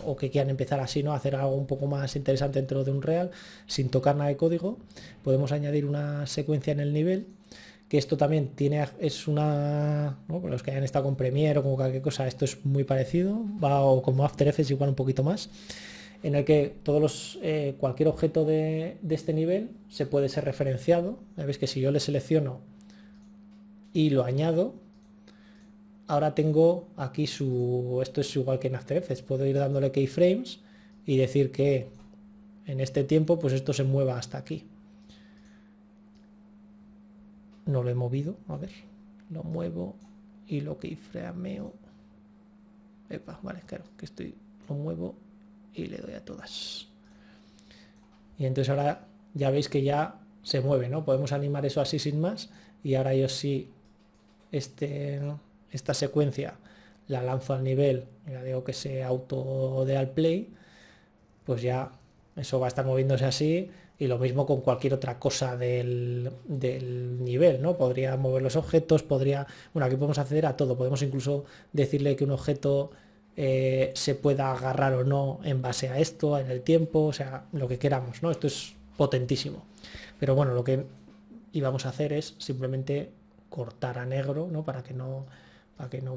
o que quieran empezar así, ¿no? Hacer algo un poco más interesante dentro de Unreal sin tocar nada de código. Podemos añadir una secuencia en el nivel, que esto también es una, ¿no? Para los que hayan estado con Premiere o con cualquier cosa, esto es muy parecido, va o como After Effects igual un poquito más, en el que cualquier objeto de este nivel se puede ser referenciado. Veis que si yo le selecciono y lo añado, ahora tengo aquí esto es igual que en After Effects, puedo ir dándole keyframes y decir que en este tiempo pues esto se mueva hasta aquí. No lo he movido, a ver, lo muevo y lo keyframeo. Epa, vale, claro, que lo muevo y le doy a todas. Y entonces ahora ya veis que ya se mueve, ¿no? Podemos animar eso así sin más. Y ahora yo sí, esta secuencia la lanzo al nivel y la digo que se auto dé al play, pues ya eso va a estar moviéndose así. Y lo mismo con cualquier otra cosa del nivel, ¿no? Podría mover los objetos, bueno, aquí podemos acceder a todo. Podemos incluso decirle que un objeto se pueda agarrar o no en base a esto, en el tiempo, o sea, lo que queramos, ¿no? Esto es potentísimo. Pero bueno, lo que íbamos a hacer es simplemente cortar a negro, ¿no? Para que no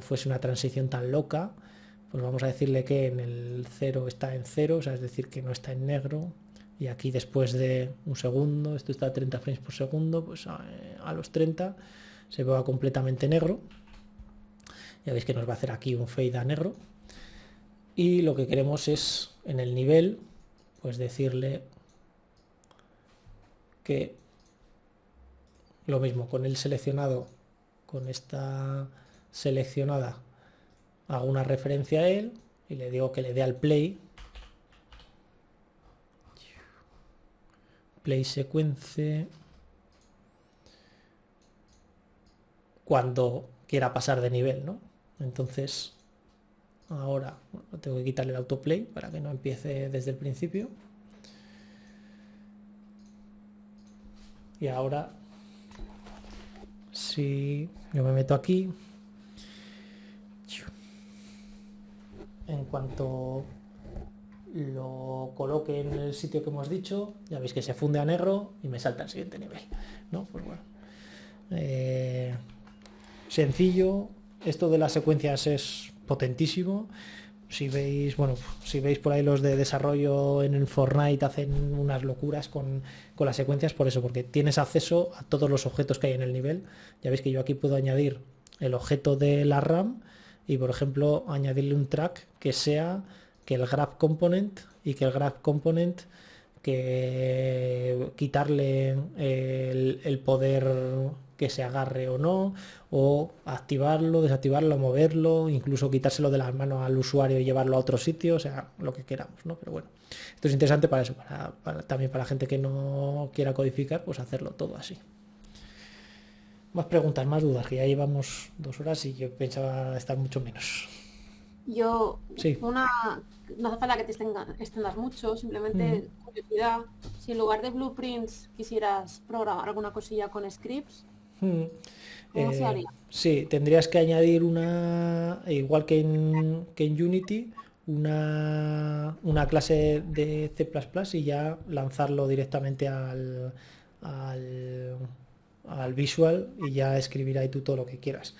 fuese una transición tan loca. Pues vamos a decirle que en el 0 está en 0, o sea, es decir, que no está en negro. Y aquí después de un segundo, esto está a 30 frames por segundo, pues a los 30 se vea completamente negro. Ya veis que nos va a hacer aquí un fade a negro. Y lo que queremos es, en el nivel, pues decirle que lo mismo, con el seleccionado, con esta seleccionada, hago una referencia a él y le digo que le dé al play secuence cuando quiera pasar de nivel, ¿no? Entonces ahora tengo que quitarle el autoplay para que no empiece desde el principio. Y ahora si yo me meto aquí, en cuanto lo coloque en el sitio que hemos dicho, ya veis que se funde a negro y me salta al siguiente nivel, ¿no? Pues bueno, sencillo. Esto de las secuencias es potentísimo. Si veis por ahí los de desarrollo en el Fortnite hacen unas locuras con las secuencias por eso, porque tienes acceso a todos los objetos que hay en el nivel. Ya veis que yo aquí puedo añadir el objeto de la RAM y, por ejemplo, añadirle un track que sea que el grab component y que el grab component que quitarle el poder que se agarre o no, o activarlo, desactivarlo, moverlo, incluso quitárselo de las manos al usuario y llevarlo a otro sitio, o sea, lo que queramos, ¿no? Pero bueno, esto es interesante para eso, también para la gente que no quiera codificar, pues hacerlo todo así. Más preguntas, más dudas, que ya llevamos 2 horas y yo pensaba estar mucho menos. Sí. No hace falta que te extendas mucho, simplemente curiosidad. Si en lugar de blueprints quisieras programar alguna cosilla con scripts, ¿cómo se haría? Sí, tendrías que añadir igual que en Unity, una clase de C++ y ya lanzarlo directamente al Visual y ya escribir ahí tú todo lo que quieras.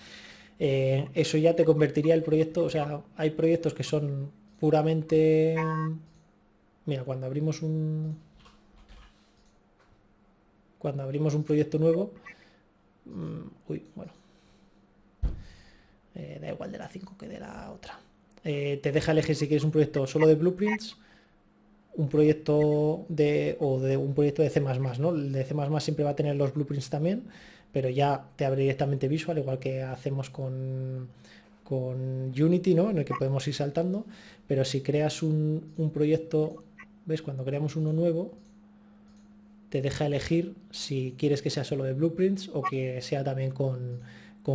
Eso ya te convertiría el proyecto, o sea, hay proyectos que son puramente, mira, cuando abrimos un proyecto nuevo, da igual de la 5 que de la otra. Te deja elegir si quieres un proyecto solo de blueprints, un proyecto de un proyecto de C++, ¿no? El de C++ siempre va a tener los blueprints también, pero ya te abre directamente Visual, igual que hacemos con Unity, ¿no? En el que podemos ir saltando, pero si creas un proyecto, ¿ves? Cuando creamos uno nuevo, te deja elegir si quieres que sea solo de blueprints o que sea también con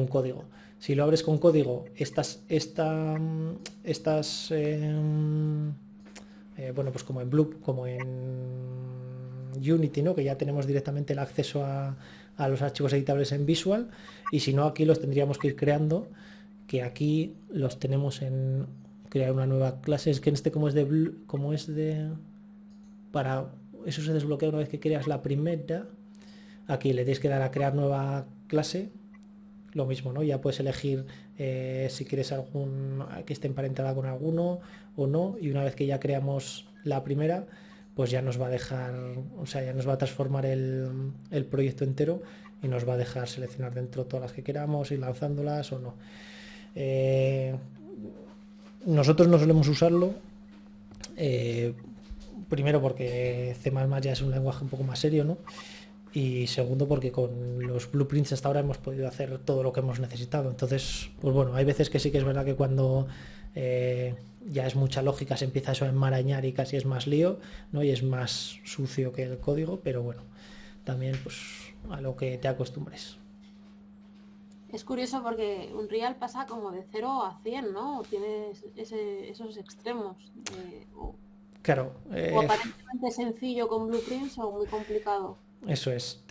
código. Si lo abres con código, bueno, pues como en Unity, ¿no? Que ya tenemos directamente el acceso a los archivos editables en Visual, y si no, aquí los tendríamos que ir creando, que aquí los tenemos en crear una nueva clase. Es que en este, como es de para eso se desbloquea una vez que creas la primera. Aquí le tienes que dar a crear nueva clase, lo mismo, ¿no? Ya puedes elegir si quieres que esté emparentada con alguno o no, y una vez que ya creamos la primera, pues ya nos va a dejar, o sea, ya nos va a transformar el proyecto entero y nos va a dejar seleccionar dentro todas las que queramos, ir lanzándolas o no. Nosotros no solemos usarlo, primero porque C++ ya es un lenguaje un poco más serio, ¿no? Y segundo porque con los blueprints hasta ahora hemos podido hacer todo lo que hemos necesitado. Entonces, pues bueno, hay veces que sí que es verdad que cuando ya es mucha lógica, se empieza eso a enmarañar y casi es más lío, ¿no? Y es más sucio que el código, pero bueno, también pues a lo que te acostumbres. Es curioso porque Unreal pasa como de 0 a 100, ¿no? Tienes esos extremos. Claro. O aparentemente sencillo con blueprints o muy complicado. Eso es.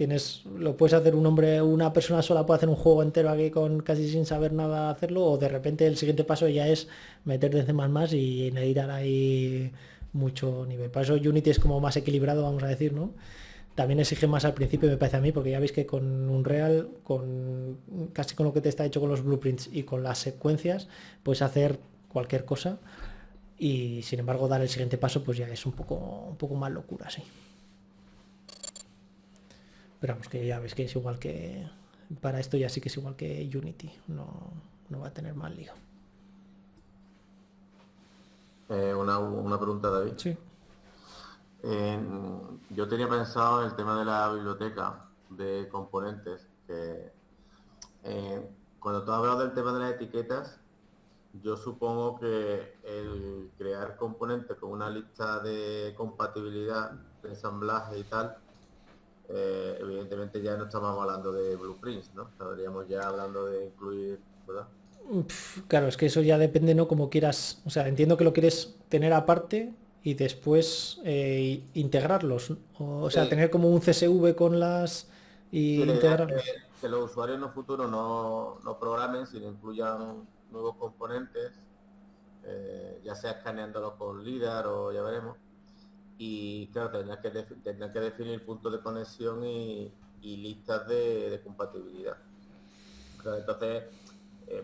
Lo puedes hacer una persona sola puede hacer un juego entero aquí con casi sin saber nada hacerlo, o de repente el siguiente paso ya es meterte C++ y necesitar ahí mucho nivel. Para eso Unity es como más equilibrado, vamos a decir, ¿no? También exige más al principio, me parece a mí, porque ya veis que con Unreal, casi con lo que te está hecho con los blueprints y con las secuencias, puedes hacer cualquier cosa, y sin embargo dar el siguiente paso pues ya es un poco más locura, sí. Pero vamos, que ya ves que es igual que... Para esto ya sí que es igual que Unity, no va a tener más lío. Una pregunta, David. Sí. Yo tenía pensado en el tema de la biblioteca de componentes, que cuando tú has hablado del tema de las etiquetas, yo supongo que el crear componentes con una lista de compatibilidad, de ensamblaje y tal, evidentemente ya no estamos hablando de blueprints, ¿no? Estaríamos ya hablando de incluir, ¿verdad? Claro, es que eso ya depende, ¿no? Como quieras. O sea, entiendo que lo quieres tener aparte y después integrarlos. O sea, Sí. tener como un CSV con las... y Sí, la idea es integrarlos. que los usuarios en el futuro no programen, sino incluyan nuevos componentes, ya sea escaneándolos con LIDAR o ya veremos. Y claro, tendrán que definir puntos de conexión y listas de compatibilidad. Claro, entonces,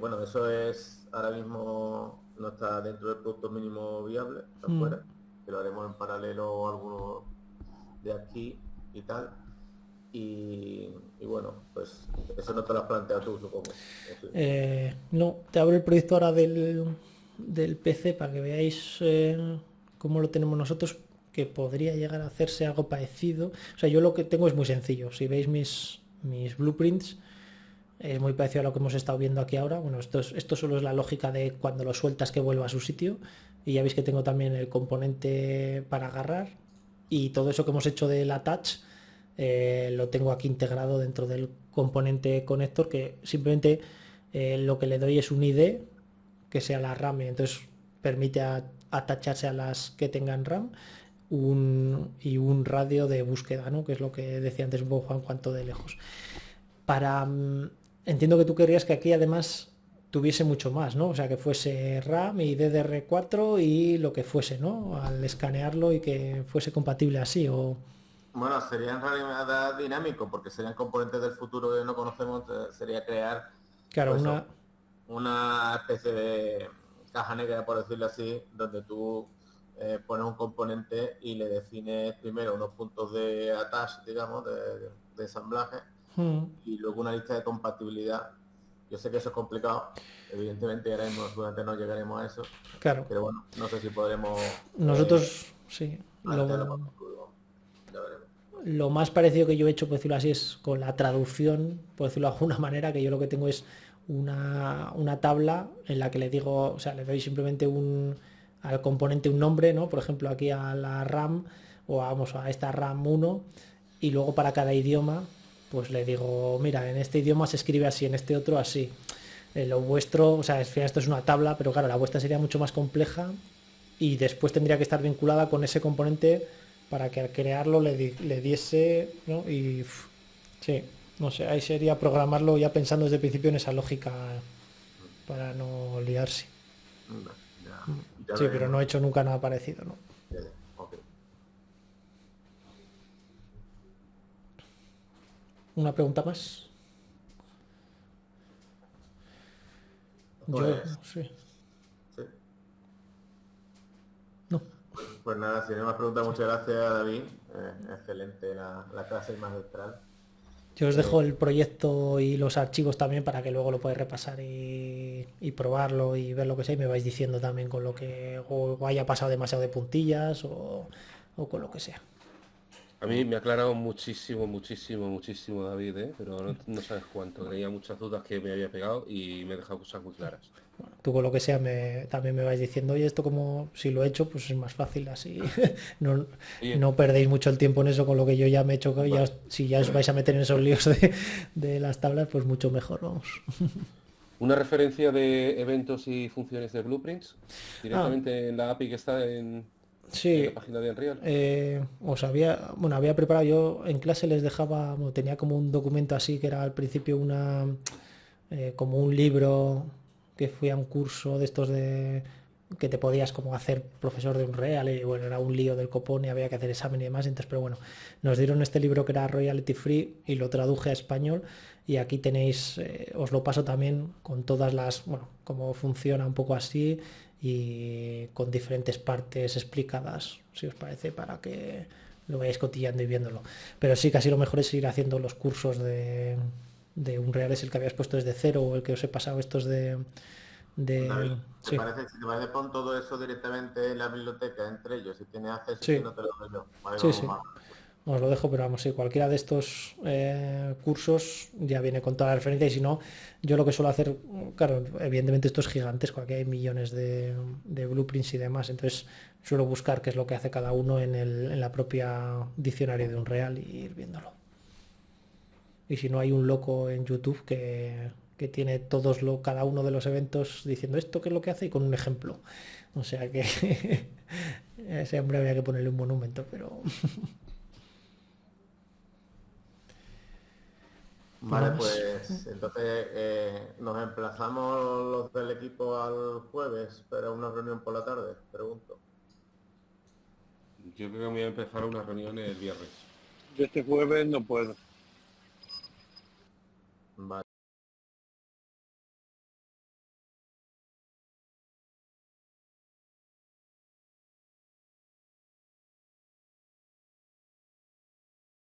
bueno, eso es ahora mismo no está dentro del producto mínimo viable, está fuera, que lo haremos en paralelo algunos de aquí y tal. Y bueno, pues eso no te lo has planteado tú, supongo. No, te abro el proyecto ahora del PC para que veáis cómo lo tenemos nosotros, que podría llegar a hacerse algo parecido. O sea, yo lo que tengo es muy sencillo. Si veis mis blueprints, es muy parecido a lo que hemos estado viendo aquí ahora. Bueno, esto solo es la lógica de cuando lo sueltas que vuelva a su sitio. Y ya veis que tengo también el componente para agarrar. Y todo eso que hemos hecho del attach lo tengo aquí integrado dentro del componente connector, que simplemente lo que le doy es un ID que sea la RAM, y entonces permite atacharse a las que tengan RAM, y un radio de búsqueda, ¿no? Que es lo que decía antes un poco Juan, cuanto de lejos. Entiendo que tú querrías que aquí además tuviese mucho más, ¿no? O sea, que fuese RAM y DDR4 y lo que fuese, ¿no? Al escanearlo y que fuese compatible así, o... Bueno, sería en realidad dinámico, porque serían componentes del futuro que no conocemos, sería crear Claro, pues, una especie de caja negra, por decirlo así, donde tú pones un componente y le defines primero unos puntos de attach, digamos, de ensamblaje, y luego una lista de compatibilidad Yo sé que eso es complicado, evidentemente ahora mismo seguramente no llegaremos a eso, Claro. pero bueno, no sé si podremos... Nosotros, sí. plantearlo para el futuro. Ya veremos. Lo más parecido que yo he hecho, por decirlo así, es con la traducción, por decirlo de alguna manera, que yo lo que tengo es una tabla en la que le digo, o sea, le doy simplemente al componente un nombre, ¿no? Por ejemplo, aquí a la RAM, o vamos a esta RAM 1, y luego para cada idioma, pues le digo, mira, en este idioma se escribe así, en este otro así. Lo vuestro, o sea, esto es una tabla, pero claro, la vuestra sería mucho más compleja y después tendría que estar vinculada con ese componente para que al crearlo le diese, ¿no? Y sí, no sé, ahí sería programarlo ya pensando desde el principio en esa lógica para no liarse. Ya Sí, pero veremos. no he hecho nunca nada parecido, ¿no? Ok. ¿Una pregunta más? Yo, Pues, sí. sí. No. Pues nada, si no hay más preguntas, muchas gracias, David. Excelente la clase magistral. Yo os dejo el proyecto y los archivos también para que luego lo podáis repasar y probarlo y ver lo que sea y me vais diciendo también con lo que o haya pasado demasiado de puntillas o con lo que sea. A mí me ha aclarado muchísimo, David, ¿eh? Pero no sabes cuánto. Tenía muchas dudas que me había pegado y me he dejado cosas muy claras. Bueno, tú con lo que sea también me vais diciendo, oye, esto como si lo he hecho, pues es más fácil así. no, Oye, no perdéis mucho el tiempo en eso con lo que yo ya me he hecho. vale. Si ya os vais a meter en esos líos de las tablas, pues mucho mejor, vamos. Una referencia de eventos y funciones de Blueprints Ah, directamente en la API que está en la sí, página de Unreal. había preparado yo en clase les dejaba, bueno, tenía como un documento así que era al principio como un libro que fui a un curso de estos de que te podías como hacer profesor de Unreal y bueno, era un lío del copón y había que hacer examen y demás, entonces pero bueno, nos dieron este libro que era Royalty Free y lo traduje a español y aquí tenéis, os lo paso también con todas bueno, cómo funciona un poco así y con diferentes partes explicadas, si os parece, para que lo vayáis cotillando y viéndolo. Pero sí, casi lo mejor es ir haciendo los cursos de Unreal, es el que habías puesto desde cero o el que os he pasado estos David, sí, si te parece, pon todo eso directamente en la biblioteca entre ellos. Si tienes acceso, si sí, no te lo doy yo. Vale, sí, vamos sí. más. Os lo dejo, pero vamos, sí, cualquiera de estos cursos ya viene con toda la referencia y si no, yo lo que suelo hacer, claro, evidentemente esto es gigantesco, aquí hay millones de blueprints y demás, entonces suelo buscar qué es lo que hace cada uno en la propia diccionario de Unreal y ir viéndolo. Y si no, hay un loco en YouTube que tiene cada uno de los eventos diciendo esto qué es lo que hace y con un ejemplo. O sea que a ese hombre habría que ponerle un monumento, pero... Vale, pues entonces nos emplazamos los del equipo al jueves para una reunión por la tarde, pregunto. Yo creo que voy a empezar una reunión el viernes. Yo este jueves no puedo.